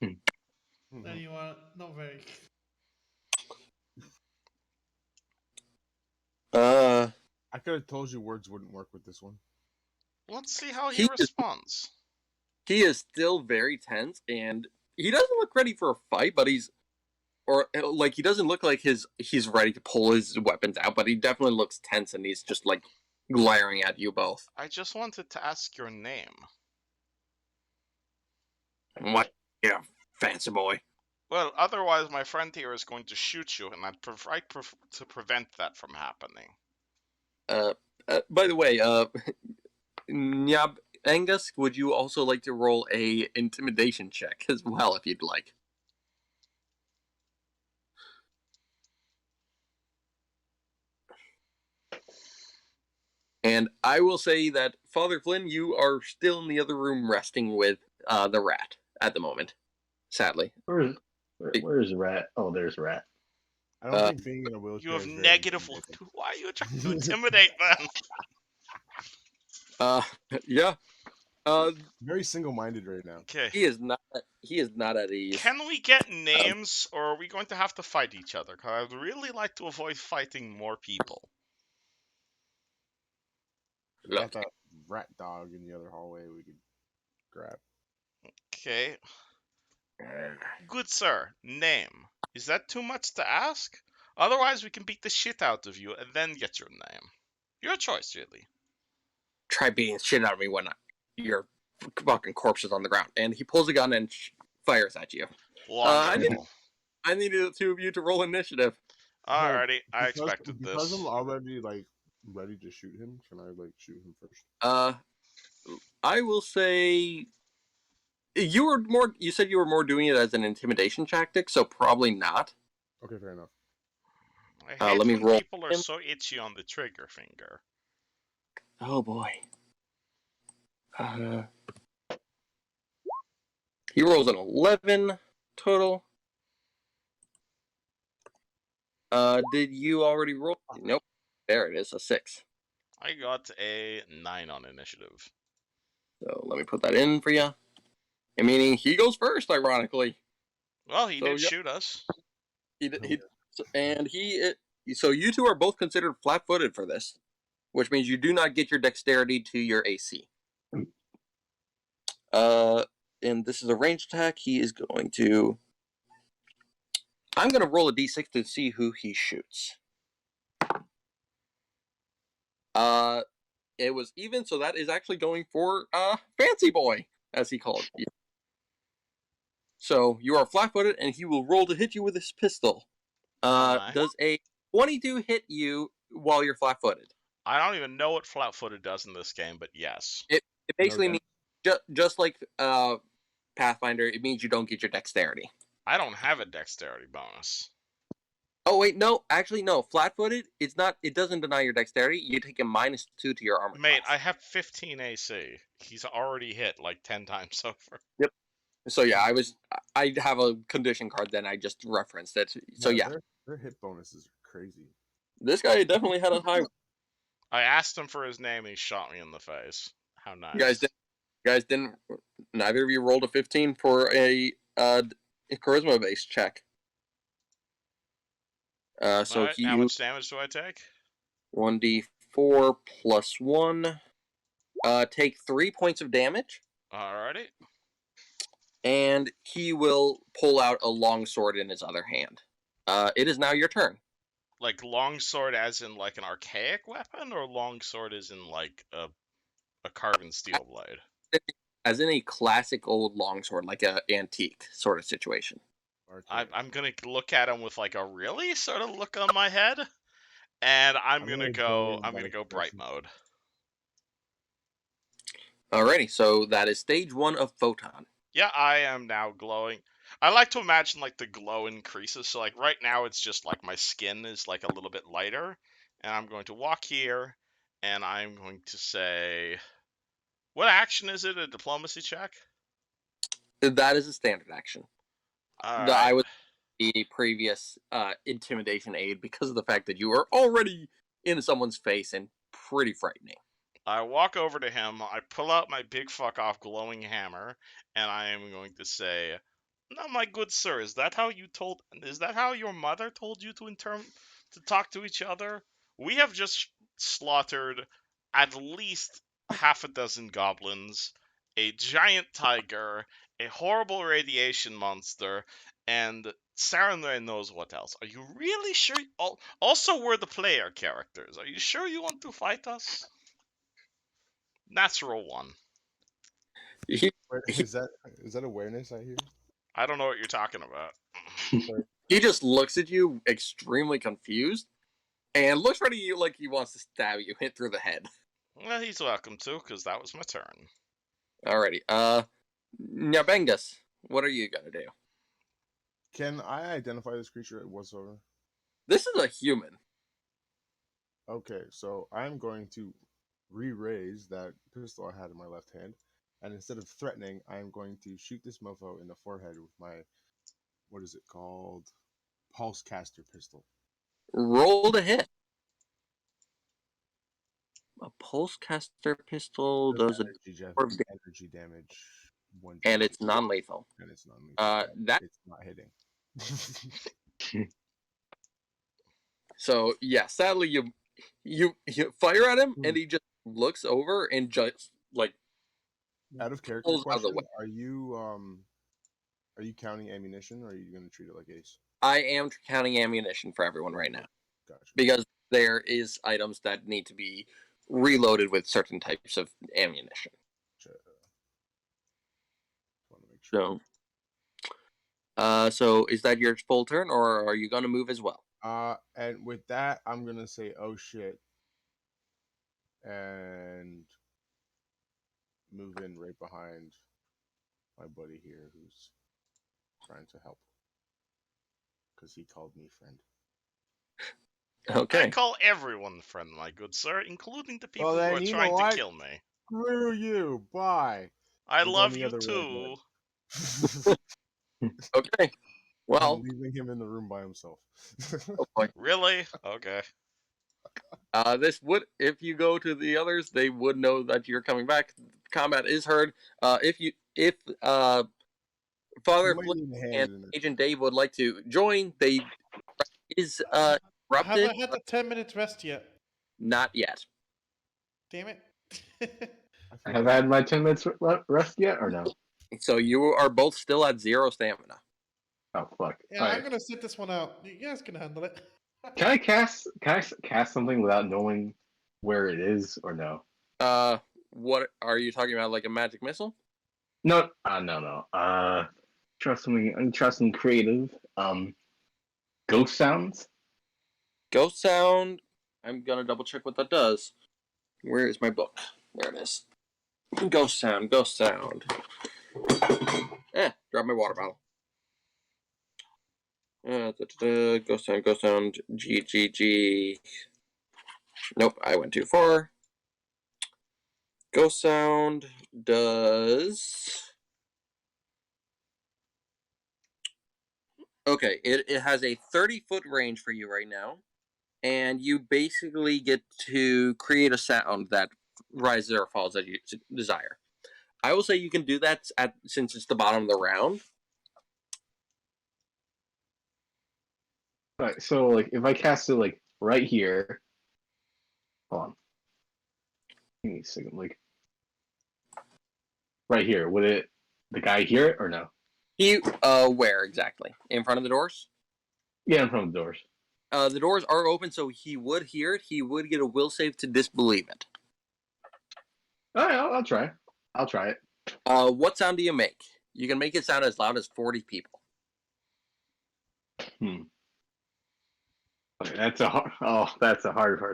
Then you are not very. I could have told you words wouldn't work with this one. Let's see how he responds. He is still very tense, and he doesn't look ready for a fight, but he doesn't look like he's ready to pull his weapons out, but he definitely looks tense, and he's just like glaring at you both. I just wanted to ask your name. What? Yeah, fancy boy. Well, otherwise my friend here is going to shoot you, and I'd like to prevent that from happening. By the way, Nyab Angus, would you also like to roll a intimidation check as well, if you'd like? And I will say that, Father Flynn, you are still in the other room resting with the rat at the moment, sadly. Where's the rat? Oh, there's a rat. I don't think being in a wheelchair. You have is very negative 1. intimidating. Why are you trying to intimidate them? Yeah. Very single-minded right now. Okay. He is not at ease. Can we get names, or are we going to have to fight each other? Because I'd really like to avoid fighting more people. We got that rat dog in the other hallway we could grab. Okay. Good sir, name. Is that too much to ask? Otherwise, we can beat the shit out of you and then get your name. Your choice, really. Try beating the shit out of me when your fucking corpse is on the ground. And he pulls a gun and fires at you. Wonderful. I need the two of you to roll initiative. Alrighty, I Because- expected Because this. I'm already ready to shoot him, can I shoot him first? I will say you said you were more doing it as an intimidation tactic, so probably not. Okay, fair enough. I hate let me when roll people are him. so itchy on the trigger finger. Oh boy. He rolls an 11 total. Did you already roll? Nope. There it is, a 6. I got a 9 on initiative. So let me put that in for you. And meaning he goes first, ironically. Well, he So, did yep. shoot us. So you two are both considered flat-footed for this, which means you do not get your dexterity to your AC. And this is a ranged attack. He is going to. I'm going to roll a d6 to see who he shoots. It was even, so that is actually going for Fancy Boy, as he called you. So you are flat-footed, and he will roll to hit you with his pistol. Alright. Does a 22 hit you while you're flat-footed? I don't even know what flat-footed does in this game, but yes. It basically Okay. means just like Pathfinder. It means you don't get your dexterity. I don't have a dexterity bonus. Oh wait, no, actually no. Flat-footed, it's not. It doesn't deny your dexterity. You take a -2 to your armor Mate, class. I have 15 AC. He's already hit like 10 times over. Yep. So yeah, I have a condition card. Then I just referenced it. So yeah, Their hit bonuses are crazy. this guy definitely had a high. I asked him for his name and he shot me in the face. How nice. You guys didn't. Neither of you rolled a 15 for a charisma-based check. So Alright, how much damage do I take? 1d4 plus 1. Take 3 points of damage, Alrighty. and he will pull out a long sword in his other hand. It is now your turn. Like longsword as in like an archaic weapon, or longsword as in like a carved steel blade? As in a classic old longsword, like an antique sort of situation. I'm gonna look at him with like a really sort of look on my head, and I'm gonna go bright mode. Alrighty, so that is stage 1 of Photon. Yeah, I am now glowing. I like to imagine like the glow increases. So like right now it's just like my skin is like a little bit lighter, and I'm going to walk here, and I'm going to say, what action is it? A diplomacy check? That is a standard action. All I right. was the previous intimidation aid because of the fact that you were already in someone's face and pretty frightening. I walk over to him, I pull out my big fuck off glowing hammer, and I am going to say, "Now, my good sir, is that how your mother told you to talk to each other? We have just slaughtered at least half a dozen goblins, a giant tiger, a horrible radiation monster, and Sarah knows what else. Are you really sure? Also, we're the player characters. Are you sure you want to fight us?" Natural 1. He, Is that awareness I hear? I don't know what you're talking about. he just looks at you extremely confused and looks right at you like he wants to stab you, hit through the head. Well, he's welcome to, because that was my turn. Alrighty. Nyabengus, what are you gonna do? Can I identify this creature whatsoever? This is a human. Okay, so I'm going to re-raise that pistol I had in my left hand, and instead of threatening, I'm going to shoot this mofo in the forehead with my, what is it called? Pulse caster pistol. Roll to hit. A pulse caster pistol does energy damage. And it's non-lethal. And it's non-lethal. It's not hitting. So yeah, sadly you fire at him and he just looks over and just like Out of character pulls out of the question, way. are you counting ammunition, or are you gonna treat it like ace? I am counting ammunition for everyone right now Gotcha. because there is items that need to be reloaded with certain types of ammunition. Want to make sure. So is that your full turn, or are you gonna move as well? And with that, I'm gonna say, "Oh shit," and move in right behind my buddy here, who's trying to help, because he called me friend. I Okay. call everyone friend, my good sir, including the people Well, who then are you know trying to what? kill me. Screw you. Bye. I I'm going love the you other way too. again. Okay. I'm Well, leaving him in the room by himself. oh boy. Really? Okay. This would, if you go to the others, they would know that you're coming back. Combat is heard. If You Father might Flynn need a hand and in it. Agent Dave would like to join, they is Have interrupted. I had the 10 minutes rest yet? Not yet. Damn it. I feel Have I bad. had my 10 minutes rest yet or no? So you are both still at 0 stamina. Oh fuck! Yeah, All I'm right. gonna sit this one out. You guys can handle it. Can I cast something without knowing where it is or no? What are you talking about? Like a magic missile? No. No. Trust me. I'm trusting creative. Ghost sounds. Ghost sound. I'm gonna double check what that does. Where is my book? There it is. Ghost sound. Ghost sound. Drop my water bottle. Ghost sound. Ghost sound. G. Nope, I went too far. Ghost sound does. Okay, it has a 30-foot range for you right now, and you basically get to create a sound that rises or falls as you desire. I will say you can do that since it's the bottom of the round. All right. So like, if I cast it like right here, hold on. Give me a second. Like right here, would it the guy hear it or no? Where exactly? In front of the doors? Yeah, in front of the doors. The doors are open, so he would hear it. He would get a will save to disbelieve it. All right, I'll try. I'll try it. What sound do you make? You can make it sound as loud as 40 people. Okay, that's a hard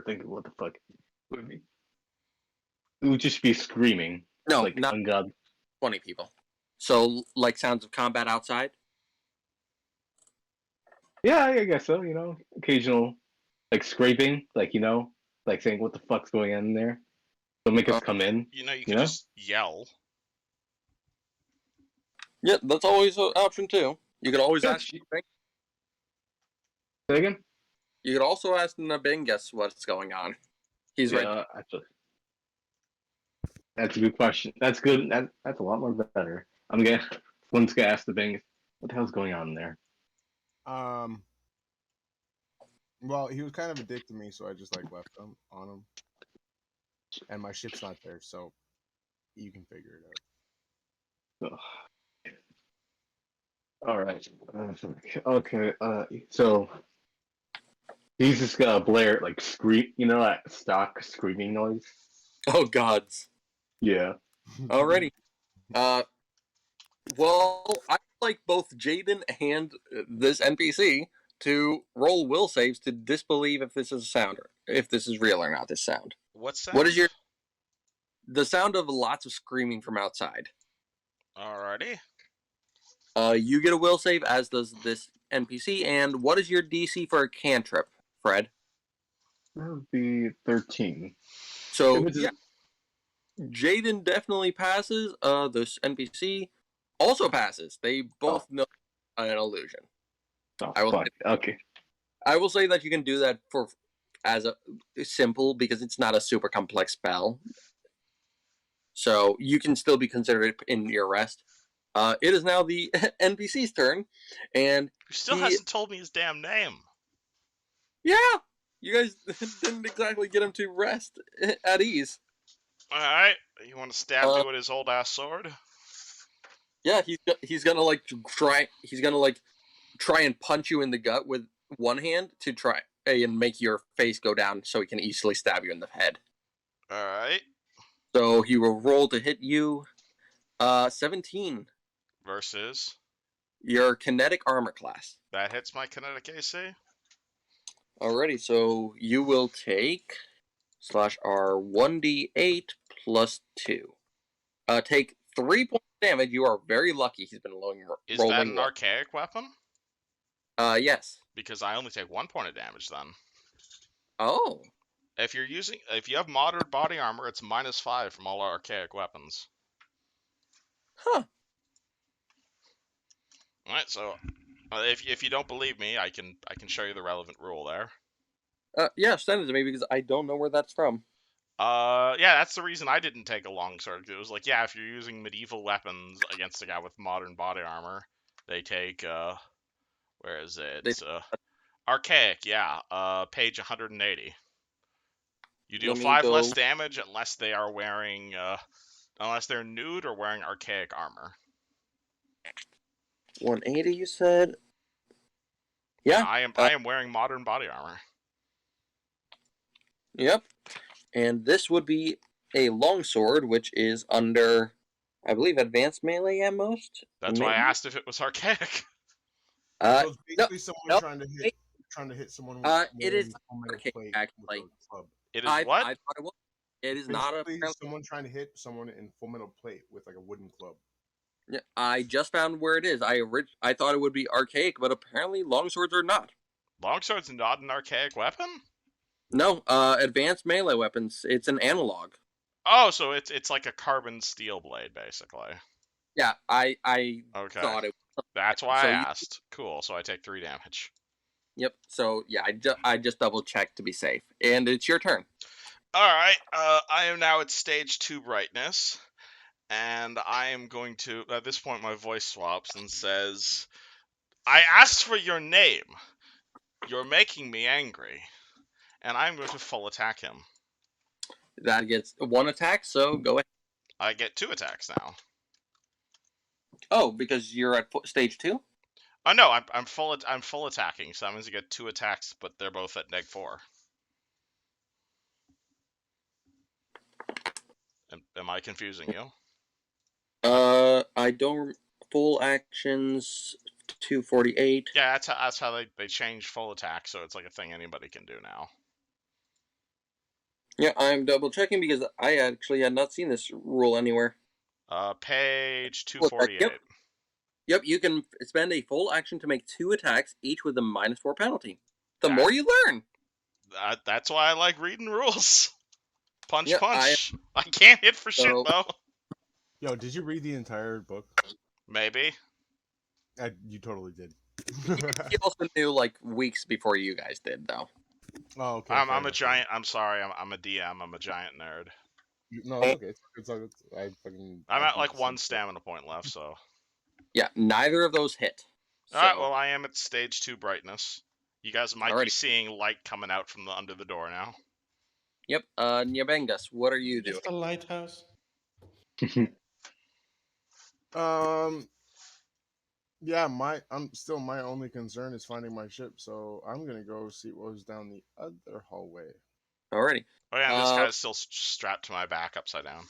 thing. What the fuck would be? It would just be screaming. No, like not ungodly. 20 people. So, like sounds of combat outside? Yeah, I guess so. You know, occasional like scraping, like like saying what the fuck's going on in there. Don't make us come in. You know, you You could know? just yell. Yeah, that's always an option too. You could always Yeah, ask. say again? You could also ask Nabingus what's going on. He's right. Yeah, actually, that's a good question. That's good. That's a lot more better. One's gonna ask the Bing, what the hell's going on there? Well, he was kind of a dick to me, so I just like left him on him. And my ship's not there, so you can figure it out. Ugh. All right. Okay. So he's just gonna blare like scream. You know that stock screaming noise? Oh gods. Yeah. Alrighty. Well, I like both Jaden and this NPC to roll will saves to disbelieve if this is a sound or if this is real or not. This sound. What sound? What is the sound of lots of screaming from outside? Alrighty. You get a will save, as does this NPC. And what is your DC for a cantrip, Fred? That would be 13. So yeah, Jaden definitely passes. This NPC also passes. They both know an illusion. Oh, I will. fuck. Okay. I will say that you can do that as a simple because it's not a super complex spell. So you can still be considered in your rest. It is now the NPC's turn, and He still hasn't told me his damn name. Yeah, you guys didn't exactly get him to rest at ease. All right, you want to stab me with his old ass sword? Yeah, he's gonna like try. He's gonna like try and punch you in the gut with one hand to try and make your face go down so he can easily stab you in the head. All right. So he will roll to hit you. 17. Versus. Your kinetic armor class. That hits my kinetic AC. Alrighty, so you will take /R 1d8 plus 2. Take 3 points of damage. You are very lucky he's been rolling. Is that an archaic weapon? Yes. Because I only take 1 point of damage then. Oh. If you have modern body armor, it's -5 from all archaic weapons. Huh. All right, so if you don't believe me, I can show you the relevant rule there. Yeah, send it to me because I don't know where that's from. Yeah, that's the reason I didn't take a longsword. It was like, yeah, if you're using medieval weapons against a guy with modern body armor, they take where is it? Archaic, yeah. Page 180. You deal 5 less damage unless they are wearing unless they're nude or wearing archaic armor. 180, you said? Yeah. I am wearing modern body armor. Yep. And this would be a longsword, which is under, I believe, advanced melee at most. That's why I asked if it was archaic. So it's basically someone trying to hit someone with it is archaic plate actually. with a club. It is what? I thought it was. It is basically not someone trying to hit someone in full metal plate with like a wooden club. Yeah, I just found where it is. I thought it would be archaic, but apparently longswords are not. Longsword's not an archaic weapon? No, advanced melee weapons. It's an analog. Oh, so it's like a carbon steel blade, basically. Yeah, I thought it was. That's why I asked. Cool, so I take 3 damage. Yep, so yeah, I just double checked to be safe. And it's your turn. Alright, I am now at stage 2 brightness. And I am going to, at this point my voice swaps and says, I asked for your name. You're making me angry. And I'm going to full attack him. That gets 1 attack, so go ahead. I get 2 attacks now. Oh, because you're at stage 2? Oh no, I'm full attacking, so that means I get 2 attacks, but they're both at -4. Am I confusing you? I don't full actions 248. Yeah, that's how they changed full attack, so it's like a thing anybody can do now. Yeah, I'm double checking because I actually had not seen this rule anywhere. Page 248. Yep, you can spend a full action to make 2 attacks, each with a -4 penalty. The more you learn. That's why I like reading rules. Punch. I can't hit for shit though. Yo, did you read the entire book? Maybe. You totally did. He also knew like weeks before you guys did, though. Oh, okay. I'm a giant. I'm sorry. I'm a DM. I'm a giant nerd. No, it's okay. I'm at like 1 stamina point left, so. Yeah, neither of those hit. Alright, well, I am at stage 2 brightness. You guys might be seeing light coming out from under the door now. Yep, Nyabengas, what are you doing? It's the lighthouse. Yeah, my only concern is finding my ship, so I'm gonna go see what was down the other hallway. Alrighty. Oh yeah, this guy's still strapped to my back upside down.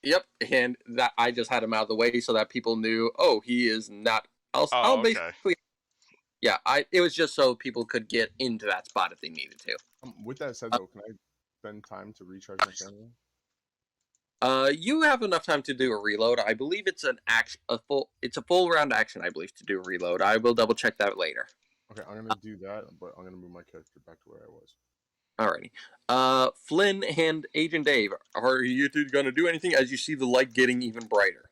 Yep, and that I just had him out of the way so that people knew, oh, he is not. I'll basically. Yeah, it was just so people could get into that spot if they needed to. With that said, though, can I spend time to recharge my stamina? You have enough time to do a reload. I believe it's it's a full round action, I believe, to do a reload. I will double check that later. Okay, I'm gonna do that, but I'm gonna move my character back to where I was. Alrighty. Flynn and Agent Dave, are you two gonna do anything as you see the light getting even brighter?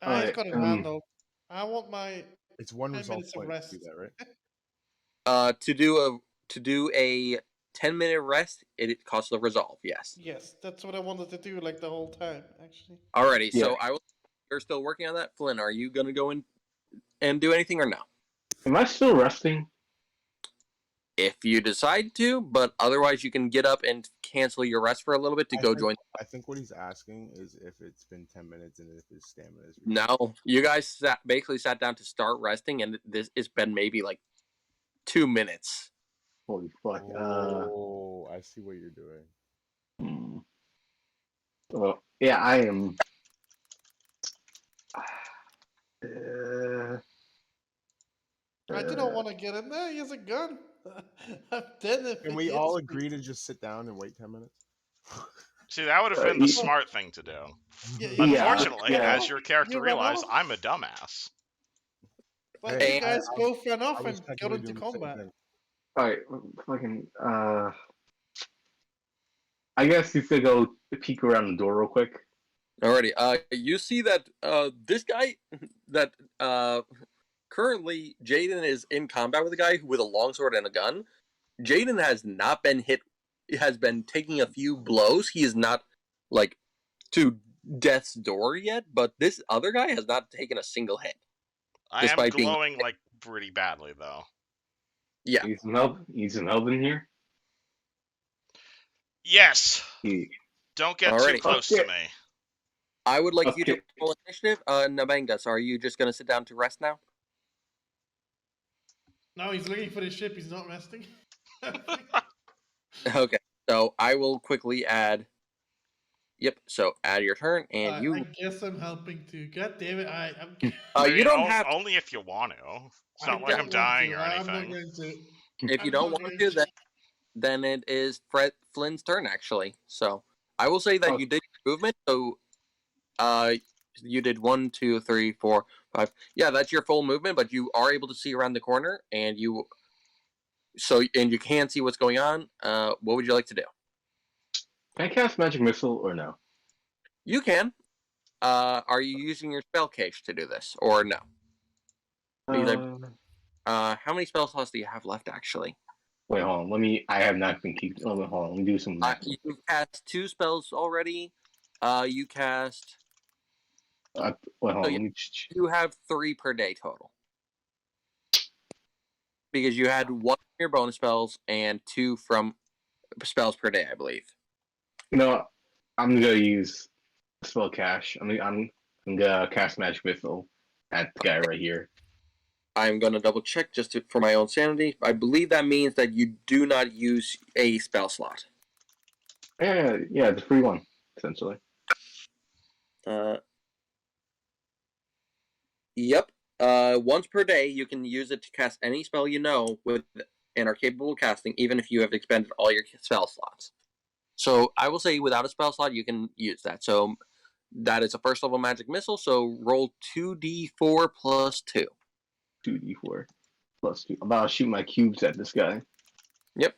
I've got a handle. I want my. It's 1 resolve point to do that, right? To do a 10-minute rest, it costs a resolve. Yes. Yes, that's what I wanted to do like the whole time, actually. Alrighty, so you're still working on that. Flynn, are you gonna go in and do anything or no? Am I still resting? if you decide to, but otherwise you can get up and cancel your rest for a little bit to go join. I think what he's asking is if it's been 10 minutes and if his stamina is. No, you guys basically sat down to start resting, and it's been maybe like 2 minutes. Holy fuck. Oh, I see what you're doing. Well, yeah, I am. Uh, I do not want to get in there. He has a gun. I'm dead if Can he we hits all me. agree to just sit down and wait 10 minutes? See, that would have been the smart thing to do. Yeah, Unfortunately, yeah. as your character You ran realized, off. I'm a dumbass. But Hey, you guys both ran I off was and got technically into doing the same combat. thing. Alright, fucking. I guess you could go peek around the door real quick. Alrighty. You see that this guy that currently Jaden is in combat with a guy with a longsword and a gun. Jaden has not been hit. Has been taking a few blows. He is not like to death's door yet, but this other guy has not taken a single hit. I am Despite being- glowing like pretty badly though. Yeah. Need some help? Need some help in here? Yes. Yeah. Don't get too Alrighty. close Okay. to me. I would like you to Okay. roll initiative. Nabangas, are you just going to sit down to rest now? Now he's looking for the ship. He's not resting. Okay. So I will quickly add. Yep. So add your turn, and I you. guess I'm helping too. God damn it! I'm. I You mean, don't have. only if you want to. It's I not like I'm don't want dying to. or I'm not anything. going to. If you I'm don't not want going to, then it is Flynn's turn actually. So I will say that Oh. you did your movement. So you did 1, 2, 3, 4, 5. Yeah, that's your full movement, but you are able to see around the corner, and you can see what's going on. What would you like to do? Can I cast Magic Missile or no? You can. Are you using your spell cache to do this, or no? How many spell slots do you have left, actually? Wait, hold on. I have not been keeping. Hold on. Let me do some math. You cast 2 spells already. You cast. Wait, hold on. So Let me you have 3 per day total. Because you had 1 from your bonus spells and 2 from spells per day, I believe. You know what? I'm gonna use spell cache. I'm gonna cast Magic Missile at the guy right here. I'm going to double check for my own sanity. I believe that means that you do not use a spell slot. Yeah, it's a free one essentially. Yep. Once per day, you can use it to cast any spell you know with and are capable of casting, even if you have expended all your spell slots. So I will say, without a spell slot, you can use that. So that is a first level magic missile. So roll 2d4 plus 2. 2d4 plus 2. I'm about to shoot my cubes at this guy. Yep.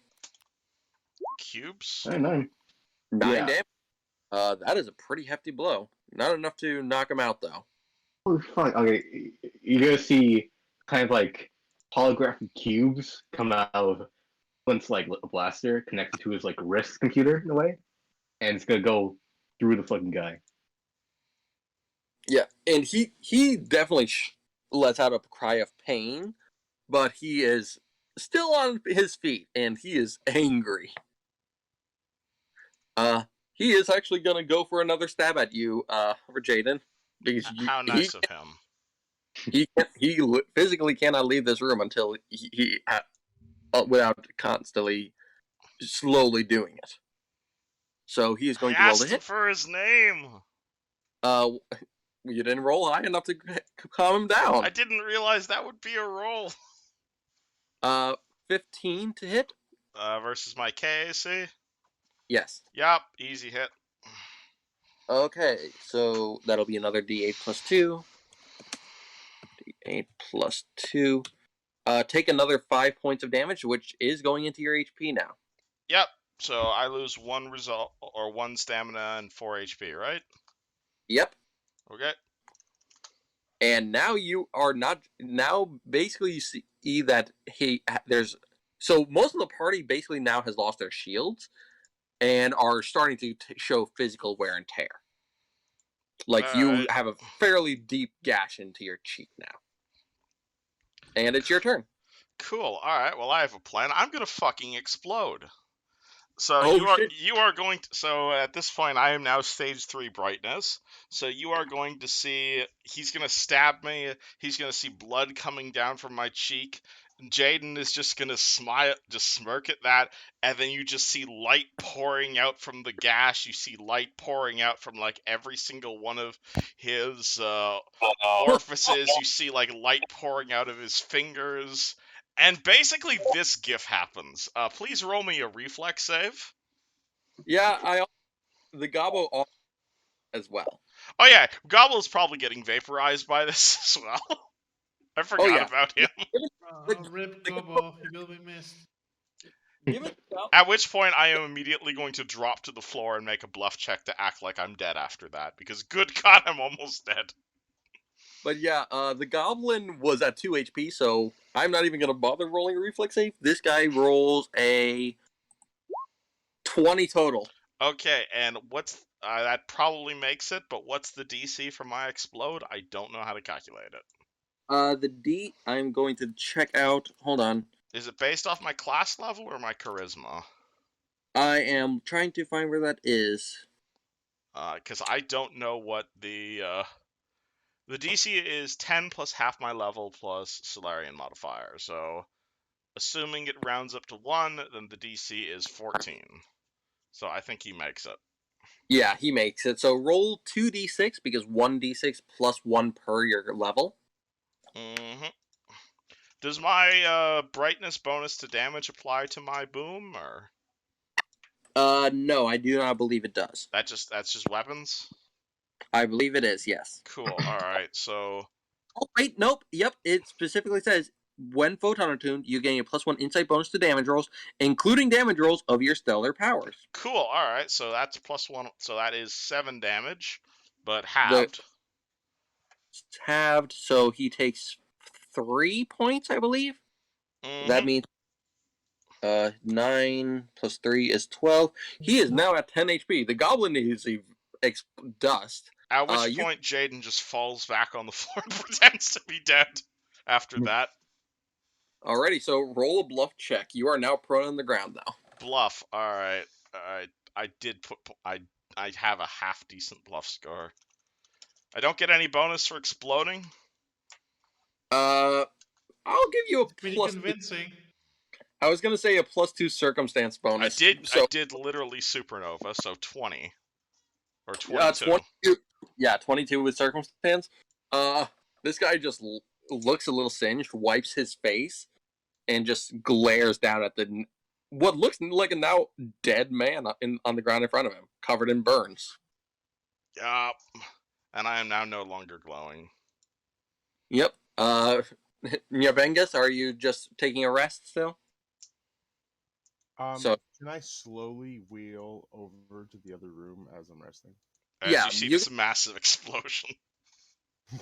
Cubes? 9. 9 Yeah. damage. That is a pretty hefty blow. Not enough to knock him out, though. Oh fuck! Okay, you're gonna see kind of like holographic cubes come out of Flint's like a blaster connected to his like wrist computer in a way, and it's gonna go through the fucking guy. Yeah, and he definitely lets out a cry of pain, but he is still on his feet, and he is angry. He is actually gonna go for another stab at you, for Jaden, because How nice of him. he physically cannot leave this room until without constantly slowly doing it. So he is I going to roll asked the him hit. for his name. You didn't roll high enough to calm him down. I didn't realize that would be a roll. 15 to hit. Versus my KAC? Yes. Yup, easy hit. Okay, so that'll be another D8 plus 2. D8 plus 2. Take another 5 points of damage, which is going into your HP now. Yep, so I lose 1 result, or 1 stamina and 4 HP, right? Yep. Okay. And now you are not. Now, basically, you see that there's. So most of the party basically now has lost their shields and are starting to show physical wear and tear. Like you have a fairly deep gash into your cheek now. And it's your turn. Cool. All right. Well, I have a plan. I'm gonna fucking explode. So Oh shit! you are going to, so at this point I am now stage 3 brightness. So you are going to see he's gonna stab me. He's gonna see blood coming down from my cheek. Jaden is just gonna smile, just smirk at that, and then you just see light pouring out from the gash. You see light pouring out from like every single one of his orifices. You see like light pouring out of his fingers. And basically, this gif happens. Please roll me a reflex save. Yeah, the gobbo also as well. Oh yeah, Gobble's probably getting vaporized by this as well. I Oh forgot yeah. about him. Rip The Gobo, he will be missed. give it up. At which point, I am immediately going to drop to the floor and make a bluff check to act like I'm dead after that, because good God, I'm almost dead. But yeah, the goblin was at 2 HP, so I'm not even gonna bother rolling a reflex save. This guy rolls a 20 total. Okay, and what's that probably makes it, but what's the DC for my explode? I don't know how to calculate it. The D I'm going to check out. Hold on. Is it based off my class level or my charisma? I am trying to find where that is. Because I don't know what the DC is 10 plus half my level plus Solarian modifier. So assuming it rounds up to 1, then the DC is 14. So I think he makes it. Yeah, he makes it. So roll 2d6 because 1d6 plus 1 per your level. hmm Does my brightness bonus to damage apply to my boom, or No, I do not believe it does. that's just weapons? I believe it is, yes. Cool. All right. So Oh, wait, nope. Yep, it specifically says when photon attuned, you gain a +1 insight bonus to damage rolls, including damage rolls of your stellar powers. cool. All right. So that's +1. So that is 7 damage, but The halved. halved, so he takes 3 points, I believe. That hmm means 9 plus 3 is 12. He is now at 10 HP. The goblin is dust. At which You point Jaden just falls back on the floor and pretends to be dead after that. already? So roll a bluff check. You are now prone on the ground now. Bluff. All right. I did put. I have a half decent bluff score. I don't get any bonus for exploding. I'll give you a Pretty plus. convincing. I was gonna say a +2 circumstance bonus. I So did literally supernova, so 20 or 22. 22. Yeah, 22 with circumstance. This guy just looks a little singed, wipes his face, and just glares down at what looks like a now dead man on the ground in front of him, covered in burns. And I am now no longer glowing. Yep. Nyabengus, are you just taking a rest still? So Can I slowly wheel over to the other room as I'm resting? As yeah, you see this massive explosion.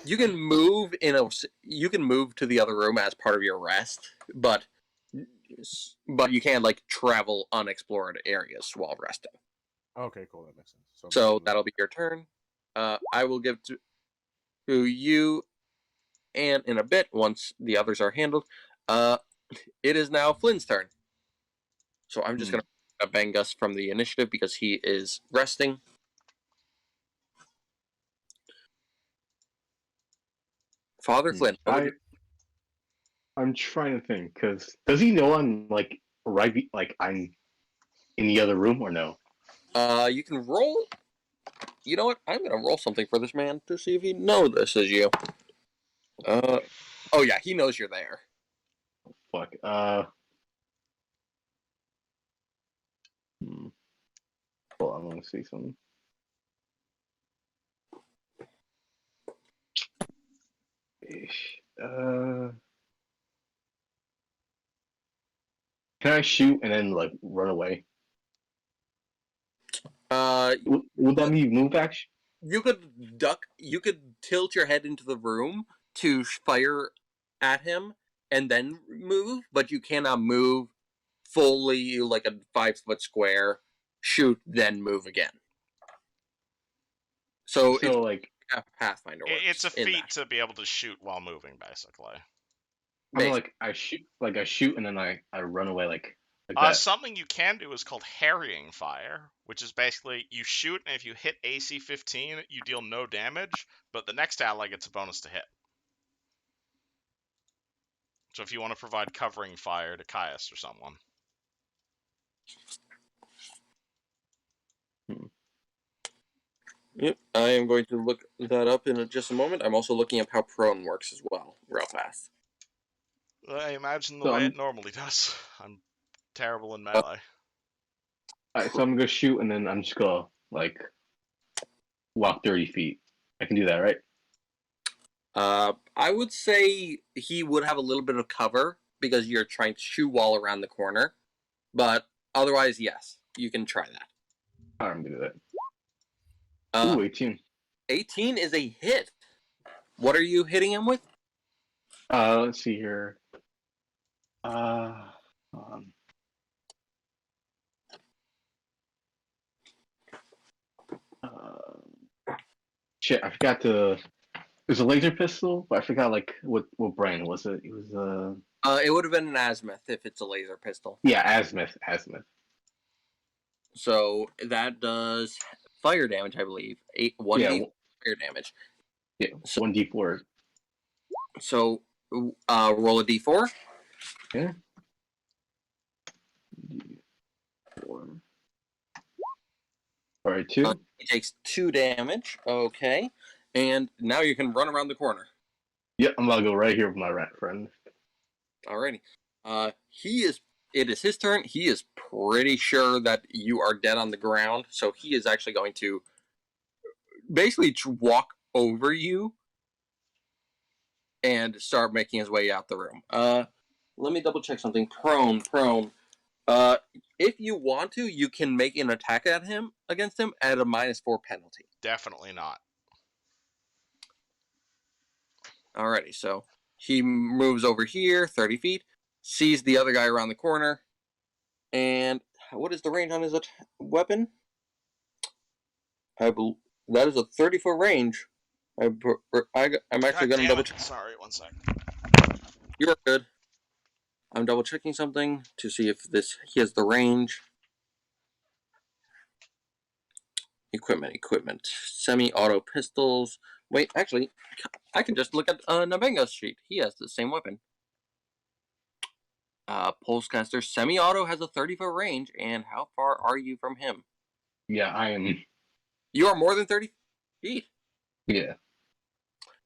you can move to the other room as part of your rest, but you can't like travel unexplored areas while resting. Okay, cool. That makes sense. So that'll be your turn. I will give to you, and in a bit, once the others are handled, it is now Flynn's turn. So I'm just gonna bang us from the initiative because he is resting. Father Flynn. I'm trying to think, because does he know I'm like I'm in the other room or no? You can roll. You know what? I'm gonna roll something for this man to see if he knows this is you. Oh yeah, he knows you're there. Fuck. Hold on, I want to see something. Can I shoot and then like run away? Would that be move action? You could duck. You could tilt your head into the room to fire at him and then move, but you cannot move fully like a 5-foot square. Shoot, then move again. So it's like Pathfinder works. It's a feat to be able to shoot while moving, basically. I mean, like I shoot, and then I run away like that. Something you can do is called harrying fire, which is basically you shoot, and if you hit AC 15, you deal no damage, but the next ally gets a bonus to hit. So if you want to provide covering fire to Caius or someone. Yep, I am going to look that up in just a moment. I'm also looking up how prone works as well, real fast. I imagine the So way I'm- it normally does. I'm terrible in melee. Alright, so I'm gonna shoot, and then I'm just gonna like walk 30 feet. I can do that, right? I would say he would have a little bit of cover because you're trying to shoot wall around the corner, but otherwise, yes, you can try that. I'm gonna do that. Uh, Ooh, 18. 18 is a hit. What are you hitting him with? Let's see here. Um, shit, I forgot to. It was a laser pistol, but I forgot like what brand was it? It was It would have been an azimuth if it's a laser pistol. yeah, azimuth. So that does fire damage, I believe. 1d Yeah, fire damage. yeah, So- 1d4. So roll a d4. Yeah. D4. All right, 2. He takes 2 damage. Okay. And now you can run around the corner. Yep, I'm gonna go right here with my rat friend. Alrighty. It is his turn. He is pretty sure that you are dead on the ground, so he is actually going to basically walk over you and start making his way out the room. Let me double check something. Prone. If you want to, you can make an attack against him at a -4 penalty. Definitely not. Alrighty, so he moves over here 30 feet, sees the other guy around the corner, and what is the range on his weapon? That is a 30-foot range. I'm actually going to double check. Sorry, one sec. You're good. I'm double checking something to see if he has the range. Equipment. Semi-auto pistols. Wait, actually, I can just look at Nabenga's sheet. He has the same weapon. Pulsecaster semi-auto has a 30-foot range, and how far are you from him? Yeah, I am. You are more than 30 feet. Yeah.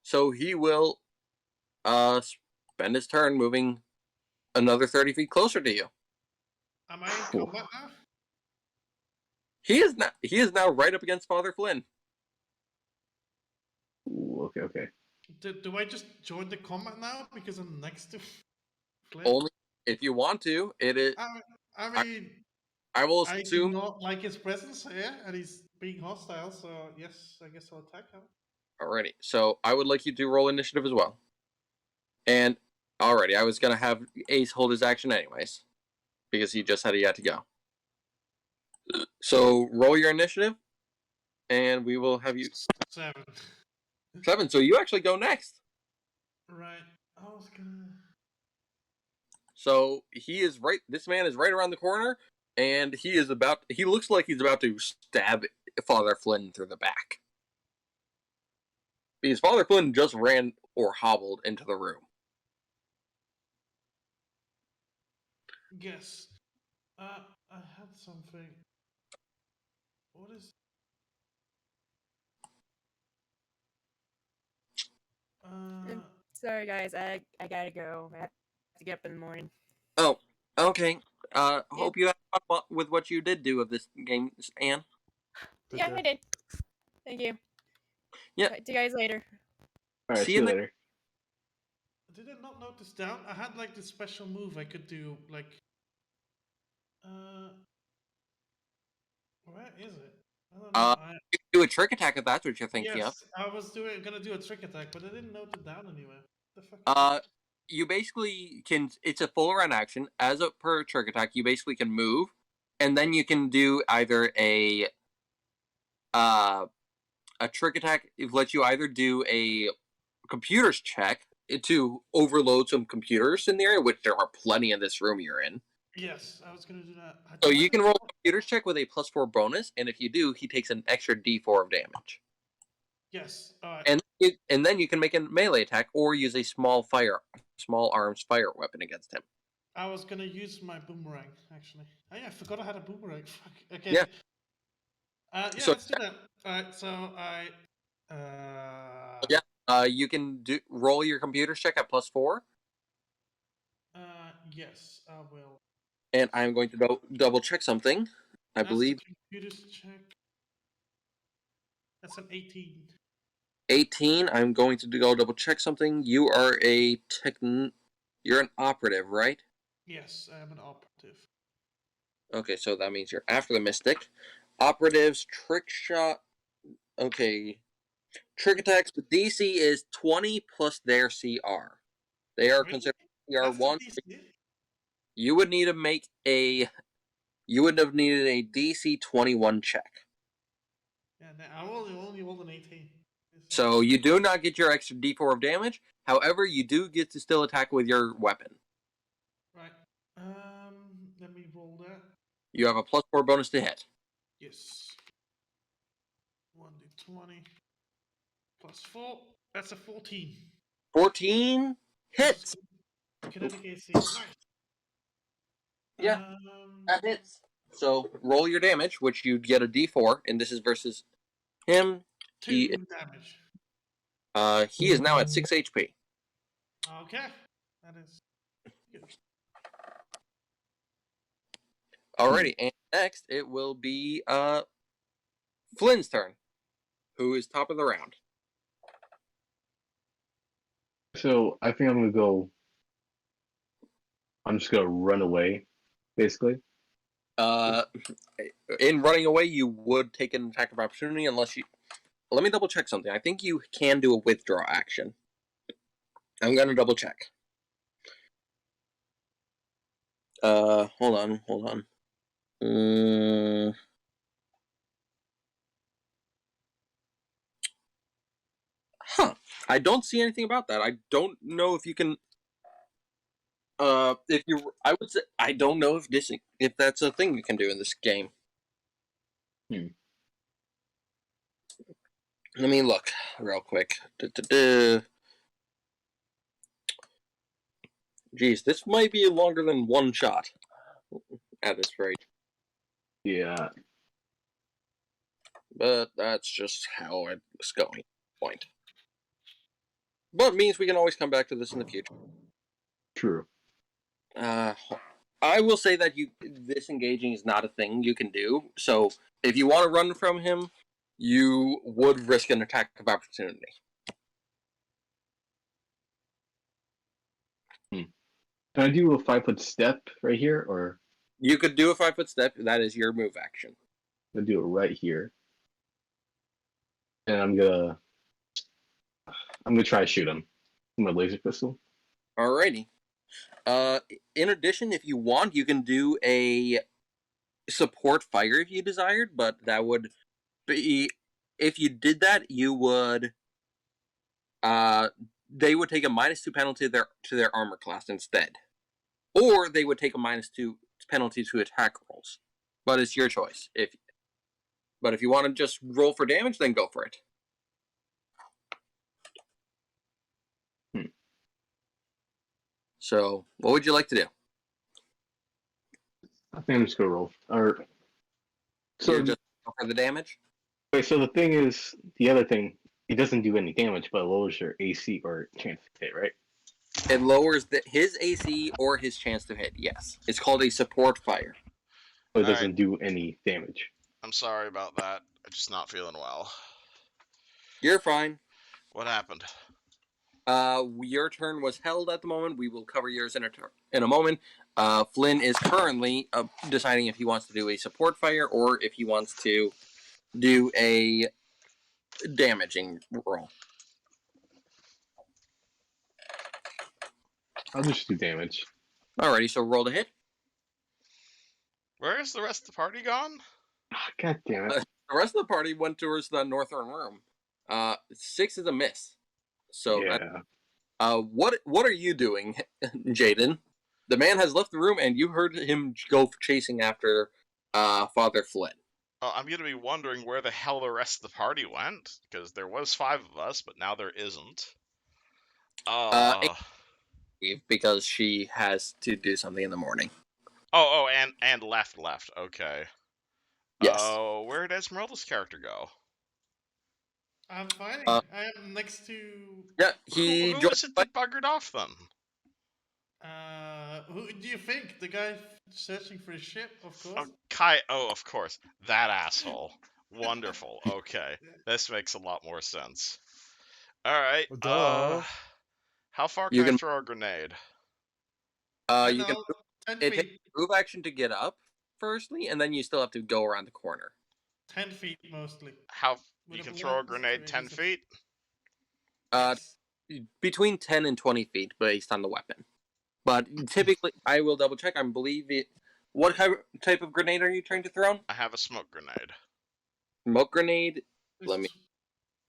So he will spend his turn moving another 30 feet closer to you. Am I in combat now? He is now right up against Father Flynn. Ooh, okay. Do I just join the combat now because I'm next to Flynn? Only if you want to. It is. I mean, I will I do assume. not like his presence here, and he's being hostile. So yes, I guess I'll attack him. Alrighty. So I would like you to roll initiative as well. And alrighty, I was gonna have Ace hold his action anyways, because he just had a yet to go. So roll your initiative, and we will have you 7. 7. So you actually go next. Right. I was gonna. So he is right. This man is right around the corner, and he looks like he's about to stab Father Flynn through the back. Because Father Flynn just ran or hobbled into the room. Yes. I had something. What is? Sorry, guys. I gotta go. I have to get up in the morning. Oh, okay. Hope you had fun with what you did do of this game, Anne. Take Yeah, care. I did. Thank you. Yeah. Talk to you guys later. All right, See see you you later. Did I not notice down? I had like this special move I could do. Like, where is it? I don't know. You can do a trick attack if that's what you're thinking of. Yes, I was gonna do a trick attack, but I didn't note it down anywhere. What the fuck? Is it? You basically can. It's a full round action. As a per trick attack, you basically can move, and then you can do either a trick attack. It lets you either do a computer's check to overload some computers in the area, which there are plenty in this room you're in. Yes, I was gonna do that. So you can roll a computers check with a +4 bonus, and if you do, he takes an extra D4 of damage. Yes. All right. And then you can make a melee attack or use a small arms fire weapon against him. I was gonna use my boomerang actually. Oh yeah, I forgot I had a boomerang. Fuck. Okay. Yeah. Yeah. So- Let's do that. All right. So I. Yeah. You can roll your computers check at +4. Yes, I will. And I'm going to double check something. I That's believe the computers check. That's an 18. 18. I'm going to go double check something. You are you're an operative, right? Yes, I am an operative. Okay, so that means you're after the mystic. Operatives, trick shot. Okay. Trick attacks, the DC is 20 plus their CR. They are Really? considered That's the CR1. DC? You would need to make you would have needed a DC 21 check. Yeah, I only rolled an 18. So you do not get your extra D4 of damage. However, you do get to still attack with your weapon. Right. Let me roll that. You have a +4 bonus to hit. Yes. 1d20 plus 4. That's a 14. 14 hits. Kinetic AC. Nice. Yeah, that hits. So roll your damage, which you'd get a D4, and this is versus him. 2 damage. He is now at 6 HP. Okay. That is good. Alrighty, and next it will be Flynn's turn, who is top of the round. So I think I'm gonna go. I'm just gonna run away, basically. In running away, you would take an attack of opportunity unless you. Let me double check something. I think you can do a withdraw action. I'm gonna double check. Hold on. Huh. I don't see anything about that. I don't know if you can. If you, I would say I don't know if that's a thing you can do in this game. Let me look real quick. Geez, this might be longer than one shot at this rate. Yeah. But that's just how it's going. Point. But it means we can always come back to this in the future. True. I will say that disengaging is not a thing you can do. So if you want to run from him, you would risk an attack of opportunity. Can I do a 5-foot step right here, or You could do a 5-foot step. That is your move action. I'm gonna do it right here, and I'm gonna try to shoot him with my laser pistol. Alrighty. In addition, if you want, you can do a support fire if you desired, but that would be if you did that, you would they would take a -2 penalty to their armor class instead. Or they would take a -2 penalty to attack rolls. But it's your choice. But if you want to just roll for damage, then go for it. So, what would you like to do? I think I'm just gonna roll. Or so You're just go for the damage? wait. So the thing is, the other thing, it doesn't do any damage, but it lowers your AC or chance to hit, right? It lowers his AC or his chance to hit, yes. It's called a support fire. But it All doesn't do any damage. I'm sorry about that. I'm just not feeling well. You're fine. What happened? Your turn was held at the moment. We will cover yours in a moment. Flynn is currently deciding if he wants to do a support fire or if he wants to do a damaging roll. I'll just do damage. Alrighty, so roll to hit. Where is the rest of the party gone? God damn it. The rest of the party went towards the northern room. 6 is a miss. So Yeah. What are you doing, Jaden? The man has left the room, and you heard him go chasing after Father Flynn. I'm gonna be wondering where the hell the rest of the party went, because there was 5 of us, but now there isn't. Uh, Uh, because she has to do something in the morning. and left. Okay. Yes. Where did Esmeralda's character go? I'm fine. Uh, I am next to. yeah, Who he who joined. is it that buggered off then? Who do you think? The guy searching for the ship, of course. Oh, Kai. Oh, of course, that asshole. Wonderful. Okay, this makes a lot more sense. All right. Duh. How far You can I can throw a grenade? you can. 10 It takes feet. move action to get up, firstly, and then you still have to go around the corner. 10 feet mostly. How With you a can throw a blast grenade 10 radius of- feet? Uh, Yes. between 10 and 20 feet based on the weapon. But typically, I will double check. I believe it. What type of grenade are you trying to throw? I have a smoke grenade. Smoke grenade. Let me.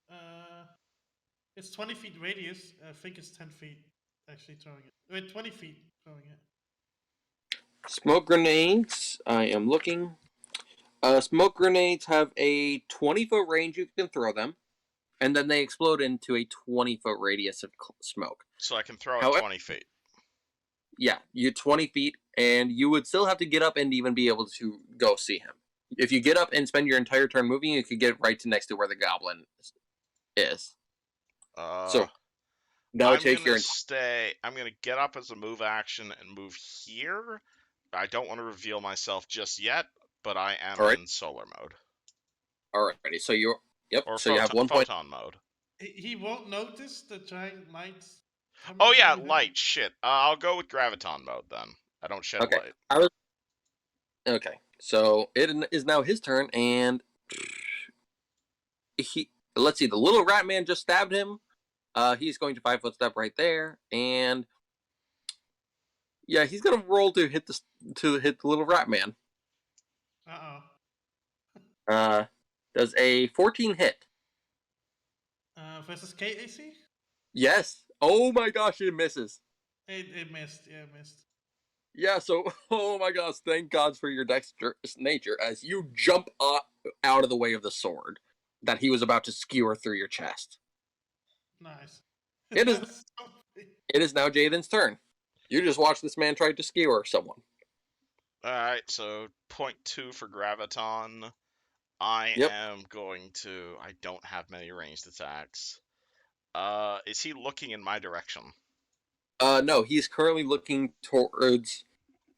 Uh, it's 20 feet radius. I think it's 10 feet actually throwing it. Wait, 20 feet throwing it. Smoke grenades. I am looking. Smoke grenades have a 20-foot range. You can throw them, and then they explode into a 20-foot radius of smoke. So I can throw it However, 20 feet. yeah, you're 20 feet, and you would still have to get up and even be able to go see him. If you get up and spend your entire turn moving, you could get right to next to where the goblin is. So that would I'm take gonna your. stay. I'm gonna get up as a move action and move here. I don't want to reveal myself just yet, but I am All right. in solar mode Alrighty, so you're. Yep. or So you have 1 point. photon mode. He won't notice the giant lights coming Oh yeah, from him. light. Shit. I'll go with graviton mode then. I don't shed Okay. light. Okay. So it is now his turn, and he. Let's see. The little rat man just stabbed him. He's going to 5-foot step right there, and yeah, he's gonna roll to hit the little rat man. Uh-oh. Does a 14 hit? Versus KAC? Yes. Oh my gosh, it misses. It missed. Yeah, it missed. Yeah. So, oh my gosh, thank God for your dexterous nature as you jump out of the way of the sword that he was about to skewer through your chest. Nice. It is. That's something. It is now Jaden's turn. You just watched this man try to skewer someone. Alright, so 0.2 for graviton. I Yep. am going to. I don't have many ranged attacks. Is he looking in my direction? No, he's currently looking towards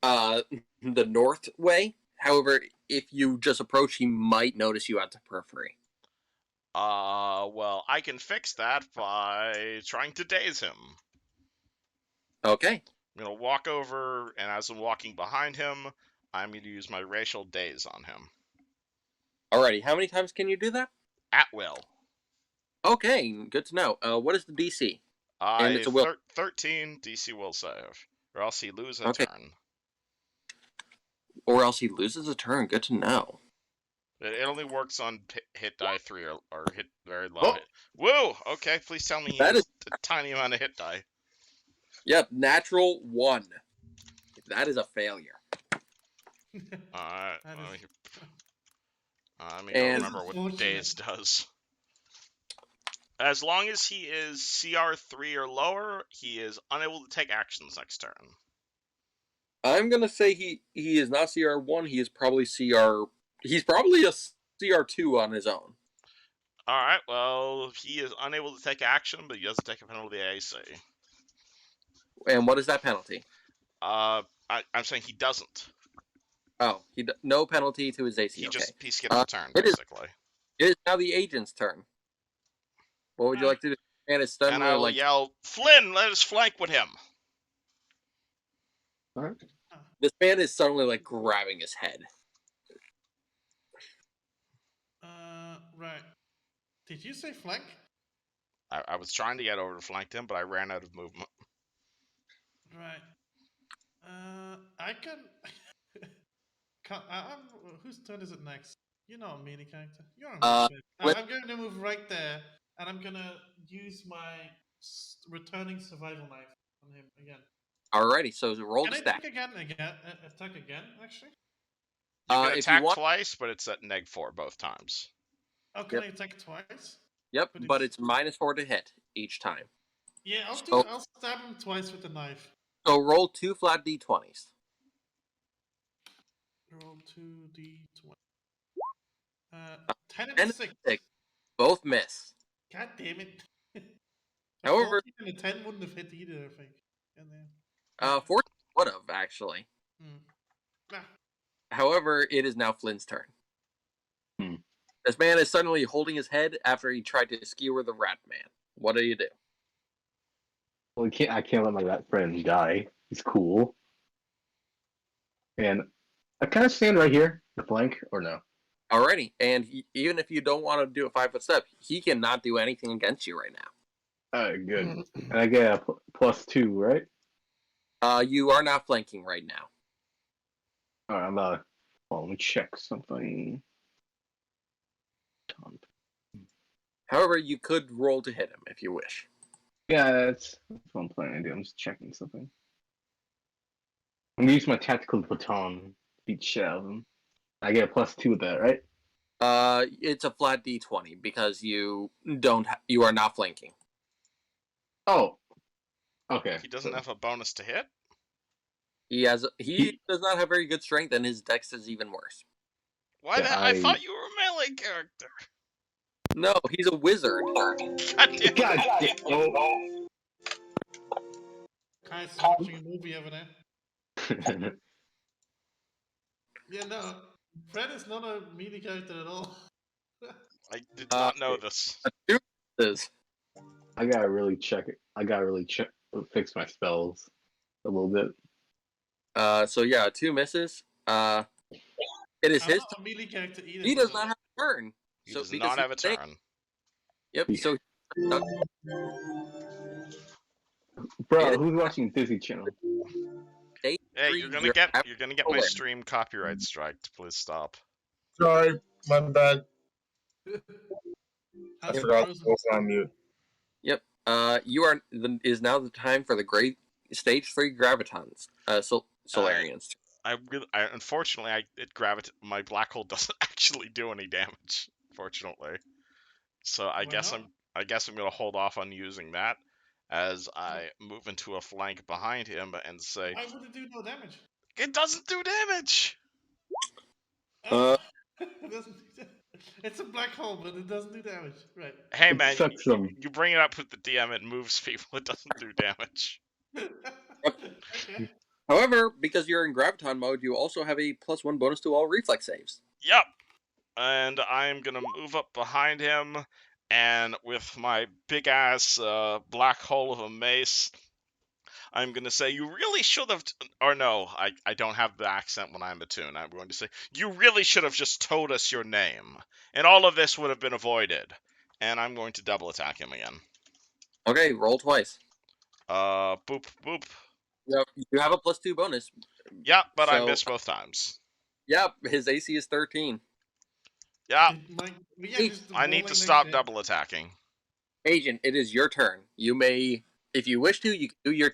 the north way. However, if you just approach, he might notice you at the periphery. Well, I can fix that by trying to daze him. Okay. I'm gonna walk over, and as I'm walking behind him, I'm gonna use my racial daze on him. Alrighty, how many times can you do that? At will. Okay, good to know. What is the DC? And it's a will. 13 DC will save, or else he loses a Okay. turn. Or else he loses a turn. Good to know. It only works on hit die 3 or hit very low Oh. hit. Woo! Okay, please tell me he That has is- a tiny amount of hit die. Yep, natural 1. That is a failure. Alright, That let me, is- let me go And- remember what Unfortunate. daze does. As long as he is CR3 or lower, he is unable to take actions next turn. I'm gonna say he is not CR1. He is probably CR. He's probably a CR2 on his own. Alright, well, he is unable to take action, but he doesn't take a penalty AC. And what is that penalty? I'm saying he doesn't. Oh, no penalty to his AC. He skips a turn, it is- basically. It is now the agent's turn. What would you like to do? And it's And suddenly I will like yell, Flynn, let us flank with him! this man is suddenly like grabbing his head. Right. Did you say flank? I was trying to get over to flank him, but I ran out of movement. Right. I can. Whose turn is it next? You're not a melee character. You're a Uh, melee. let- I'm going to move right there, and I'm gonna use my returning survival knife on him again. Alrighty, so roll Can the I stat. attack again? Actually, You can If you attack want, twice, but it's at -4 both times. oh, can yep, I attack twice? yep, but it's -4 to hit each time. Yeah, I'll do. So, I'll stab him twice with the knife. so roll 2 flat d20s. Roll 2d20. 10 and 10 and 6. 6, both miss. God damn it. A However, 14 and a 10 wouldn't have hit either, I think. And then, 14 would have actually. Nah. However, it is now Flynn's turn. Hmm. This man is suddenly holding his head after he tried to skewer the rat man. What do you do? Well, I can't let my rat friend die. He's cool. And I kind of stand right here, the flank, or no? Alrighty, and even if you don't want to do a 5-foot step, he cannot do anything against you right now. Alright, good. And I get a +2, right? You are not flanking right now. Alright, let me check something. However, you could roll to hit him if you wish. Yeah, that's what I'm planning to do. I'm just checking something. I'm gonna use my tactical baton to beat the shit out of him. I get a +2 with that, right? It's a flat d20 because you are not flanking. Oh, okay. He doesn't have a bonus to hit? He does not have very good strength, and his dex is even worse. Why Yeah, I thought you were a melee character. No, he's a wizard. God damn. God damn. Oh. Kai's watching a movie over there. Yeah, no. Fred is not a melee character at all. I did not know this. I gotta really check it. I gotta really fix my spells a little bit. So yeah, 2 misses. It is I'm his not a melee character either. He by does the not way. have a turn. He So does because not have a he's staying- turn. Yep. So Bro, who's watching Disney Channel? Hey, you're gonna get my stream copyright striked. Please stop. Sorry, my bad. I How's forgot Frozen? I was on mute. Yep. Is now the time for the great stage 3 gravitons. Solarians. Unfortunately, my black hole doesn't actually do any damage. Fortunately, so I guess I'm gonna hold off on using that as I move into a flank behind him and say, Why would it do no damage? it doesn't do damage. It doesn't do damage. It's a black hole, but it doesn't do damage. Right. Hey It man, sucks them. you bring it up with the DM, it moves people. It doesn't do damage. Okay. However, because you're in graviton mode, you also have a +1 bonus to all reflex saves. Yep. And I'm gonna move up behind him, and with my big ass black hole of a mace, I'm gonna say, you really should have. Or no, I don't have the accent when I'm attuned. I'm going to say, you really should have just told us your name, and all of this would have been avoided. And I'm going to double attack him again. Okay, roll twice. Boop boop. Yep. You have a +2 bonus. Yep, but I missed both times. Yep, his AC is 13. Yeah, Just I need to stop double attacking. Agent, it is your turn. You may, if you wish to, you can do your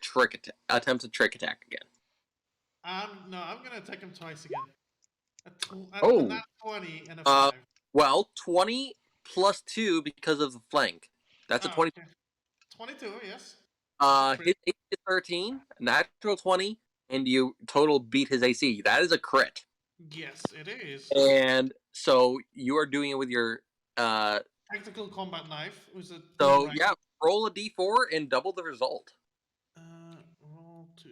attempt a trick attack again. No, I'm gonna attack him twice again. Oh. Not 20 and a 5. Well, 20 plus 2 because of the flank. That's a 20. Okay. 22, yes. His AC is 13, natural 20, and you total beat his AC. That is a crit. Yes, it is. And so you are doing it with your Tactical combat knife. Was it? So yeah, roll a d4 and double the result. Roll 2.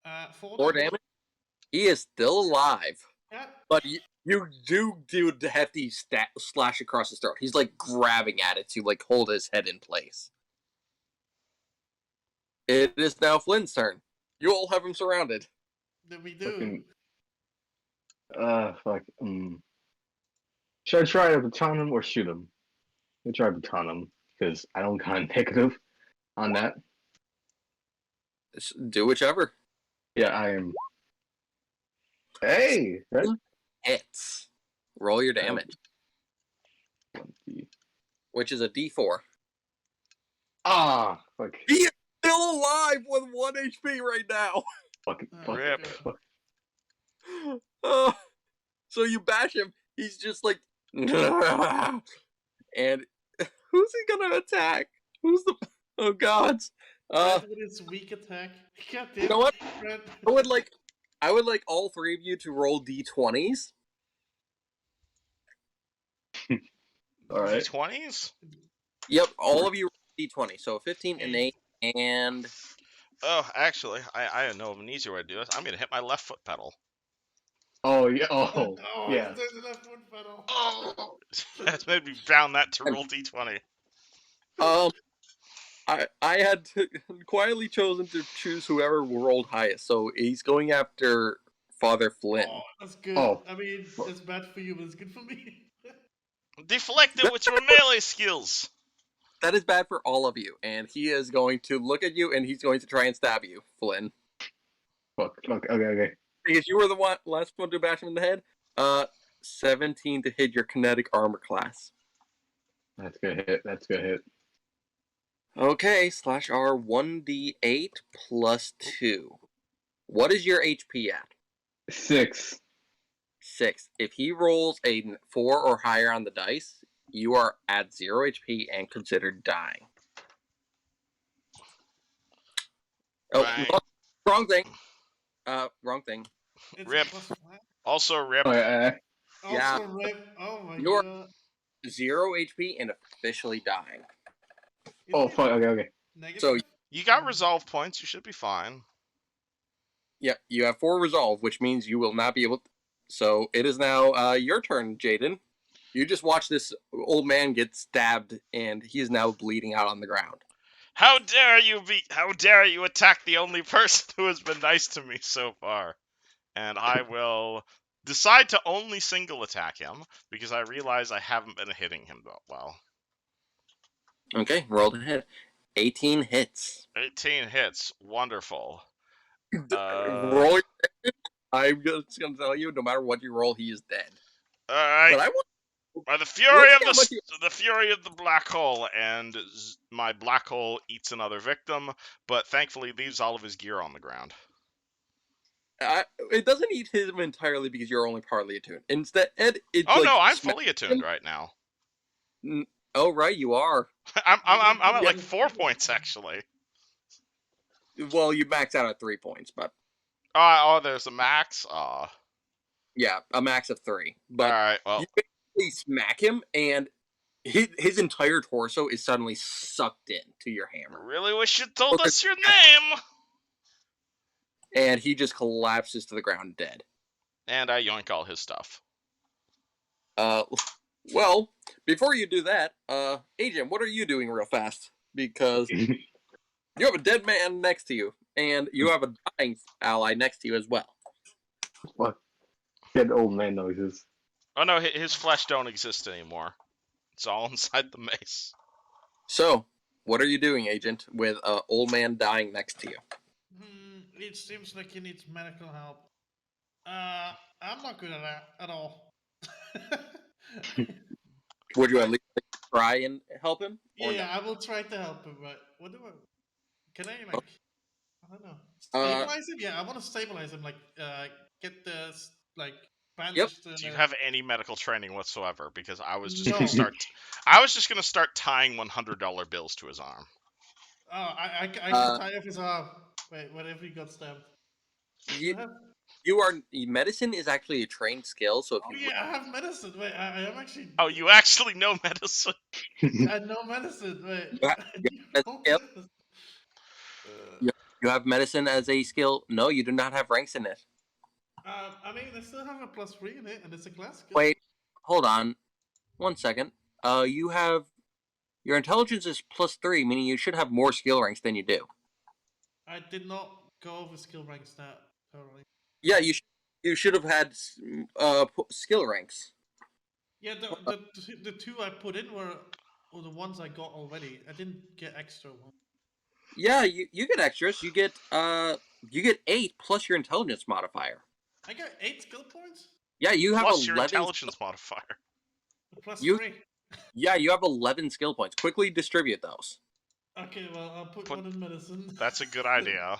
4 4 damage. damage. He is still alive. Yeah. But you do the hefty slash across his throat. He's like grabbing at it to like hold his head in place. It is now Flynn's turn. You all have him surrounded. Then we do. Fuck. Should I try to baton him or shoot him? I'm gonna try to baton him because I don't got negative on that. Do whichever. Yeah, I am. Hey, right? Hits. Roll your damage, which is a d4. Ah, fuck. He is still alive with 1 HP right now. Fuck. Rip. Fuck. Uh, so you bash him. He's just like, and who's he gonna attack? Who's the? Oh gods. Fred with his weak attack. God damn You know what? Fred. I would like all three of you to roll d20s. All right. D20s? Yep, all of you roll d20. So 15 and 8 and Oh, actually, I know of an easier way to do this. I'm gonna hit my left foot pedal. Oh yeah. Oh Oh, yeah. he's doing the left foot pedal. Oh, that's made me bound that to roll d20. um I had quietly chosen to choose whoever rolled highest. So he's going after Father Flynn. Oh, that's good. Oh. I mean, it's bad for you, but it's good for me. Deflect it with your melee skills. That is bad for all of you, and he is going to look at you and he's going to try and stab you, Flynn. Fuck. Okay. Because you were the last one to bash him in the head. 17 to hit your kinetic armor class. That's good hit. Okay, /R 1d8 plus 2. What is your HP at? 6. 6. If he rolls a 4 or higher on the dice, you are at 0 HP and considered dying. Oh, Right. wrong thing. Wrong thing. It's Rip. a plus 5. Also, Rip. Oh yeah. Also, Rip. Oh my You're- god. 0 HP and officially dying. Oh Isn't it fuck. Okay. negative? So, You got resolve points. You should be fine. yeah, you have 4 resolve, which means you will not be able to. So it is now your turn, Jaden. You just watch this old man get stabbed, and he is now bleeding out on the ground. How dare you attack the only person who has been nice to me so far? And I will decide to only single attack him because I realize I haven't been hitting him that well. Okay, roll to hit. 18 hits. 18 hits. Wonderful. Roll your damage. I'm just going to tell you, no matter what you roll, he is dead. Alright. But I want By the fury of Let's see the fury of the black hole, and my black hole eats another victim, but thankfully leaves all of his gear on the ground. it doesn't eat him entirely because you're only partly attuned. Instead, it Oh like, no, I'm smacks fully attuned him. right now. Oh right, you are. I'm at like 4 points actually. Well, you max out at 3 points, but Oh, there's a max. Aw. yeah, a max of 3. But Alright, well, you basically smack him, and his entire torso is suddenly sucked in to your hammer, really wish you told us your name! and he just collapses to the ground dead. And I yoink all his stuff. Well, before you do that, Agent, what are you doing real fast? Because you have a dead man next to you, and you have a dying ally next to you as well. Fuck. Get old man noises. Oh no, his flesh don't exist anymore. It's all inside the mace. So, what are you doing, Agent, with an old man dying next to you? It seems like he needs medical help. I'm not good at that at all. Would you at least try and help him? Or Yeah, no? I will try to help him, but what do I? Can I like? I don't know. Stabilize him? Yeah, I want to stabilize him. Like, get the like bandage. Do you have any medical training whatsoever? Because I was just No. gonna start. I was just gonna start tying $100 bills to his arm. Oh, I can tie off his arm. Wait, what if he got stabbed? You are medicine is actually a trained skill, so if Oh you yeah, I have medicine. Wait, I am actually. Oh, you actually know medicine? I know medicine. Wait. you have, you have medicine as a skill. No, you do not have ranks in it. I mean, I still have a +3 in it, and it's a class skill. Wait, hold on, 1 second. You have your intelligence is +3, meaning you should have more skill ranks than you do. I did not go over skill ranks that totally. Yeah, you should have had skill ranks. Yeah, the 2 I put in were the ones I got already. I didn't get extra ones. Yeah, you get extras. You get 8 plus your intelligence modifier. I got 8 skill points. Yeah, you have Plus 11 your intelligence modifier. +3. Yeah, you have 11 skill points. Quickly distribute those. Okay, well, I'll put Put- one in medicine. That's a good idea.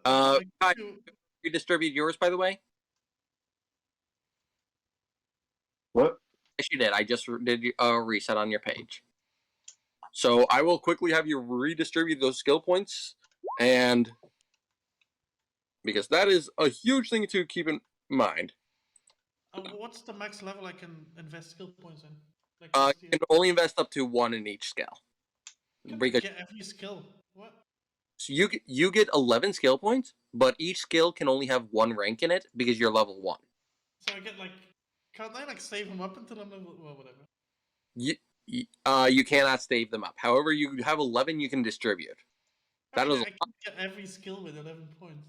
Kai, two- you distribute yours, by the way? What? Yes, you did. I just did a reset on your page. So I will quickly have you redistribute those skill points, and because that is a huge thing to keep in mind. what's the max level I can invest skill points in? Like, You what's the... can only invest up to 1 in each skill. Can I Because get every skill? What? so you get 11 skill points, but each skill can only have 1 rank in it because you're level 1. So I get like... Can't I like save them up until I'm level... Well, whatever. You cannot save them up. However, you have 11 you can distribute. I That mean, is I can get every skill with 11 points.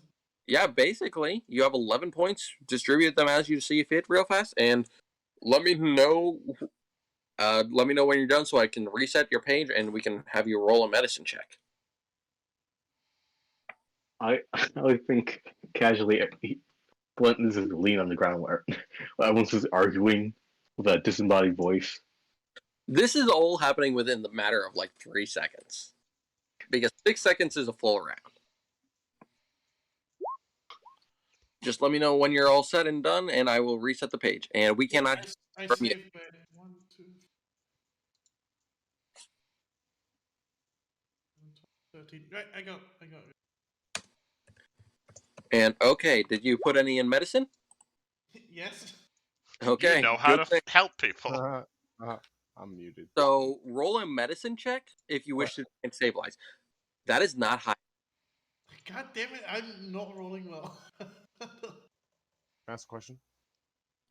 Yeah, basically, you have 11 points. Distribute them as you see fit, real fast, and let me know. Let me know when you're done, so I can reset your page and we can have you roll a medicine check. I think casually, Flint is just lean on the ground where everyone's just arguing with a disembodied voice. This is all happening within the matter of like 3 seconds, because 6 seconds is a full round. Just let me know when you're all set and done, and I will reset the page. And we cannot. I from you. saved by 1, 2, 13. Right, I got it. And okay, did you put any in medicine? Yes. Okay, You know how good to thing. help people. I'm muted. So roll a medicine check if you wish to stabilize. That is not high. God damn it, I'm not rolling well. Can I ask a question?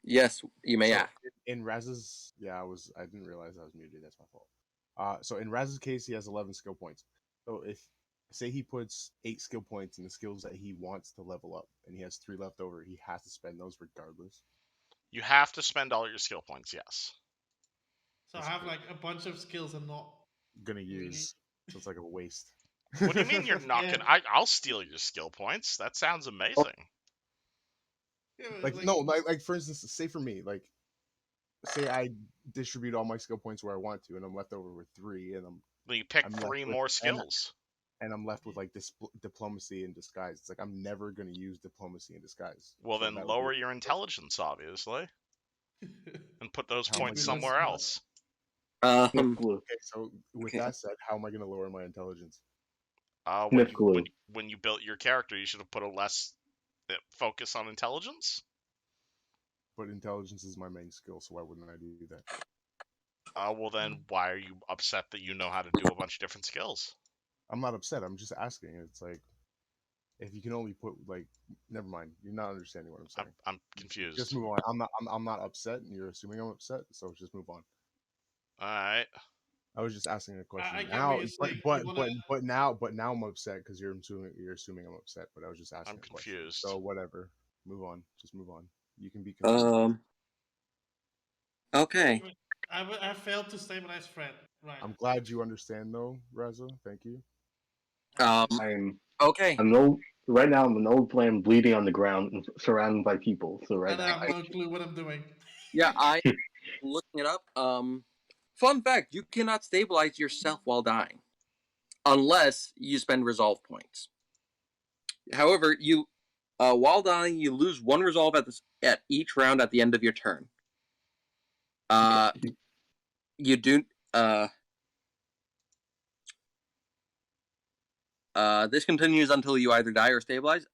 Yes, you may So ask. in Raz's, I didn't realize I was muted. That's my fault. So in Raz's case, he has 11 skill points. So if say he puts 8 skill points in the skills that he wants to level up, and he has 3 left over, he has to spend those regardless. You have to spend all your skill points, yes. So I have like a bunch of skills I'm not Gonna use, so it's like a waste. What do you mean you're not Yeah. gonna? I'll steal your skill points. That sounds amazing. Yeah, like no, like for instance, say for me, like say I distribute all my skill points where I want to, and I'm left over with 3, and Then you pick I'm 3 left with, more skills. and I'm left with like this diplomacy in disguise. It's like I'm never gonna use diplomacy in disguise. Well, So then that would be lower your intelligence, obviously, and put those How am I points gonna- somewhere else. Sniff glue. Okay, so with Okay. that said, how am I gonna lower my intelligence? When Sniff glue. you built your character, you should have put a less focus on intelligence. But intelligence is my main skill, so why wouldn't I do that? Well, then why are you upset that you know how to do a bunch of different skills? I'm not upset. I'm just asking. It's like if you can only put like, never mind. You're not understanding what I'm saying. I'm confused. Just move on. I'm not upset, and you're assuming I'm upset. So just move on. All right. I was just asking a question. I get Now, what you're saying. but now I'm upset because you're assuming I'm upset. But I was just asking I'm a question. confused. So whatever. Move on. Just move on. You can be confused. Okay. I failed to stabilize Fred. Right. I'm glad you understand though, Reza. Thank you. I'm Okay. right now. I'm an old man bleeding on the ground, and surrounded by people. So right And I now, have no clue what I'm doing. Yeah, I'm looking it up. Fun fact: you cannot stabilize yourself while dying, unless you spend resolve points. However, while dying, you lose 1 resolve at each round at the end of your turn. You do. This continues until you either die or stabilize.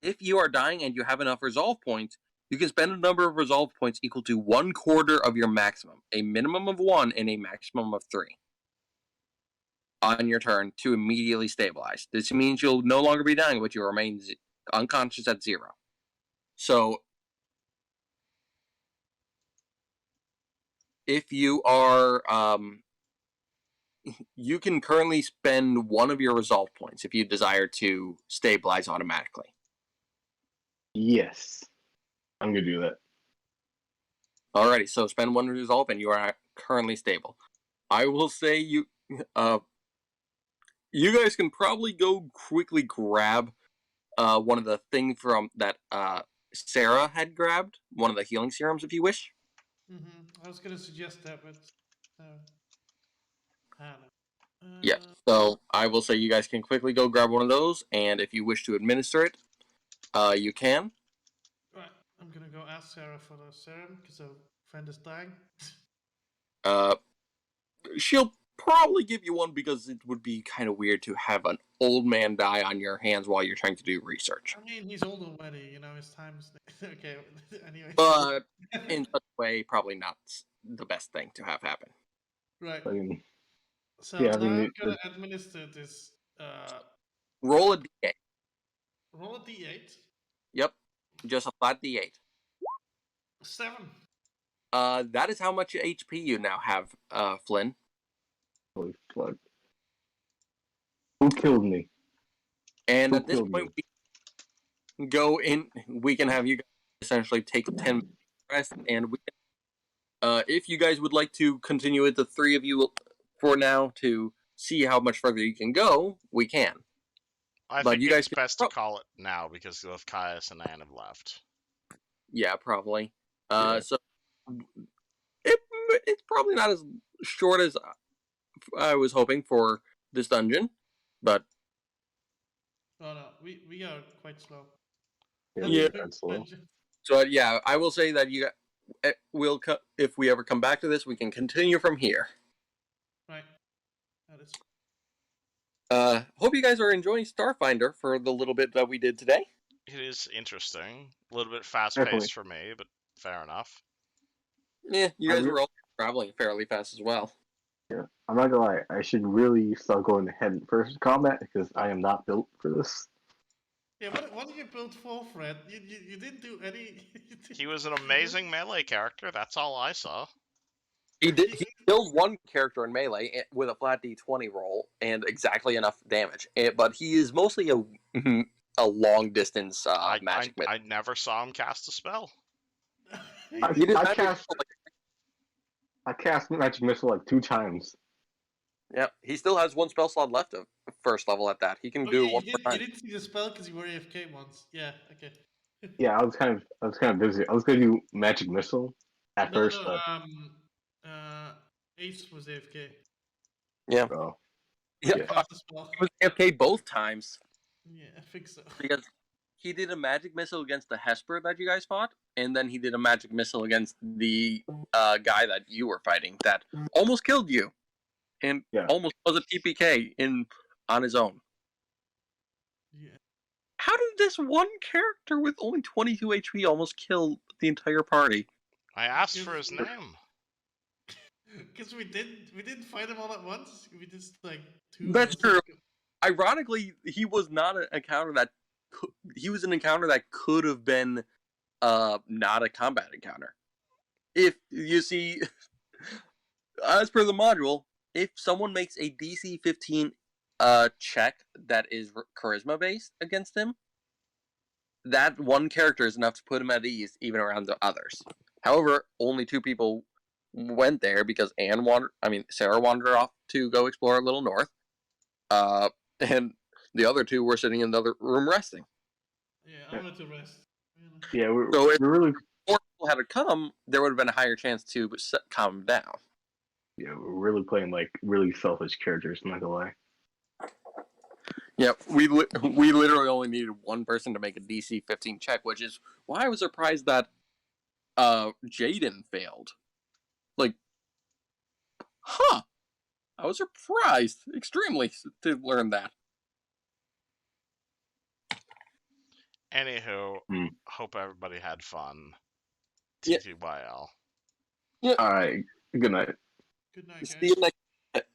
If you are dying and you have enough resolve points, you can spend a number of resolve points equal to 1/4 of your maximum, a minimum of 1 and a maximum of 3, on your turn to immediately stabilize. This means you'll no longer be dying, but you remain unconscious at 0. So, if you are, you can currently spend 1 of your resolve points if you desire to stabilize automatically. yes, I'm gonna do that. Alrighty, so spend 1 resolve and you are currently stable. I will say you guys can probably go quickly grab one of the things from that Sarah had grabbed, one of the healing serums if you wish. I was gonna suggest that, but I don't know. Yeah. So I will say you guys can quickly go grab one of those, and if you wish to administer it, you can. Right. I'm gonna go ask Sarah for the serum because her friend is dying. Uh, she'll probably give you one because it would be kind of weird to have an old man die on your hands while you're trying to do research. I mean, he's old already. You know, his time's okay. Anyway. But in such a way, probably not the best thing to have happen. Right. I mean, So yeah, I now mean, I'm gonna administer this. Roll a d8. Roll a d8. Yep, just a flat d8. 7. That is how much HP you now have, Flynn. holy fuck. Who killed me? And Who at this killed point, me? we go in. We can have you guys essentially take a 10-minute rest, and we can, if you guys would like to continue with the three of you for now to see how much further you can go, we can. I But think you guys it's can, best to call it now because both Caius and Anne have left. yeah, probably. Yeah. So it's probably not as short as I was hoping for this dungeon, but Oh no, we are quite slow. Yeah, Yeah. that's slow. so yeah, I will say that you will if we ever come back to this, we can continue from here. Right. That is. Hope you guys are enjoying Starfinder for the little bit that we did today. It is interesting. A little bit fast Definitely. paced for me, but fair enough. Yeah, you I guys re- were all traveling fairly fast as well. Yeah, I'm not gonna lie. I should really start going head first combat because I am not built for this. Yeah, what did you build for, Fred? You didn't do any. He was an amazing melee character. That's all I saw. He did. He killed one character in melee with a flat d20 roll and exactly enough damage. But he is mostly a long distance magic. I never saw him cast a spell. I, He did I magic cast I cast magic missile like 2 times. Yeah, he still has one spell slot left of first level at that. He can Oh, do yeah, one you, more did, you time. didn't see the spell because you were AFK once. Yeah, okay. Yeah, I was kind of busy. I was gonna do magic missile at No, first, no, but Ace was AFK. Yeah. oh, Yeah, You cast the spell. he was AFK both times Yeah, I think so. because he did a magic missile against the Hesper that you guys fought, and then he did a magic missile against the guy that you were fighting that almost killed you, and Yeah. almost was a PPK on his own. Yeah. How did this one character with only 22 HP almost kill the entire party? I asked for his name. Because we didn't fight them all at once. We just like two. That's true. Ironically, he was not an encounter that he was an encounter that could have been not a combat encounter. If you see, as per the module, if someone makes a DC 15 check that is charisma based against him, that one character is enough to put him at ease even around the others. However, only 2 people went there because Sarah wandered off to go explore a little north. And the other 2 were sitting in the other room resting. Yeah, I wanted to rest. yeah, So if we're really 4 people had come, there would have been a higher chance to calm down. yeah we're really playing like really selfish characters. I'm not gonna lie. Yeah, we literally only needed one person to make a DC 15 check, which is why I was surprised that Jaden failed. Like, huh? I was surprised extremely to learn that. Anywho, Hmm. hope everybody had fun. Yeah. TTYL. All right, good night. Good night, See guys. you next